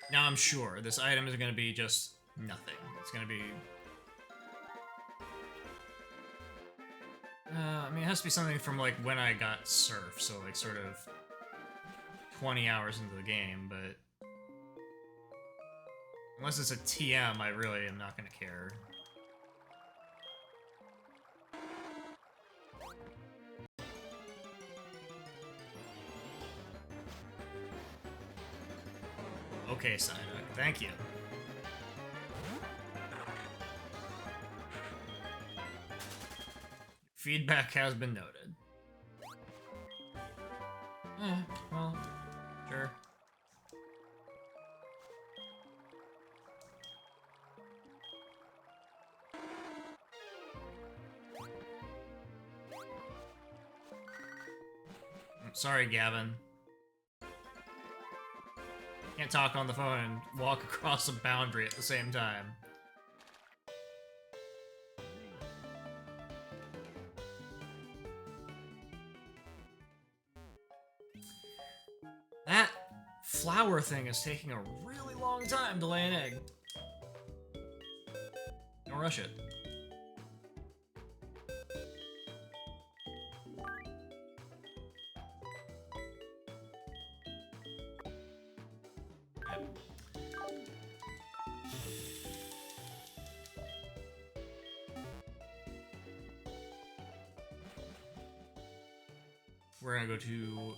[SPEAKER 1] Now I'm sure this item is going to be just nothing. It's going to be... I mean, it has to be something from, like, when I got surf, so, like, sort of 20 hours into the game, but... Unless it's a TM, I really am not going to care. Okay, Psyduck, thank you. Feedback has been noted. Well, sure. I'm sorry, Gavin. Can't talk on the phone and walk across a boundary at the same time. That flower thing is taking a really long time to lay an egg. Don't rush it. We're gonna go to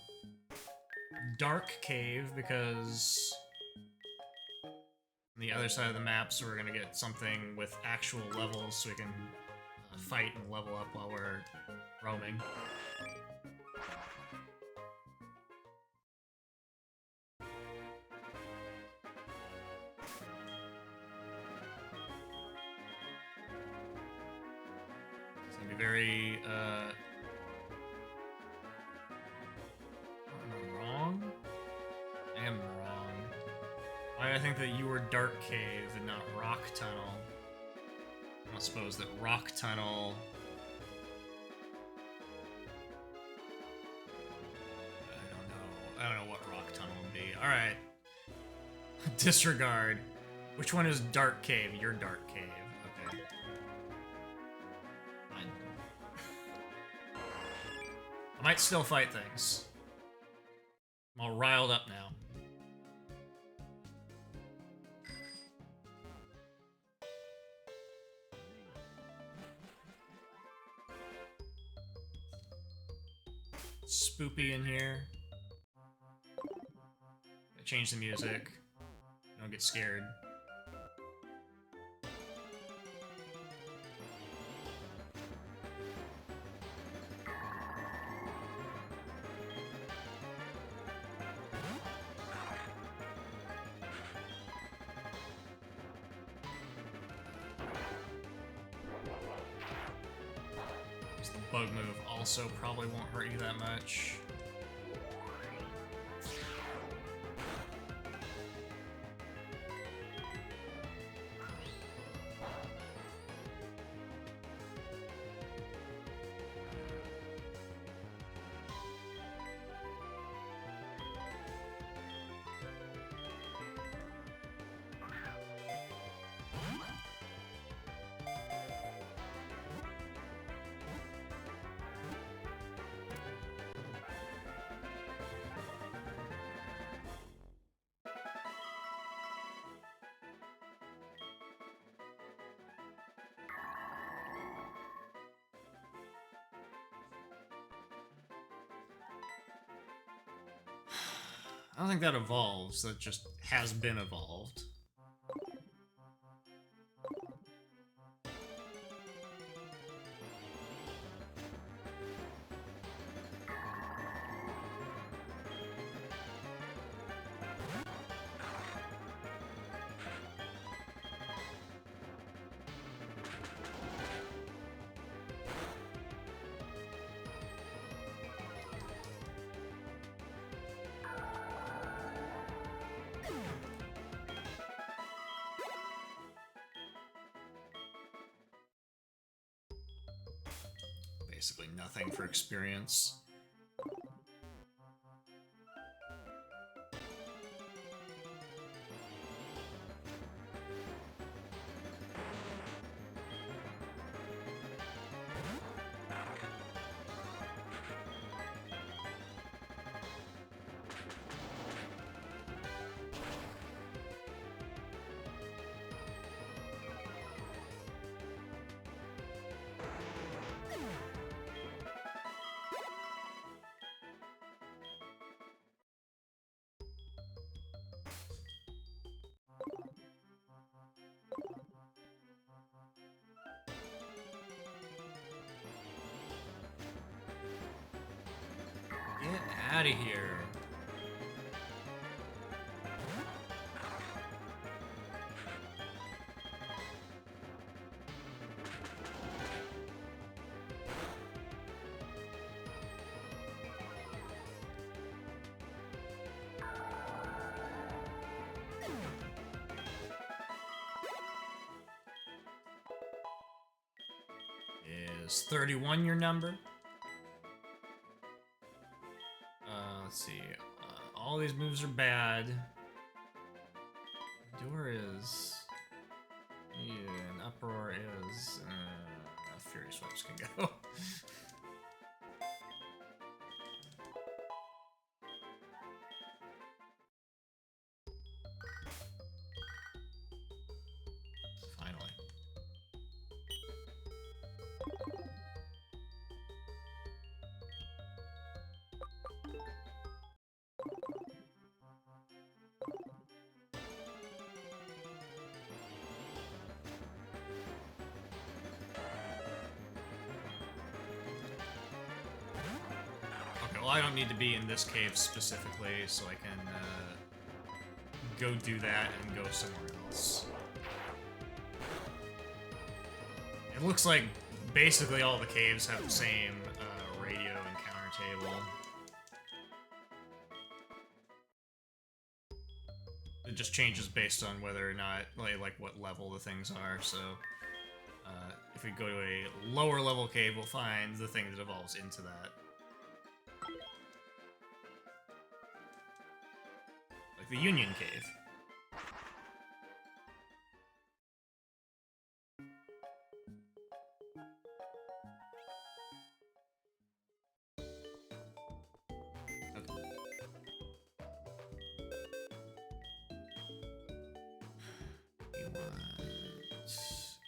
[SPEAKER 1] Dark Cave because on the other side of the map, so we're gonna get something with actual levels so we can fight and level up while we're roaming. It's gonna be very I think that you were Dark Cave and not Rock Tunnel. I don't suppose that Rock Tunnel... I don't know what Rock Tunnel would be. Alright. Disregard. Which one is Dark Cave? You're Dark Cave. Okay. Fine. I might still fight things. I'm all riled up now. Spoopy in here. I change the music. Don't get scared. The bug move also probably won't hurt you that much. I don't think that evolves, that just has been evolved. Basically nothing for experience. Get out of here. Is 31 your number? Let's see. All these moves are bad. Detour is... Yeah, and Uproar is... Fury Swipes can go. Finally. Well, I don't need to be in this cave specifically, so I can go do that and go somewhere else. It looks like basically all the caves have the same radio and counter table. It just changes based on whether or not, like what level the things are, so... if we go to a lower level cave, we'll find the thing that evolves into that. Like the Union Cave.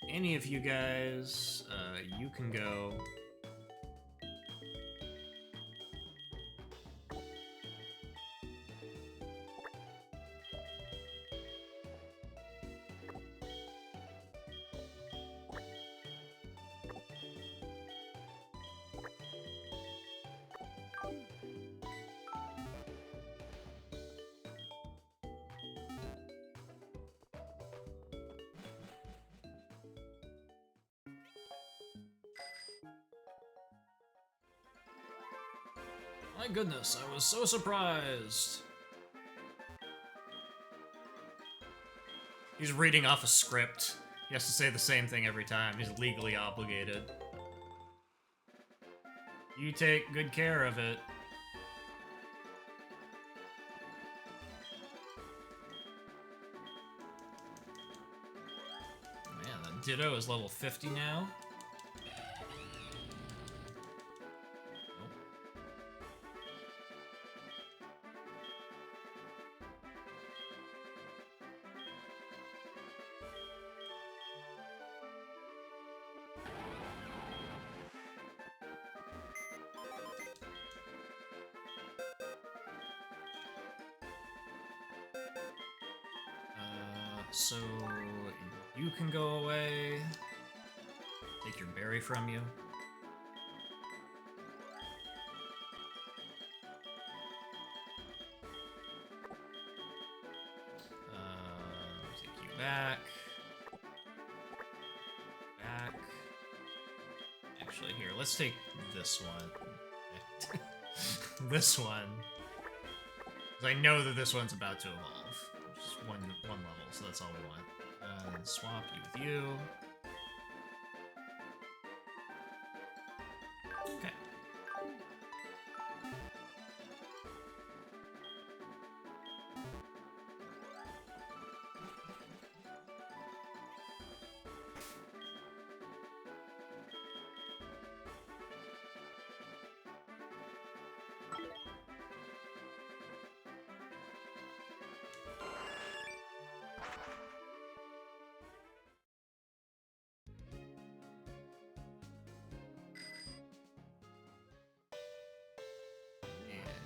[SPEAKER 1] Any of you guys, you can go. My goodness, I was so surprised. He's reading off a script. He has to say the same thing every time. He's legally obligated. You take good care of it. Man, that Ditto is level 50 now. So you can go away. Take your berry from you. Take you back. Back. Actually, here, let's take this one. This one. Because I know that this one's about to evolve. Just one level, so that's all we want. Swap you with you. Okay.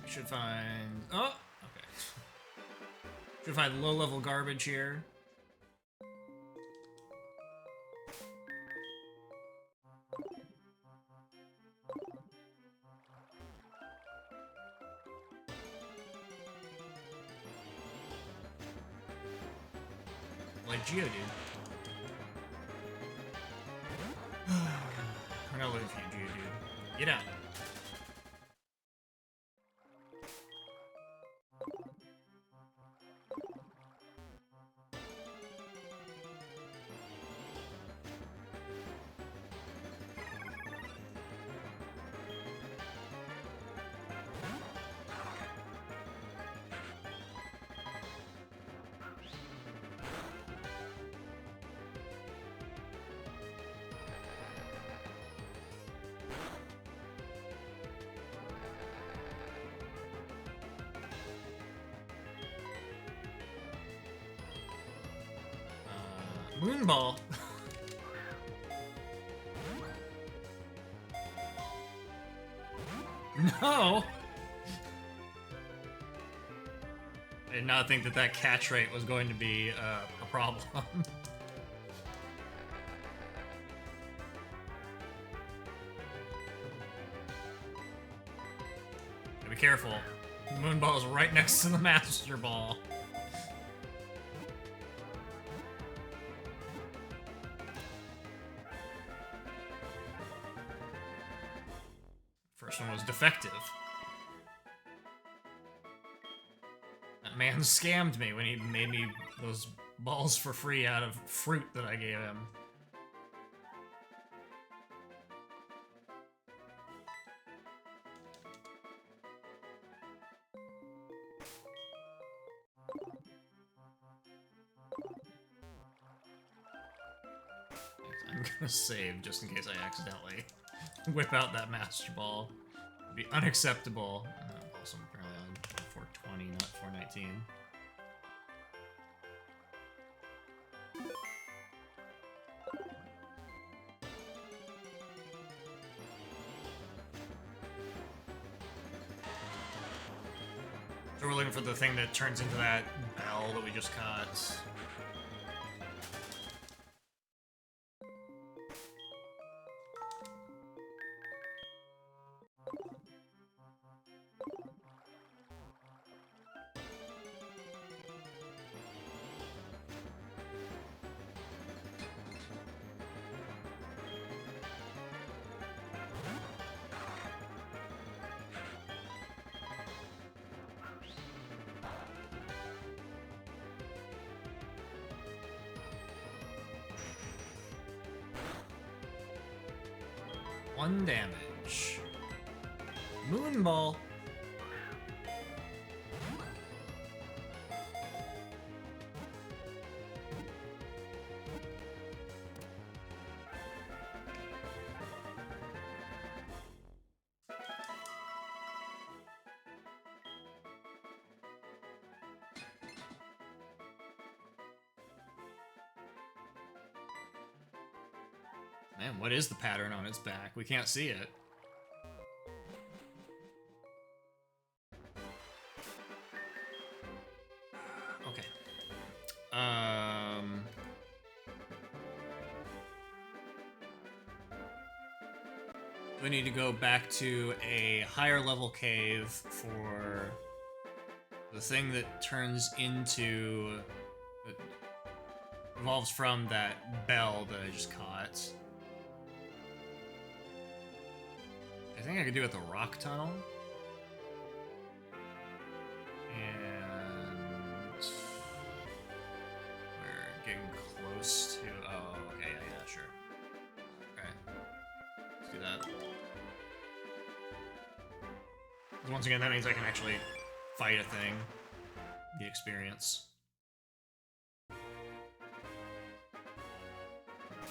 [SPEAKER 1] Should find... Oh! Okay. Should find low-level garbage here. Like Geodude. We're not looking for you, Geodude. Get out. Moonball. No! I did not think that that catch rate was going to be a problem. Be careful. Moonball is right next to the Master Ball. First one was defective. That man scammed me when he made me those balls for free out of fruit that I gave him. I'm gonna save just in case I accidentally whip out that Master Ball. It'd be unacceptable. Also, apparently on 420, not 419. So we're looking for the thing that turns into that bell that we just caught. One damage. Moonball. Man, what is the pattern on its back? We can't see it. Okay. We need to go back to a higher level cave for the thing that turns into... that evolves from that bell that I just caught. I think I could do it the rock tunnel. And... we're getting close to... oh, okay, yeah, sure. Okay. Let's do that. Once again, that means I can actually fight a thing. The experience.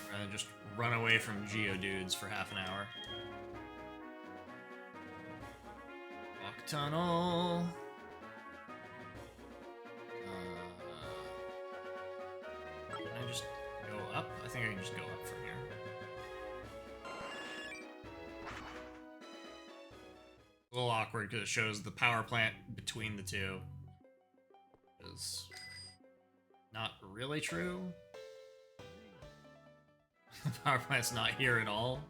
[SPEAKER 1] Rather than just run away from Geodudes for half an hour. Rock tunnel. Can I just go up? I think I can just go up from here. A little awkward because it shows the power plant between the two. Is not really true. The power plant's not here at all.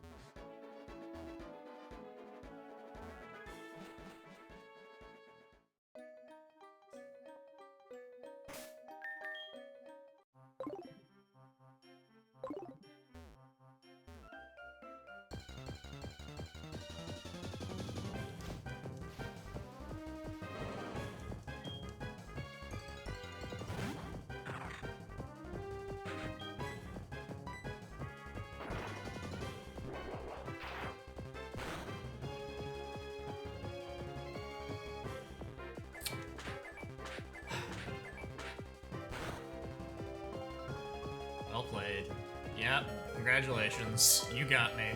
[SPEAKER 1] Well played. Yep, congratulations. You got me.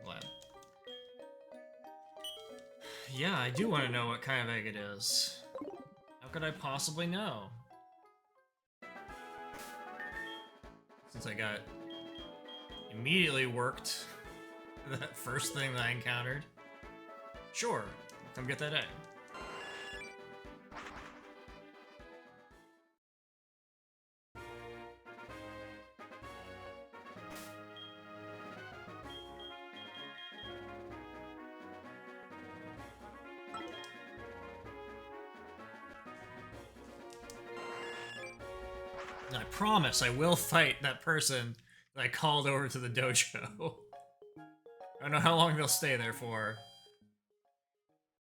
[SPEAKER 1] Glad. Yeah, I do want to know what kind of egg it is. How could I possibly know? Since I got immediately worked that first thing that I encountered. Sure, come get that egg. And I promise I will fight that person that I called over to the dojo. I don't know how long they'll stay there for.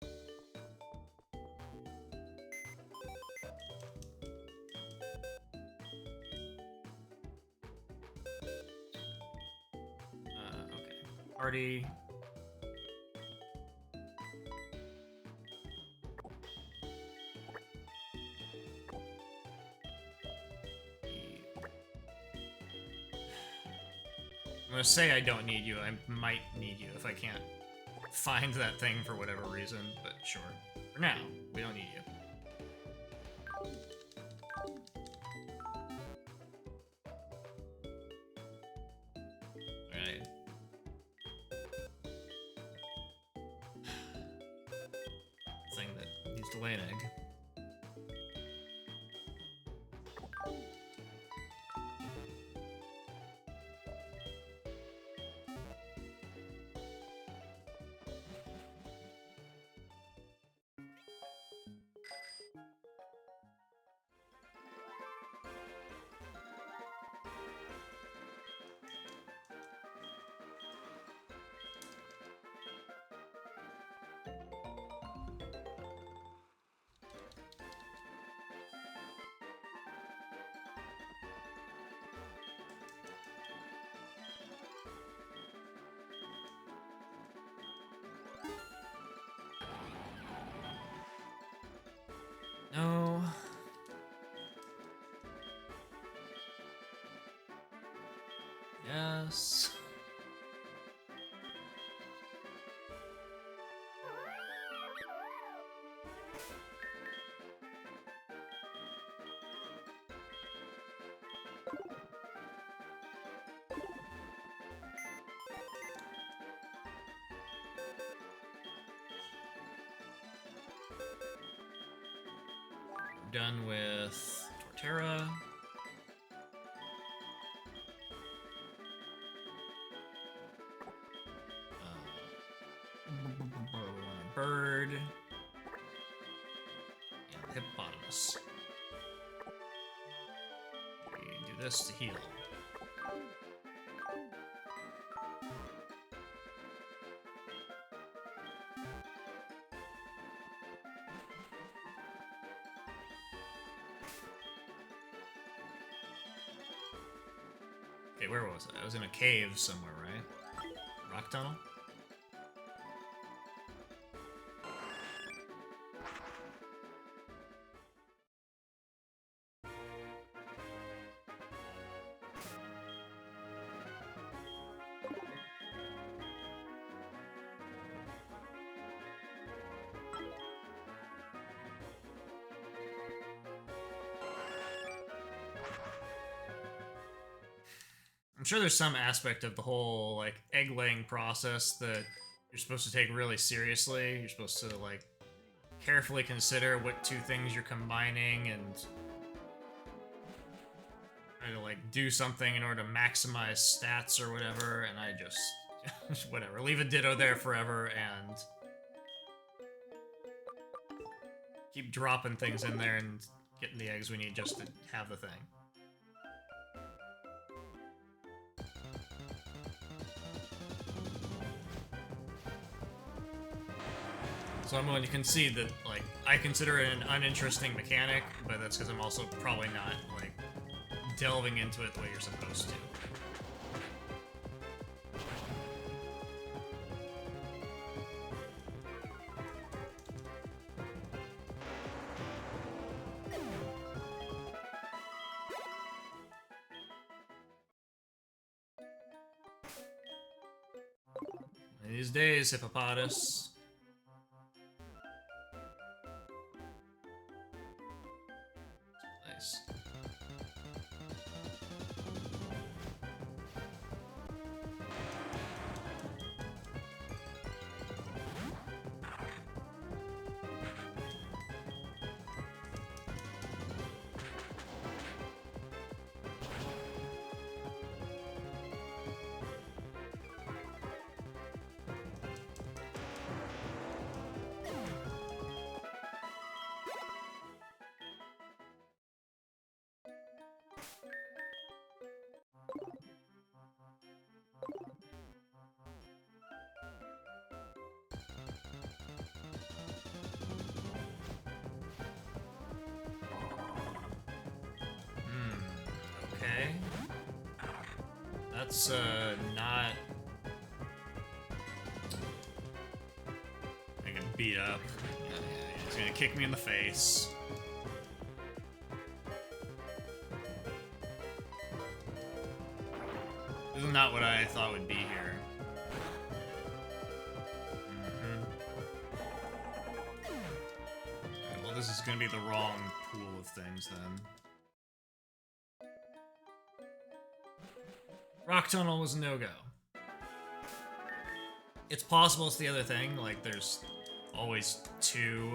[SPEAKER 1] Okay. Party. I'm gonna say I don't need you. I might need you if I can't find that thing for whatever reason, but sure. For now, we don't need you. Alright. Thing that needs to lay an egg. No. Yes. We're done with Torterra. We want a bird. And hippopotamus. We do this to heal. Okay, where was I? I was in a cave somewhere, right? Rock tunnel? I'm sure there's some aspect of the whole, like, egg-laying process that you're supposed to take really seriously. You're supposed to, like, carefully consider what two things you're combining and try to, like, do something in order to maximize stats or whatever, and I just whatever. Leave a Ditto there forever and keep dropping things in there and getting the eggs we need just to have the thing. So I'm going to concede that, like, I consider it an uninteresting mechanic, but that's because I'm also probably not, like, delving into it the way you're supposed to. These days, hippopotamus. Nice. Okay. That's, not... I get beat up. Yeah, he's gonna kick me in the face. This is not what I thought would be here. Right, well, this is gonna be the wrong pool of things, then. Rock tunnel was a no-go. It's possible it's the other thing, like there's always two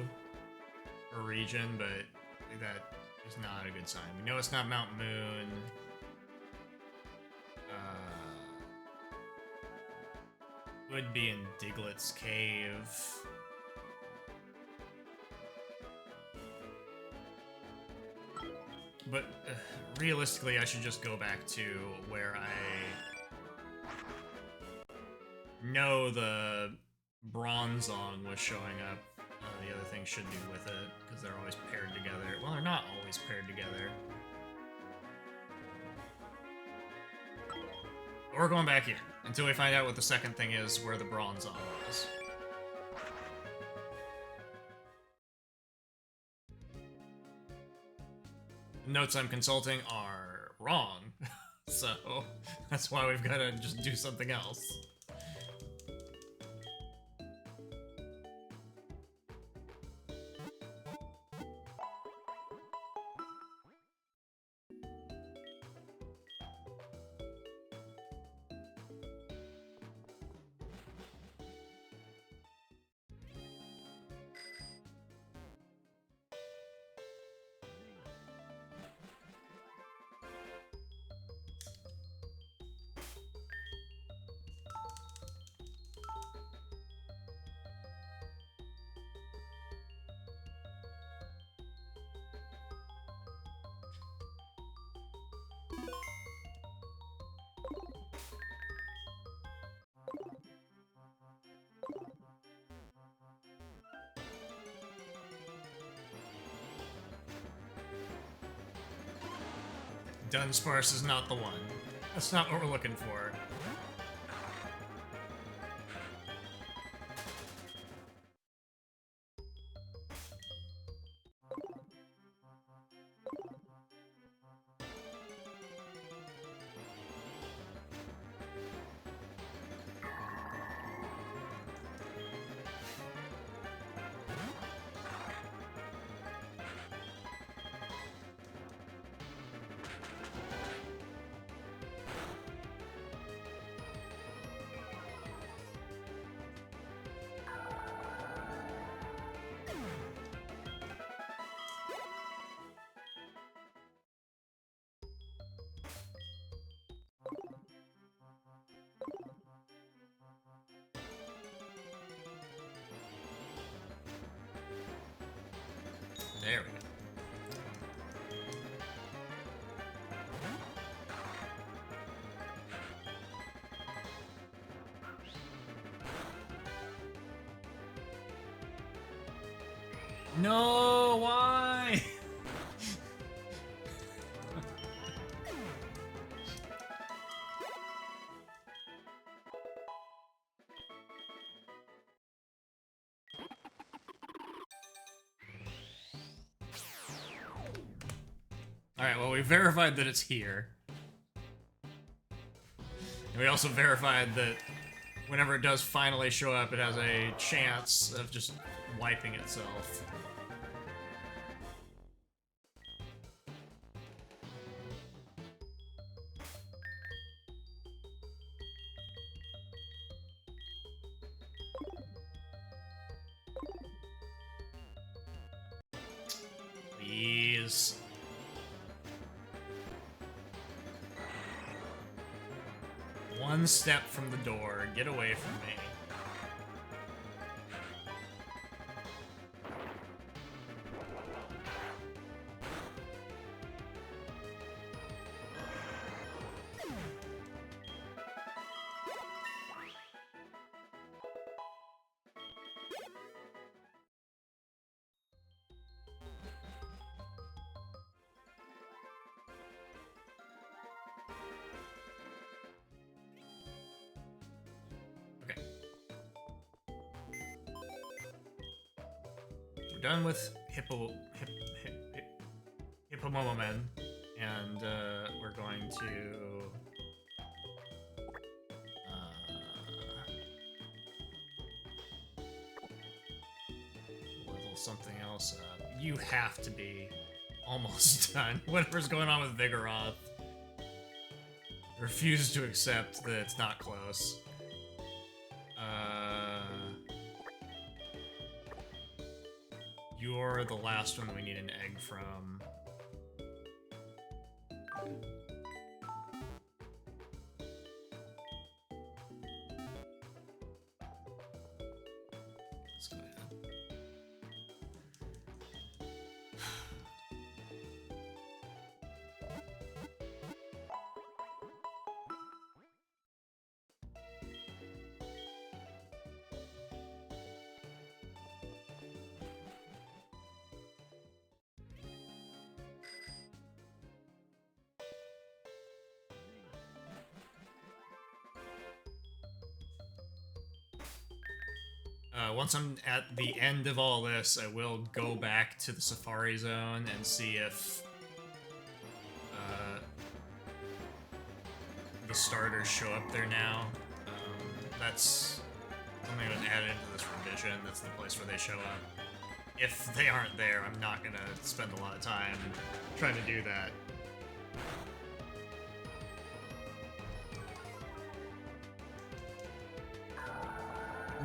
[SPEAKER 1] per region, but that is not a good sign. We know it's not Mount Moon. Would be in Diglett's cave. But realistically, I should just go back to where I know the Bronzong was showing up. The other thing should be with it, because they're always paired together. Well, they're not always paired together. But we're going back here, until we find out what the second thing is, where the Bronzong is. The notes I'm consulting are wrong, so that's why we've got to just do something else. Dunsparce is not the one. That's not what we're looking for. There we go. No, why? Alright, well, we verified that it's here. And we also verified that whenever it does finally show up, it has a chance of just wiping itself. Please. One step from the door. Get away from me. Done with Hippomomomen, and we're going to level something else up. You have to be almost done. Whatever's going on with Vigoroth. Refuse to accept that it's not close. You're the last one that we need an egg from. Let's go ahead. Once I'm at the end of all this, I will go back to the Safari Zone and see if the starters show up there now. That's something that was added into this revision. That's the place where they show up. If they aren't there, I'm not gonna spend a lot of time trying to do that.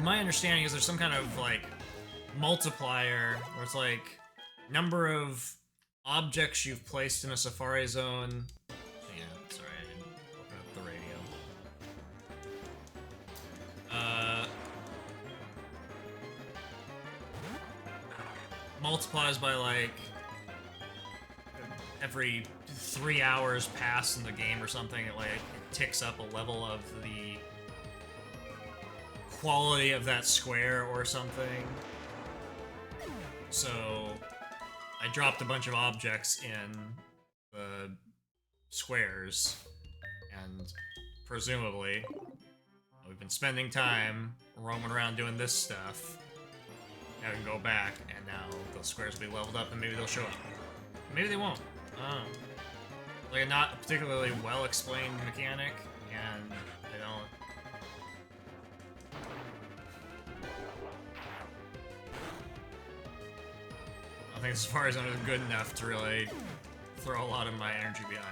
[SPEAKER 1] My understanding is there's some kind of, like, multiplier where it's like number of objects you've placed in a Safari Zone. Yeah, sorry, I didn't open up the radio. Multiplies by, like, every 3 hours passed in the game or something. It, like, it ticks up a level of the quality of that square or something. So I dropped a bunch of objects in the squares, and presumably we've been spending time roaming around doing this stuff. Now we can go back, and now those squares will be leveled up, and maybe they'll show up. Maybe they won't. I don't know. Like a not particularly well-explained mechanic, and I don't... I think as far as I'm good enough to really throw a lot of my energy behind.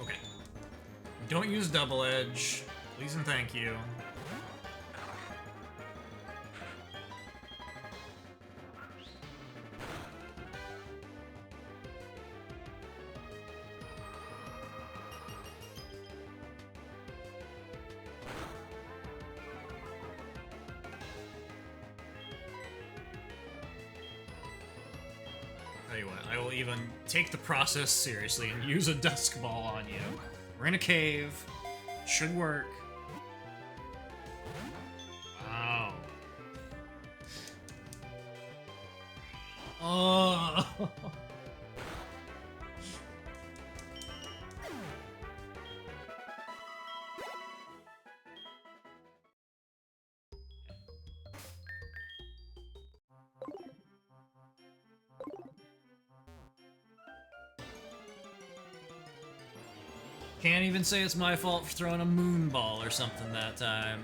[SPEAKER 1] Okay. Don't use double edge. Please and thank you. Tell you what, I will even take the process seriously and use a dusk ball on you. We're in a cave. Should work. Wow. Oh. Can't even say it's my fault for throwing a moon ball or something that time.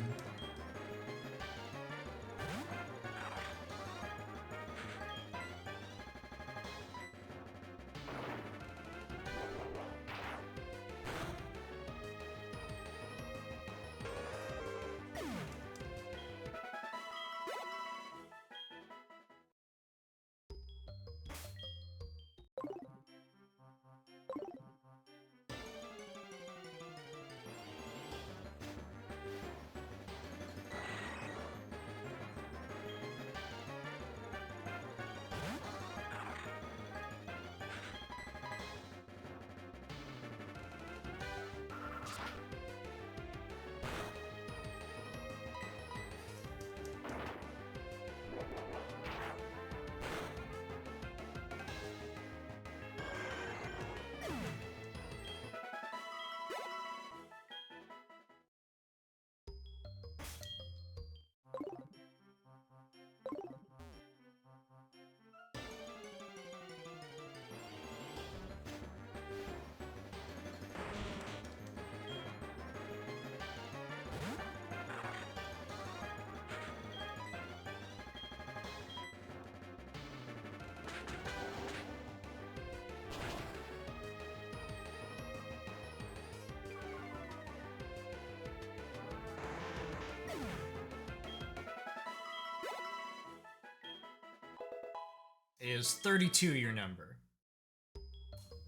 [SPEAKER 1] Is 32 your number?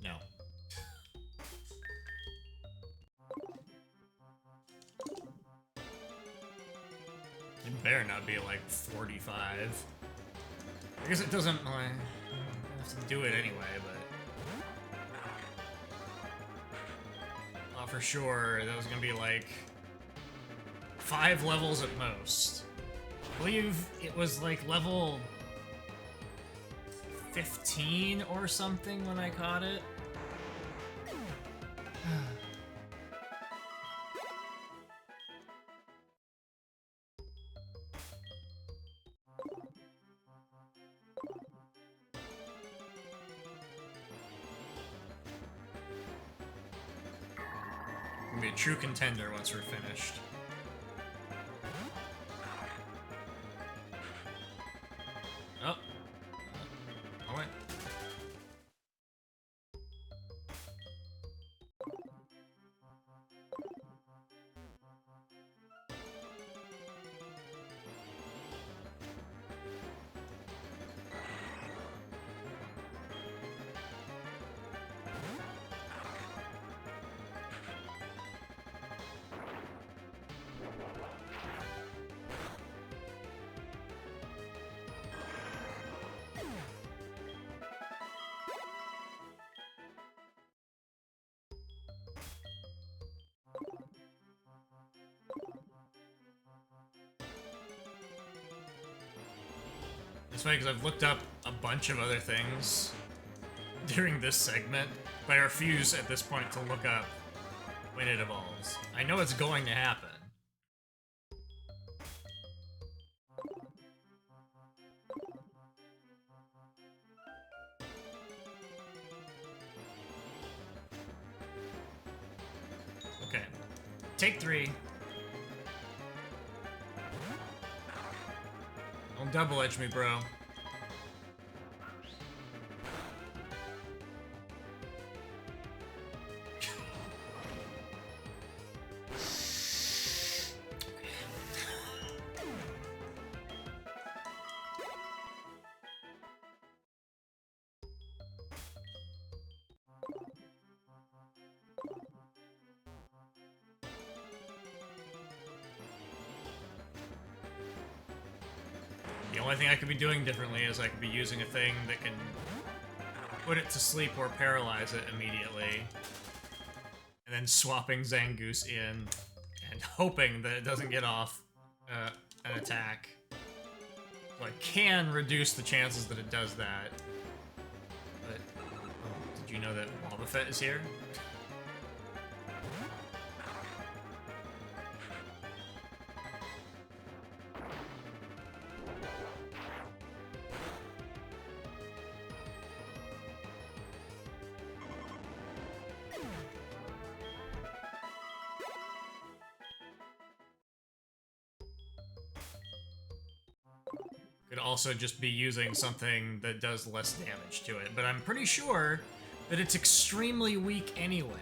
[SPEAKER 1] No. It better not be like 45. I guess it doesn't, I have to do it anyway, but... Thought for sure that was gonna be like 5 levels at most. I believe it was like level 15 or something when I caught it. Gonna be a true contender once we're finished. It's funny because I've looked up a bunch of other things during this segment, but I refuse at this point to look up when it evolves. I know it's going to happen. Okay. Take 3. Don't double edge me, bro. The only thing I could be doing differently is I could be using a thing that can put it to sleep or paralyze it immediately. And then swapping Zangoose in and hoping that it doesn't get off an attack. So I can reduce the chances that it does that. But, oh, did you know that Wobbuffet is here? Could also just be using something that does less damage to it, but I'm pretty sure that it's extremely weak anyway.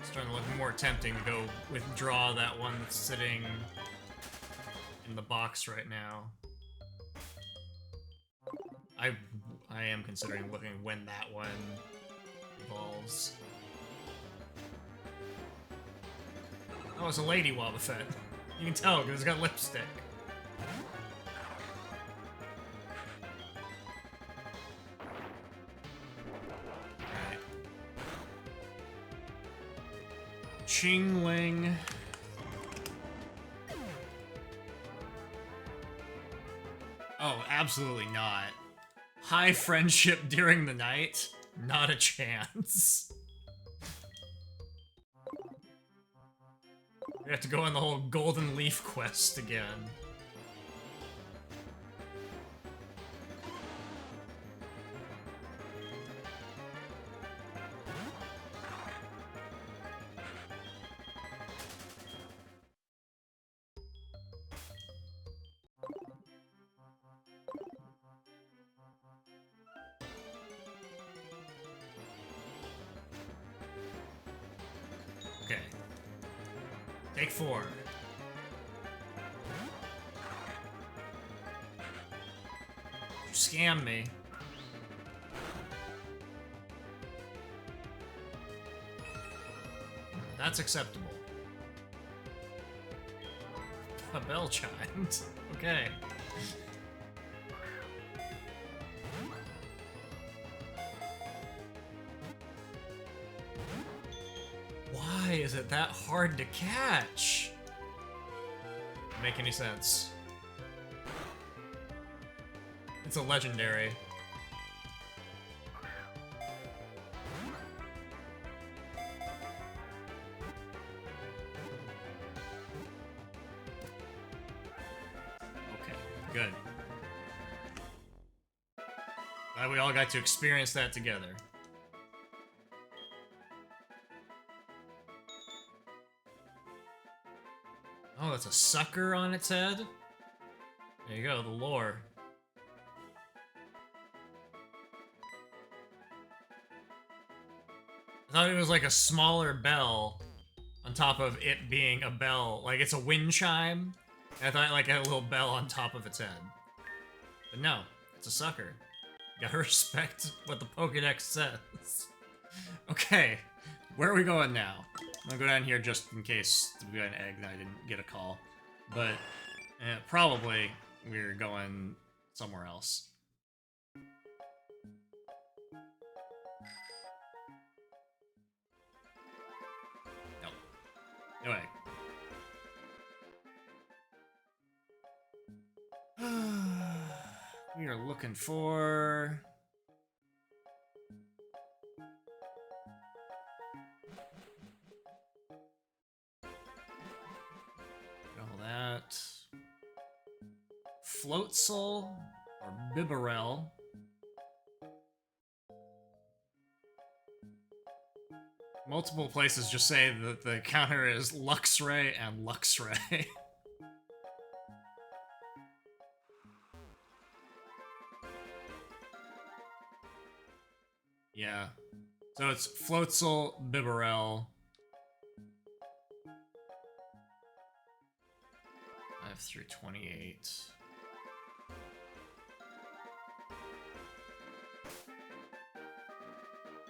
[SPEAKER 1] It's starting to look more tempting to go withdraw that one that's sitting in the box right now. I am considering looking when that one evolves. Oh, it's a lady Wobbuffet. You can tell because it's got lipstick. Alright. Chingling. Oh, absolutely not. High friendship during the night? Not a chance. We have to go on the whole Golden Leaf quest again. Okay. Take 4. You scam me. That's acceptable. A bell chimed. Okay. Why is it that hard to catch? Doesn't make any sense. It's a legendary. Okay, good. Glad we all got to experience that together. Oh, that's a sucker on its head? There you go, the lore. I thought it was like a smaller bell on top of it being a bell. Like, it's a wind chime. And I thought it like had a little bell on top of its head. But no, it's a sucker. You gotta respect what the Pokedex says. Okay, where are we going now? I'm gonna go down here just in case we got an egg and I didn't get a call. But probably we're going somewhere else. Nope. No egg. We are looking for... all that. Float Soul or Bibarel. Multiple places just say that the counter is Luxray and Luxray. Yeah. So it's Floatzel, Bibarel. 5 through 28.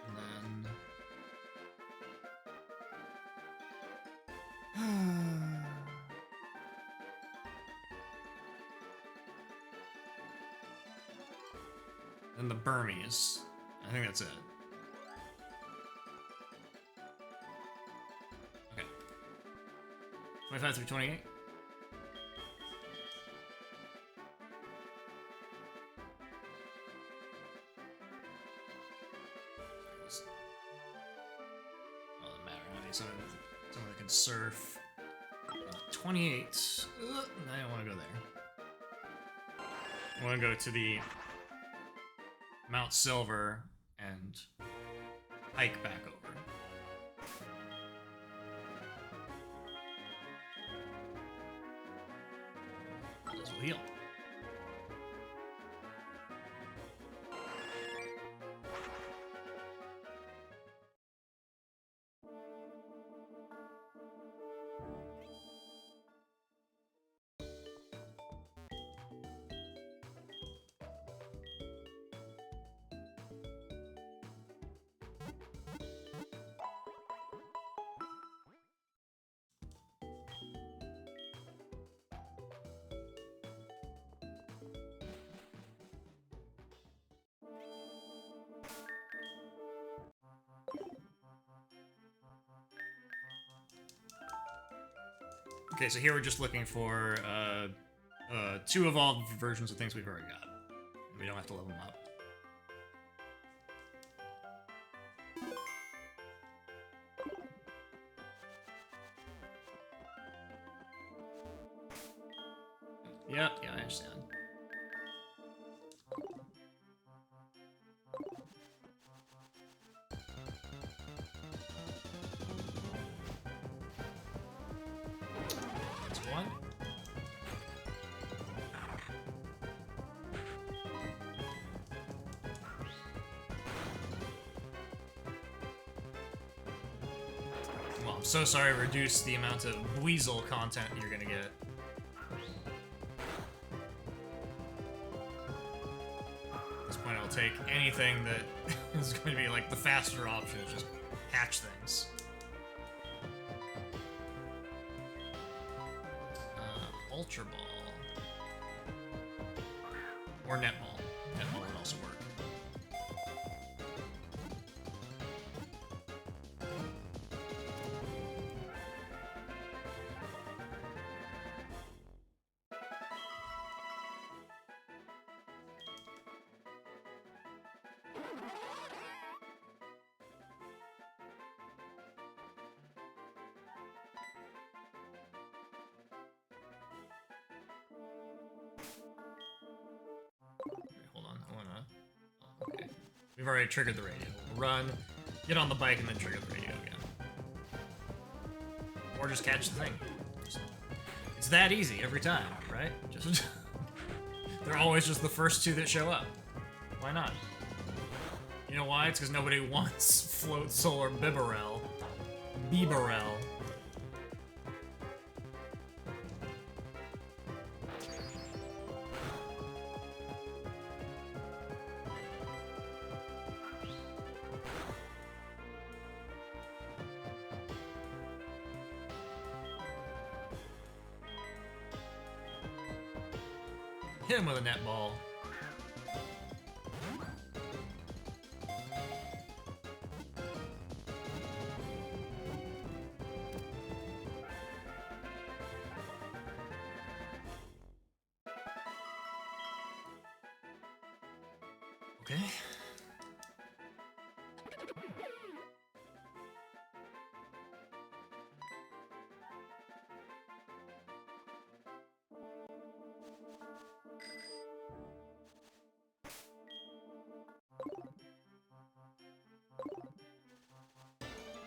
[SPEAKER 1] And then... and the Burmese. I think that's it. Okay. 25 through 28? Doesn't matter. I need someone that can surf. 28. I don't want to go there. I want to go to the Mount Silver and hike back over. This will heal. Okay, so here we're just looking for 2 evolved versions of things we've already got. We don't have to level them up. Yep, yeah, I understand. I'm so sorry, reduce the amount of Weasel content you're gonna get. At this point, I'll take anything that is going to be like the faster option, just hatch things. Ultra Ball. Or Net Ball. Net Ball would also work. We've already triggered the radio. We'll run, get on the bike, and then trigger the radio again. Or just catch the thing. It's that easy every time, right? Just they're always just the first 2 that show up. Why not? You know why? It's because nobody wants Float Soul or Bibarel. Bibarel. Hit him with a netball. Okay.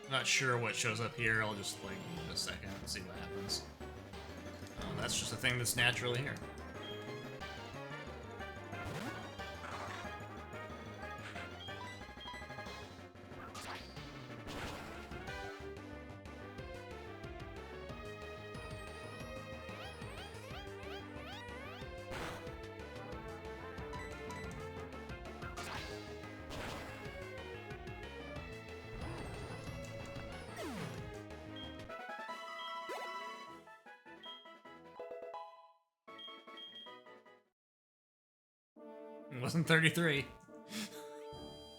[SPEAKER 1] Not sure what shows up here. I'll just like give it a second and see what happens. That's just a thing that's naturally here. It wasn't 33.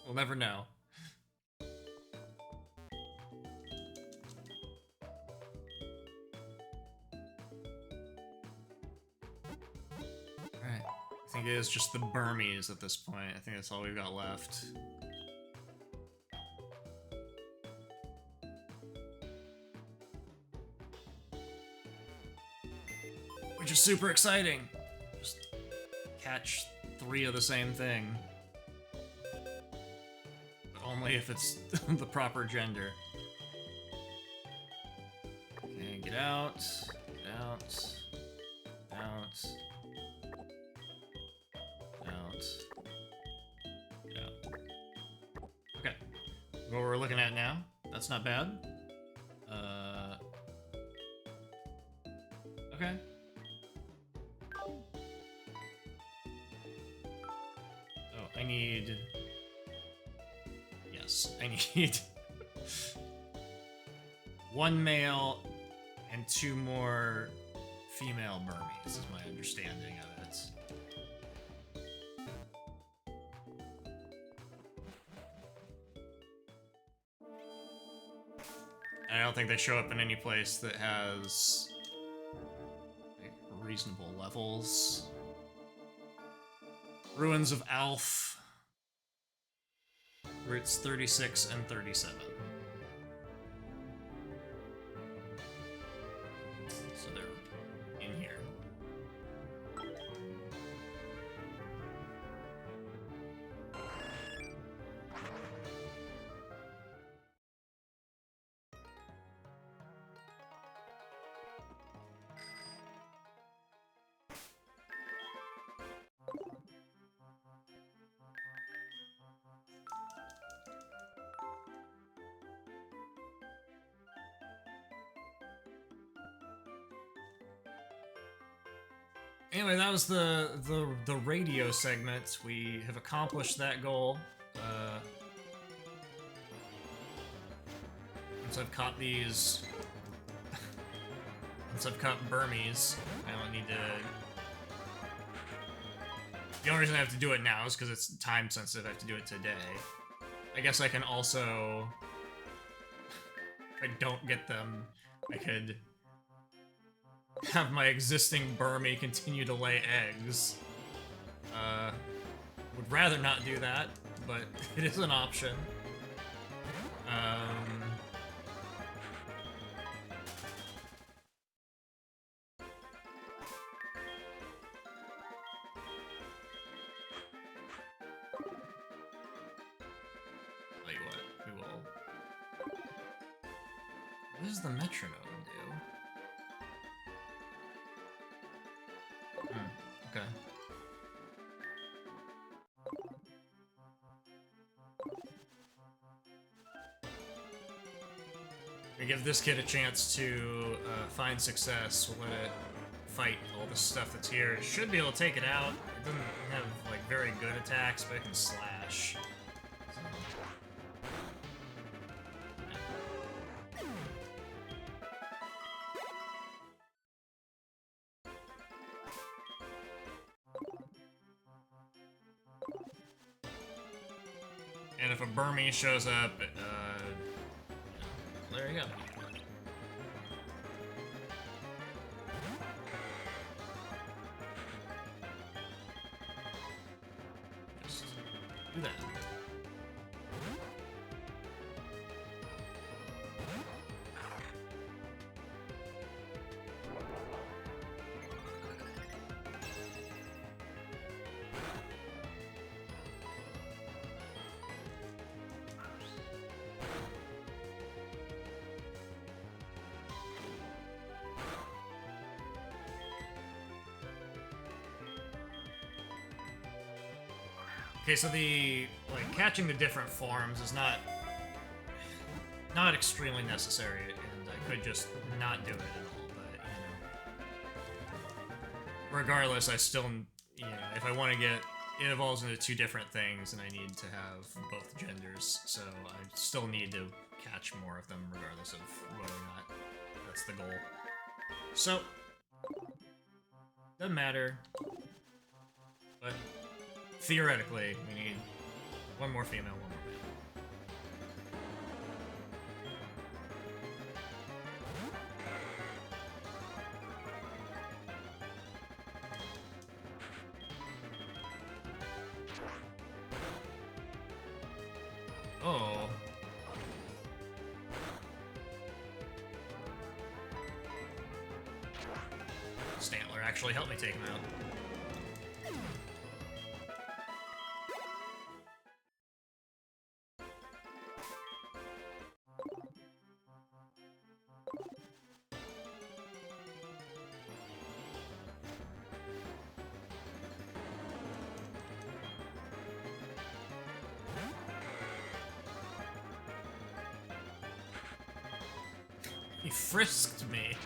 [SPEAKER 1] We'll never know. Alright. I think it is just the Burmese at this point. I think that's all we've got left. Which is super exciting. Just catch 3 of the same thing. But only if it's the proper gender. Okay, get out. Get out. Out. Out. Get out. Okay. What we're looking at now. That's not bad. Okay. I need... Yes, I need 1 male and 2 more female Burmese, is my understanding of it. I don't think they show up in any place that has like, reasonable levels. Ruins of Alf. Routes 36 and 37. So they're in here. Anyway, that was the radio segment. We have accomplished that goal. Once I've caught these... Once I've caught Burmese, I don't need to... The only reason I have to do it now is because it's time sensitive. I have to do it today. I guess I can also... If I don't get them, I could... have my existing Burmese continue to lay eggs. Would rather not do that, but it is an option. Tell you what, we will... What does the metronome do? Okay. We give this kid a chance to find success. We'll let it fight all the stuff that's here. It should be able to take it out. It doesn't have like very good attacks, but it can slash. And if a Burmese shows up, there you go. Just do that. Okay, so the catching the different forms is not extremely necessary, and I could just not do it at all. But regardless, I still if I want to get it evolves into two different things, and I need to have both genders, so I still need to catch more of them, regardless of whether or not that's the goal. So doesn't matter, but. Theoretically, we need one more female, one more male. Oh. Stantler actually helped me take him out. He frisked me.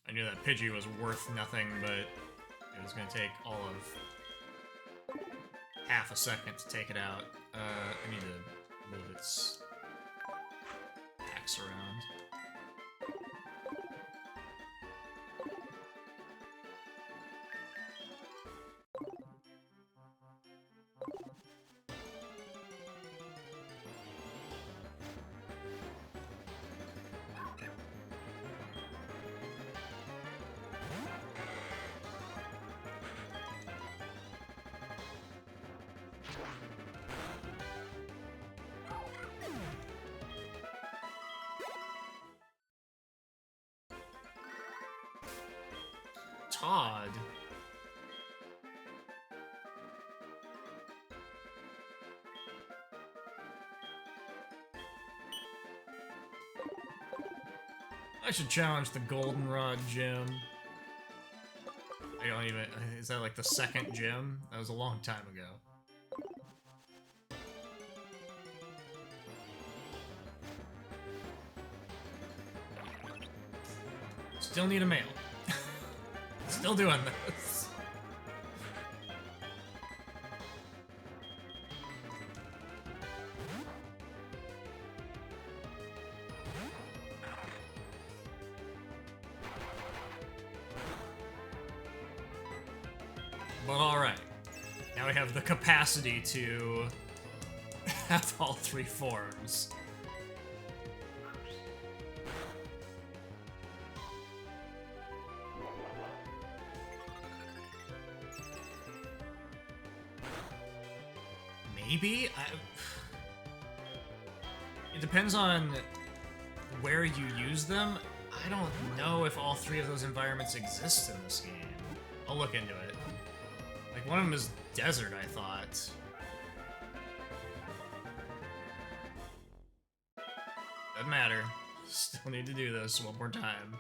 [SPEAKER 1] I knew that Pidgey was worth nothing, but it was going to take all of half a second to take it out. I need to move its attacks around. Todd. I should challenge the Goldenrod gym. I don't even... Is that like the second gym? That was a long time ago. Still need a male. Still doing this. But alright. Now we have the capacity to have all three forms. Maybe? It depends on where you use them. I don't know if all three of those environments exist in this game. I'll look into it. Like, one of them is desert, I thought. Doesn't matter. Still need to do this one more time.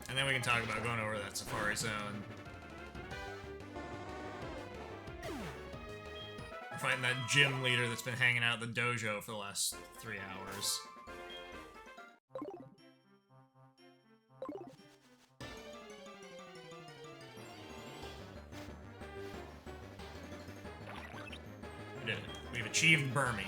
[SPEAKER 1] And then we can talk about going over that Safari Zone. We're fighting that gym leader that's been hanging out at the dojo for the last 3 hours. We did it. We've achieved Burmy.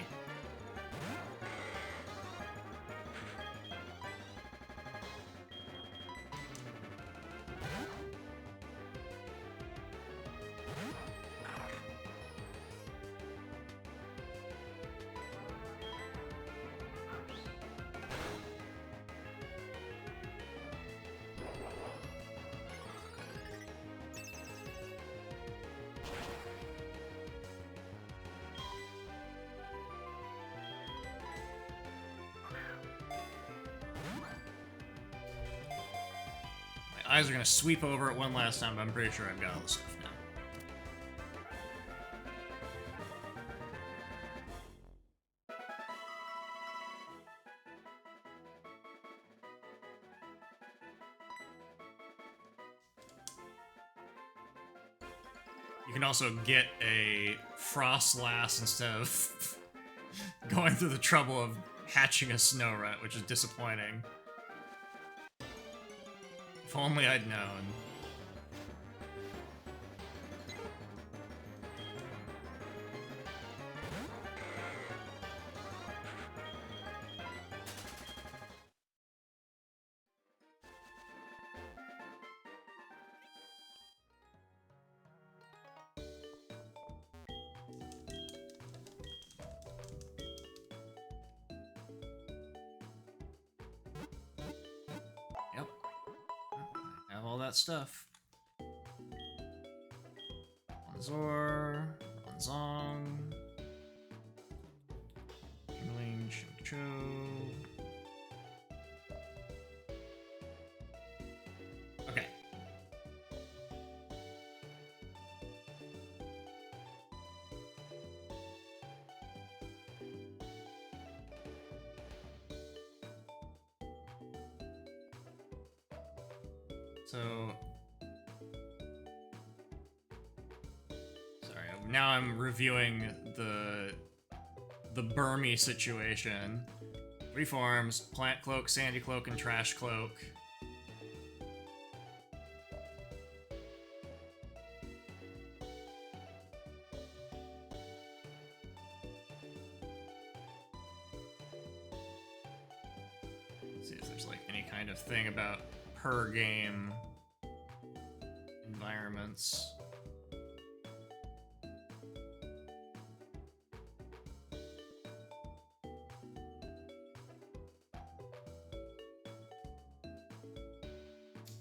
[SPEAKER 1] Eyes are gonna sweep over it one last time, but I'm pretty sure I've got all the stuff now. You can also get a frost lass instead of going through the trouble of hatching a snow rat, which is disappointing. If only I'd known. Yep. Have all that stuff. Onzor, Onzong, Yingling, Shimcho. Okay. So, sorry, now I'm reviewing the Burmy situation. 3 forms: Plant Cloak, Sandy Cloak, and Trash Cloak. Let's see if there's like any kind of thing about per game environments.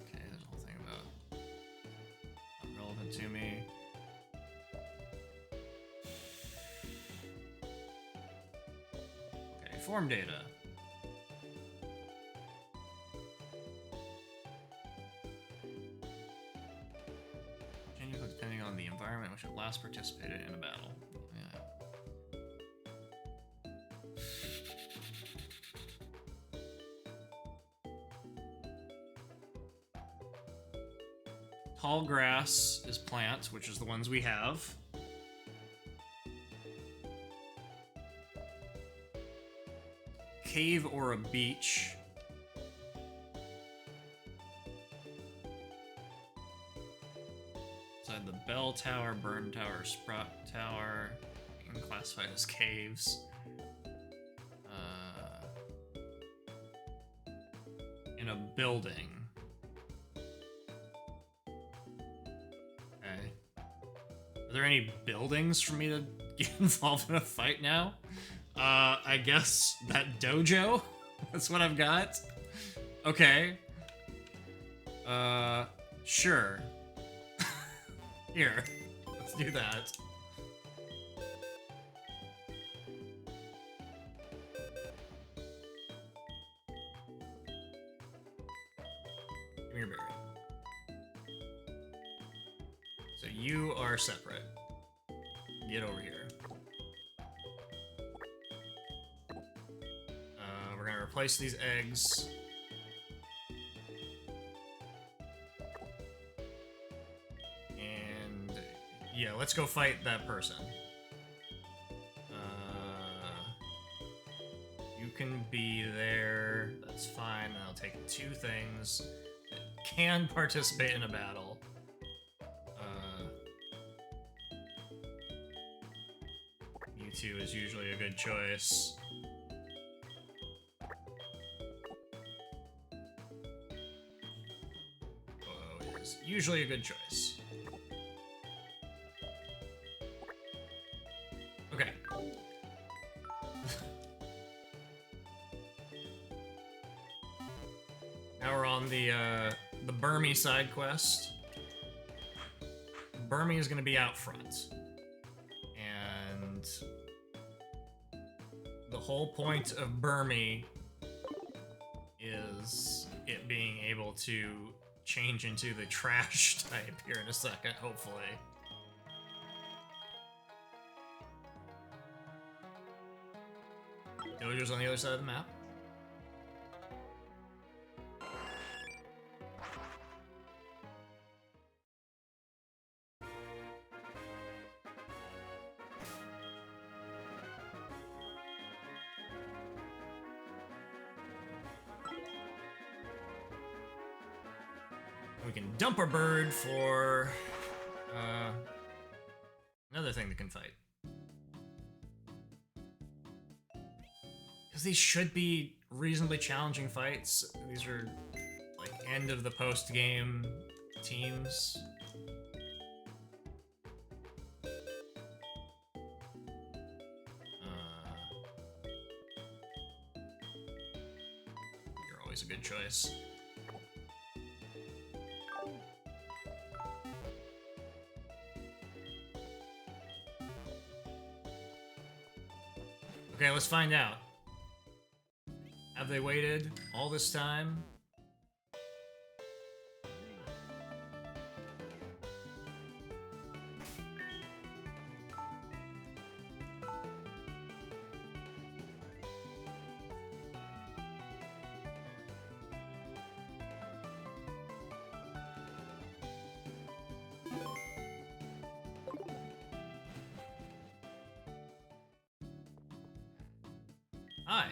[SPEAKER 1] Okay, there's a whole thing about not relevant to me. Okay, form data. Depending on the environment in which it last participated in a battle. Yeah. Tall grass is plant, which is the ones we have. Cave or a beach. The Bell Tower, Burn Tower, Sprout Tower, you can classify as caves. In a building. there any buildings for me to get involved in a fight now? I guess that dojo? That's what I've got? Okay. Sure. Here, let's do that. Give me your berry. So you are separate. Get over here. We're gonna replace these eggs. And yeah, let's go fight that person. You can be there. That's fine. I'll take 2 things that can participate in a battle. You 2 is usually a good choice. Oh, is usually a good choice. Okay. Now we're on the Burmy side quest. Burmy is going to be out front. And the whole point of Burmy is it being able to change into the trash type here in a second, hopefully. Dojo's on the other side of the map. We can dump our bird for another thing that can fight. Because these should be reasonably challenging fights. These are like end of the post game teams. You're always a good choice. Okay, let's find out. Have they waited all this time? Hi.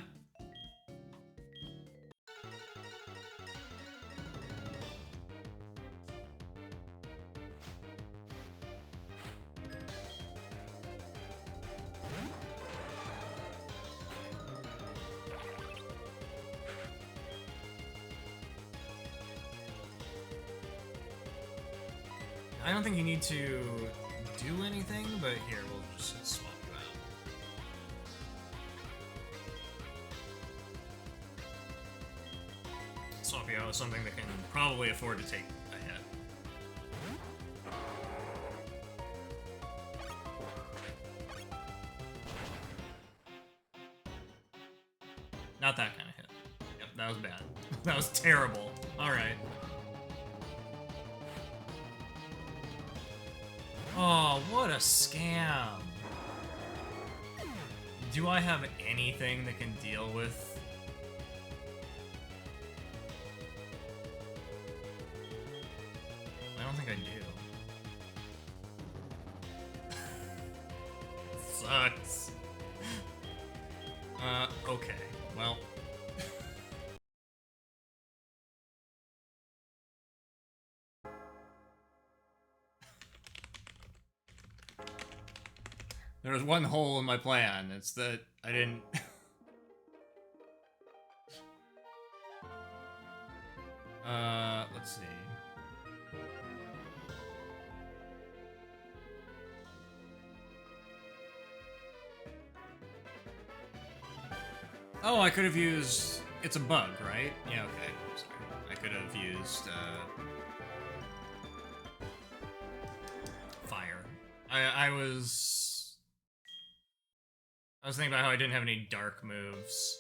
[SPEAKER 1] I don't think you need to do anything, but here, we'll just swap you out. Swap you out with something that can probably afford to take a hit. Not that kind of hit. Yep, that was bad. That was terrible. Alright. Oh, what a scam. Do I have anything that can deal with... I don't think I do. Sucks. Okay. Well... There was one hole in my plan. It's that I didn't... let's see. Oh, I could have used... It's a bug, right? Yeah, okay. Sorry. I could have used, fire. I was thinking about how I didn't have any dark moves.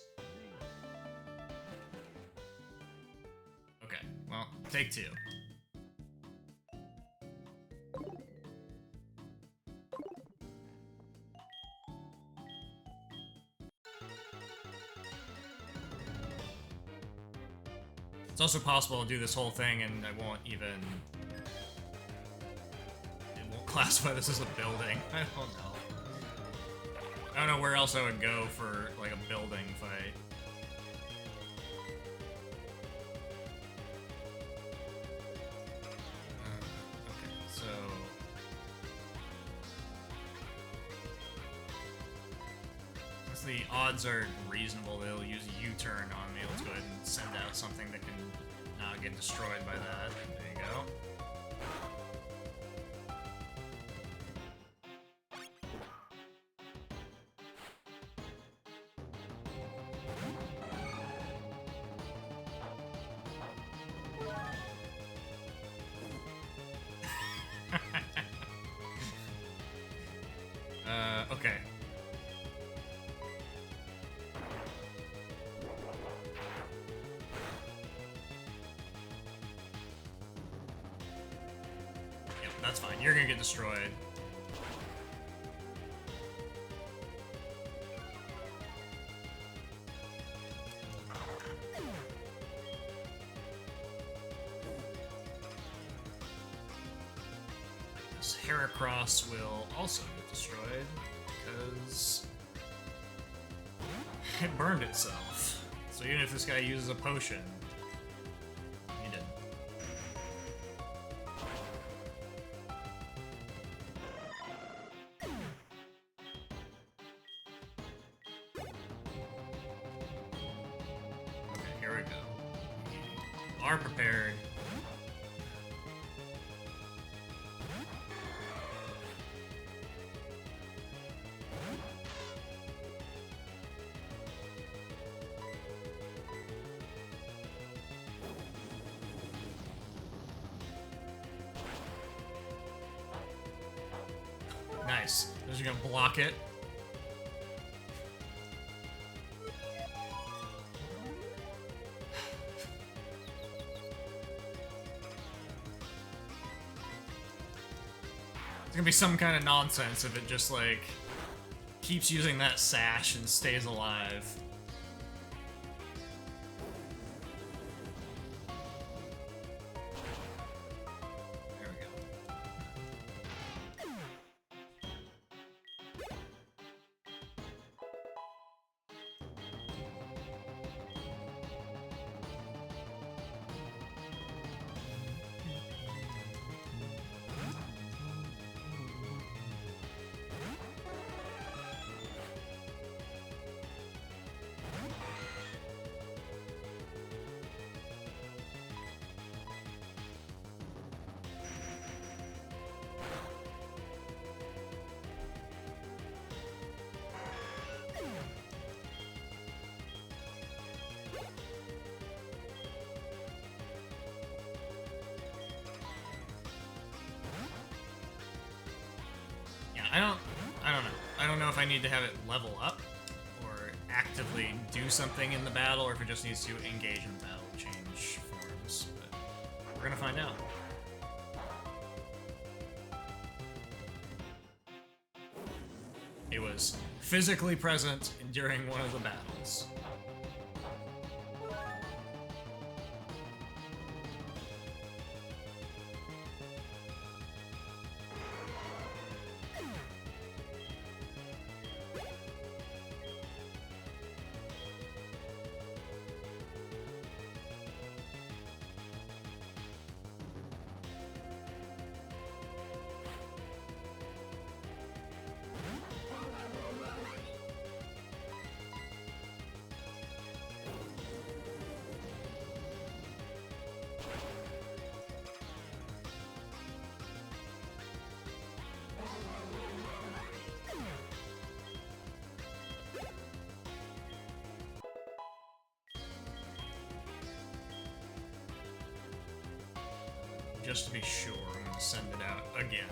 [SPEAKER 1] Okay, well, take two. It's also possible to do this whole thing and I won't even... It won't classify this as a building. I don't know. I don't know where else I would go for, like, a building fight. Okay, so... Since the odds are reasonable, they'll use a U-turn on me. Let's go ahead and send out something that can not get destroyed by that. There you go. Okay. Yep, that's fine. You're gonna get destroyed. This Heracross will also get destroyed because it burned itself. So even if this guy uses a potion, he didn't. Okay, here we go. We are prepared. Nice. Those are gonna block it. It's gonna be some kind of nonsense if it just, like, keeps using that sash and stays alive. There we go. I don't know. I don't know if I need to have it level up or actively do something in the battle or if it just needs to engage in the battle, change forms, but we're gonna find out. It was physically present during one of the battles. just to be sure, I'm gonna send it out again.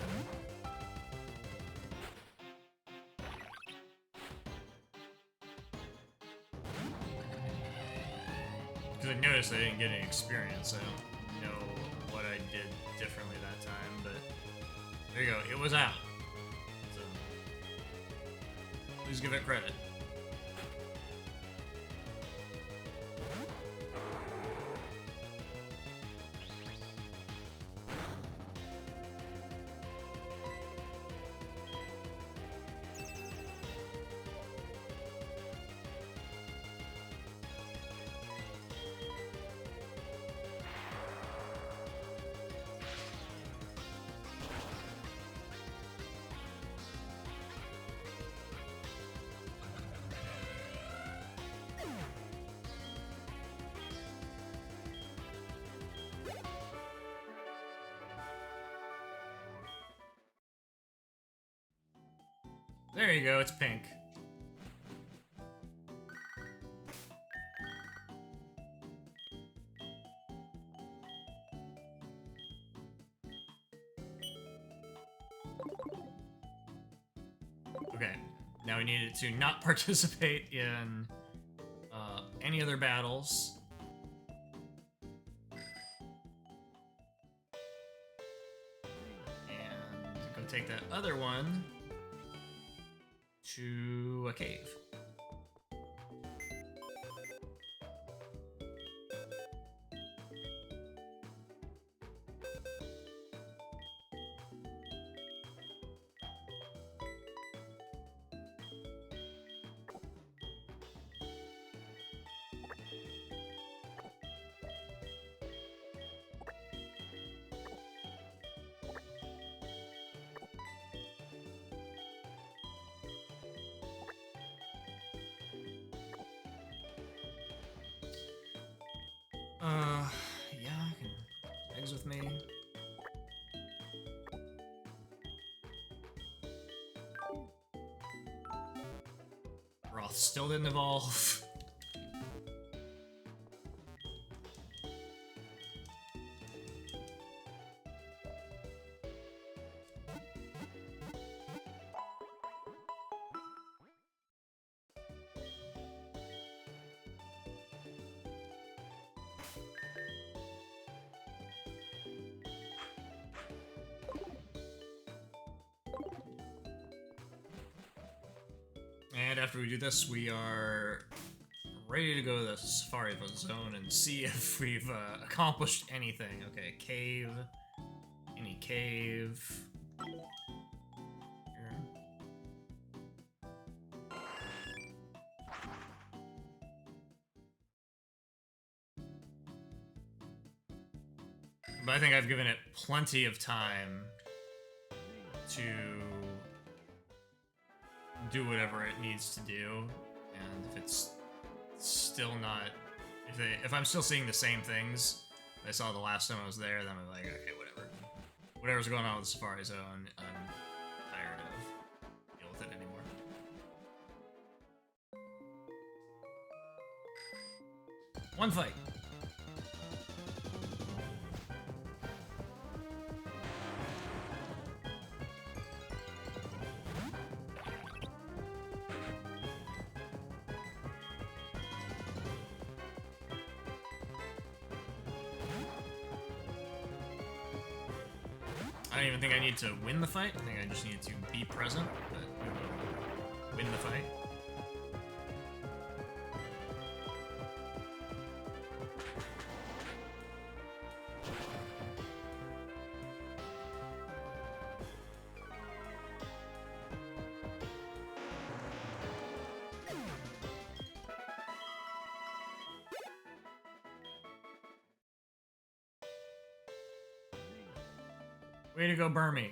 [SPEAKER 1] Because I noticed I didn't get any experience. I don't know what I did differently that time, but there you go. It was out. So please give it credit. There you go, it's pink. Okay, now we need it to not participate in any other battles. And go take that other one to a cave. Yeah, I can eggs with me. Roth still didn't evolve. And after we do this, we are ready to go to the Safari Zone and see if we've accomplished anything. Okay, cave. Any cave. Here. But I think I've given it plenty of time to do whatever it needs to do, and if it's still not, if I'm still seeing the same things I saw the last time I was there, then I'm like, okay, whatever. Whatever's going on with the Safari Zone, I'm tired of dealing with it anymore. One fight. I don't even think I need to win the fight. I think I just need to be present, but we will win the fight. Way to go, Burmy.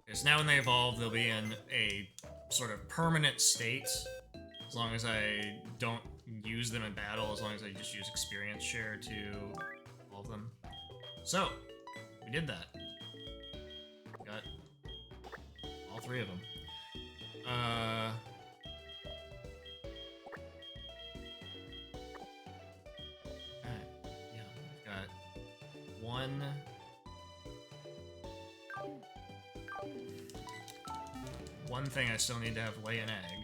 [SPEAKER 1] Because now when they evolve, they'll be in a sort of permanent state. As long as I don't use them in battle, as long as I just use experience share to evolve them. So, we did that. Got all three of them. one. One thing I still need to have lay an egg.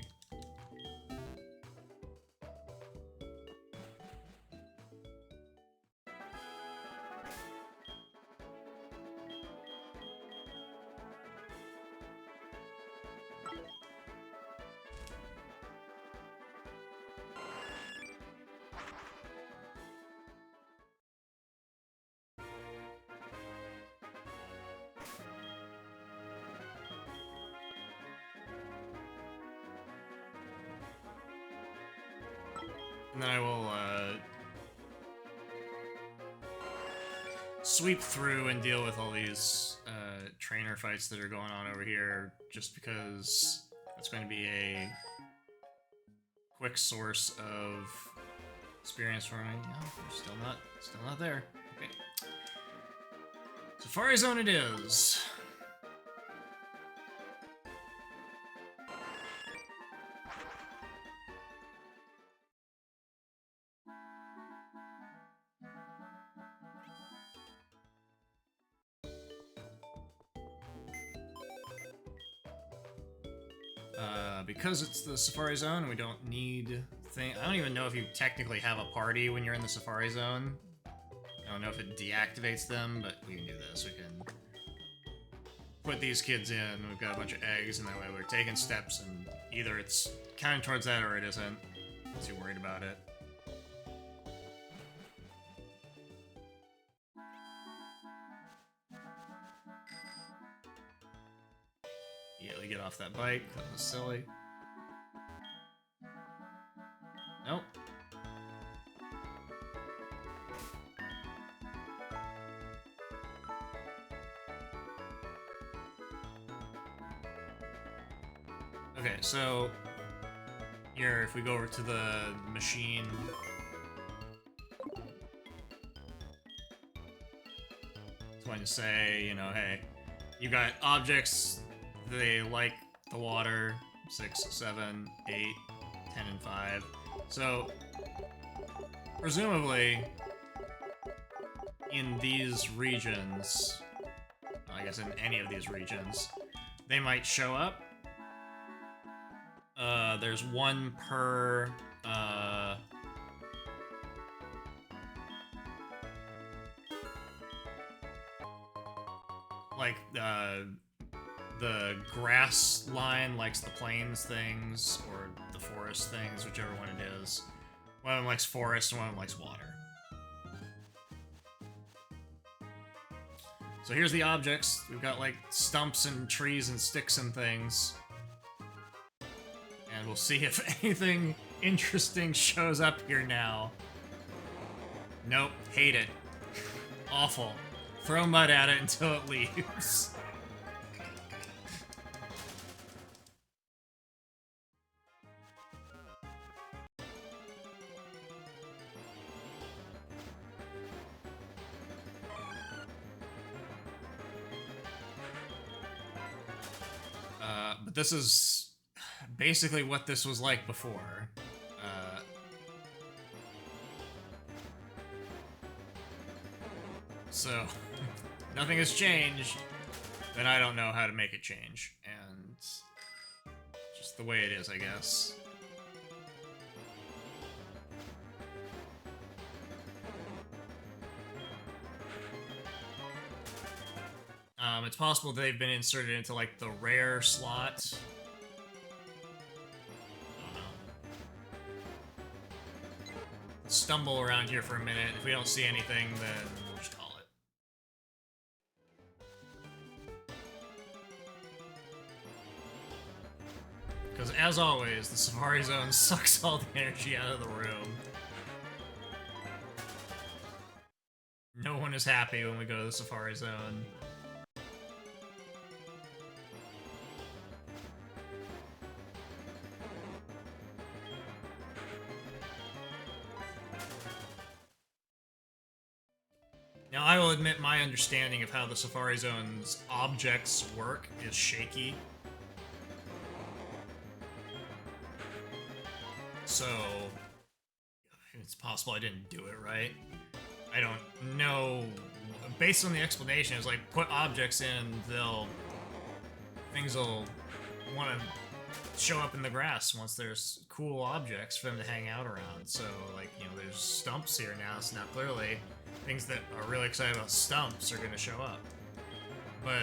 [SPEAKER 1] And then I will sweep through and deal with all these trainer fights that are going on over here, just because it's going to be a quick source of experience for me. No, we're still not there. Okay. Safari Zone it is. Because it's the Safari Zone, we don't need I don't even know if you technically have a party when you're in the Safari Zone. I don't know if it deactivates them, but we can do this. We can put these kids in. We've got a bunch of eggs, and that way we're taking steps, and either it's counting towards that or it isn't. I'm too worried about it. Immediately get off that bike. That was silly. Nope. Okay, so here, if we go over to the machine, it's going to say, you know, hey, you got objects, they like the water, 6, 7, 8, 10, and 5. So, presumably, in these regions, I guess in any of these regions, they might show up. There's one per, like, the grass line likes the plains things, or the forest things, whichever one it is. One of them likes forest, and one of them likes water. So here's the objects. We've got, like, stumps and trees and sticks and things. And we'll see if anything interesting shows up here now. Nope, hate it. Awful. Throw mud at it until it leaves. But this is basically what this was like before. So, nothing has changed, then I don't know how to make it change. And just the way it is, I guess. It's possible they've been inserted into, like, the rare slot. I don't know. Stumble around here for a minute. If we don't see anything, then we'll just call it. Because, as always, the Safari Zone sucks all the energy out of the room. No one is happy when we go to the Safari Zone. Now, I will admit my understanding of how the Safari Zone's objects work is shaky. So, it's possible I didn't do it right. I don't know based on the explanation, it's like put objects in, things will want to show up in the grass once there's cool objects for them to hang out around. So, like, you know, there's stumps here now, so now clearly things that are really excited about stumps are going to show up. But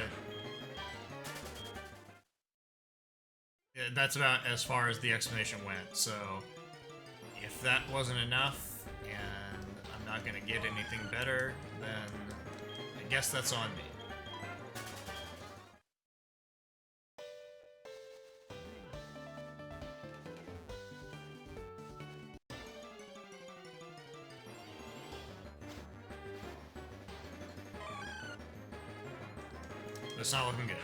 [SPEAKER 1] yeah, that's about as far as the explanation went. So if that wasn't enough and I'm not going to get anything better, then I guess that's on me. It's not looking good.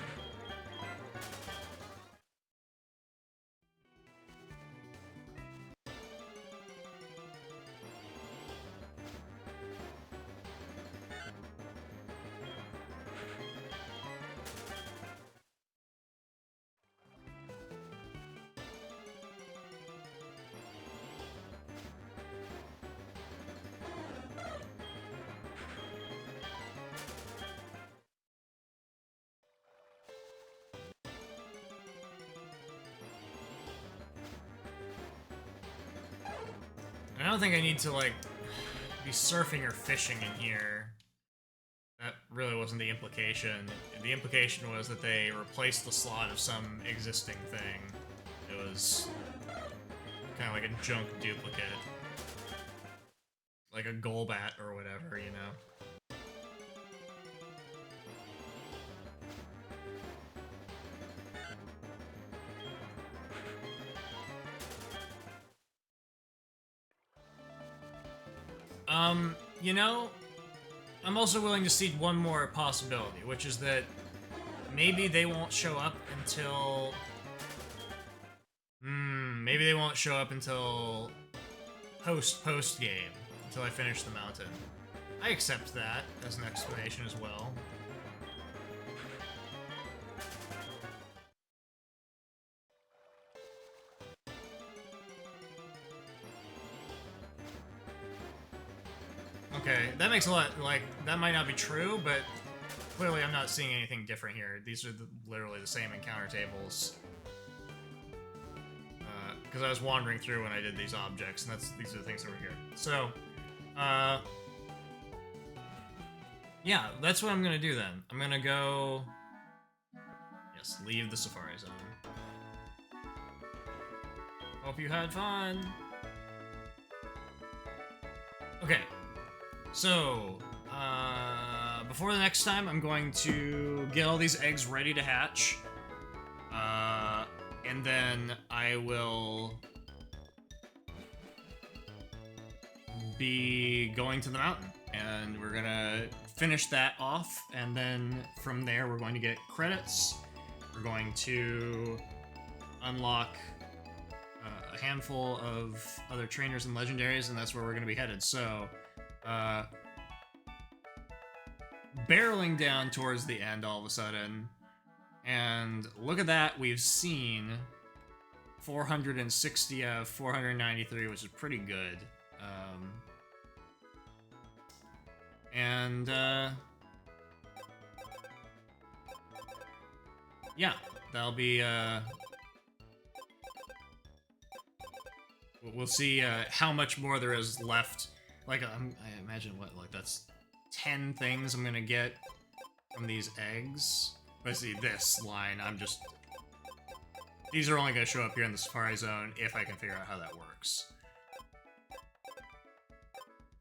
[SPEAKER 1] I don't think I need to, like, be surfing or fishing in here. That really wasn't the implication. The implication was that they replaced the slot of some existing thing. It was kind of like a junk duplicate. Like a Golbat or whatever, you know? You know, I'm also willing to cede one more possibility, which is that maybe they won't show up until... maybe they won't show up until post-game, until I finish the mountain. I accept that as an explanation as well. Okay, that makes a lot, like, that might not be true, but clearly I'm not seeing anything different here. These are literally the same encounter tables. Because I was wandering through when I did these objects, and these are the things that were here. So, yeah, that's what I'm gonna do then. I'm gonna go... Yes, leave the Safari Zone. Hope you had fun! Okay. So, before the next time, I'm going to get all these eggs ready to hatch. And then I will be going to the mountain. And we're gonna finish that off, and then from there we're going to get credits. We're going to unlock a handful of other trainers and legendaries, and that's where we're gonna be headed. So, barreling down towards the end all of a sudden, and look at that, we've seen 460 out of 493, which is pretty good. Yeah, that'll be, we'll see how much more there is left. Like, I imagine what, like, that's 10 things I'm gonna get from these eggs. But see, this line, these are only gonna show up here in the Safari Zone if I can figure out how that works.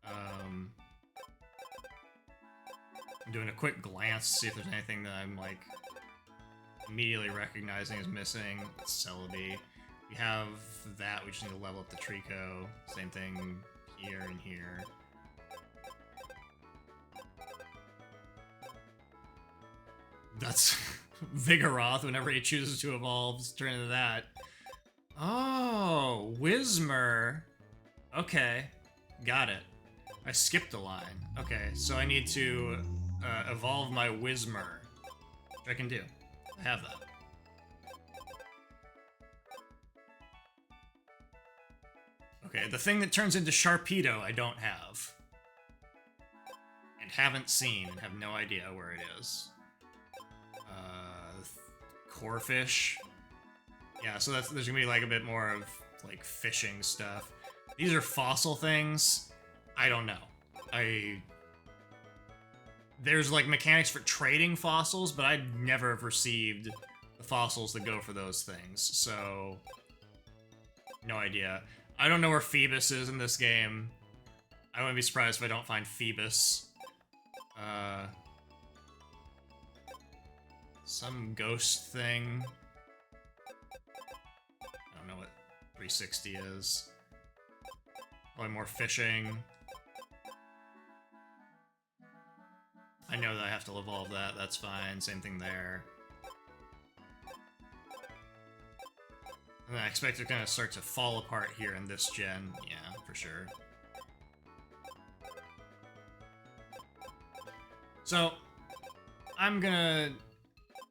[SPEAKER 1] I'm doing a quick glance to see if there's anything that I'm, like, immediately recognizing as missing. Celebi. We have that, we just need to level up the Trico. Same thing here and here. That's Vigoroth, whenever he chooses to evolve, turn into that. Oh, Whismur. Okay, got it. I skipped a line. Okay, so I need to evolve my Whismur, which I can do. I have that. Okay, the thing that turns into Sharpedo I don't have. And haven't seen and have no idea where it is. Corefish. Yeah, so there's gonna be like a bit more of like fishing stuff. These are fossil things. I don't know. There's like mechanics for trading fossils, but I'd never have received the fossils that go for those things, so no idea. I don't know where Phoebus is in this game. I wouldn't be surprised if I don't find Phoebus. Some ghost thing. I don't know what 360 is. Probably more fishing. I know that I have to evolve that, that's fine. Same thing there. And I expect it's gonna start to fall apart here in this gen. Yeah, for sure. So, I'm gonna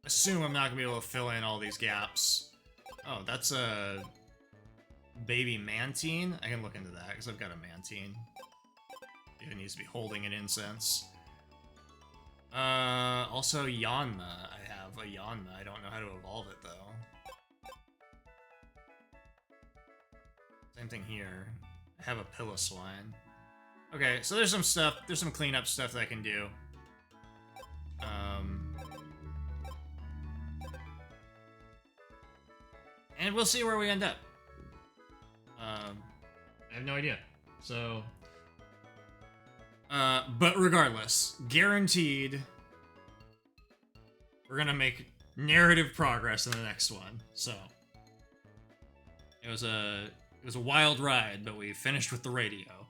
[SPEAKER 1] assume I'm not gonna be able to fill in all these gaps. Oh, that's a baby mantine? I can look into that, because I've got a mantine. It needs to be holding an incense. Also Yanma. I have a Yanma. I don't know how to evolve it, though. Same thing here. I have a Piloswine. Okay, so there's some stuff, there's some cleanup stuff that I can do. And we'll see where we end up. I have no idea. So... but regardless, guaranteed, we're gonna make narrative progress in the next one. So, it was a wild ride, but we finished with the radio.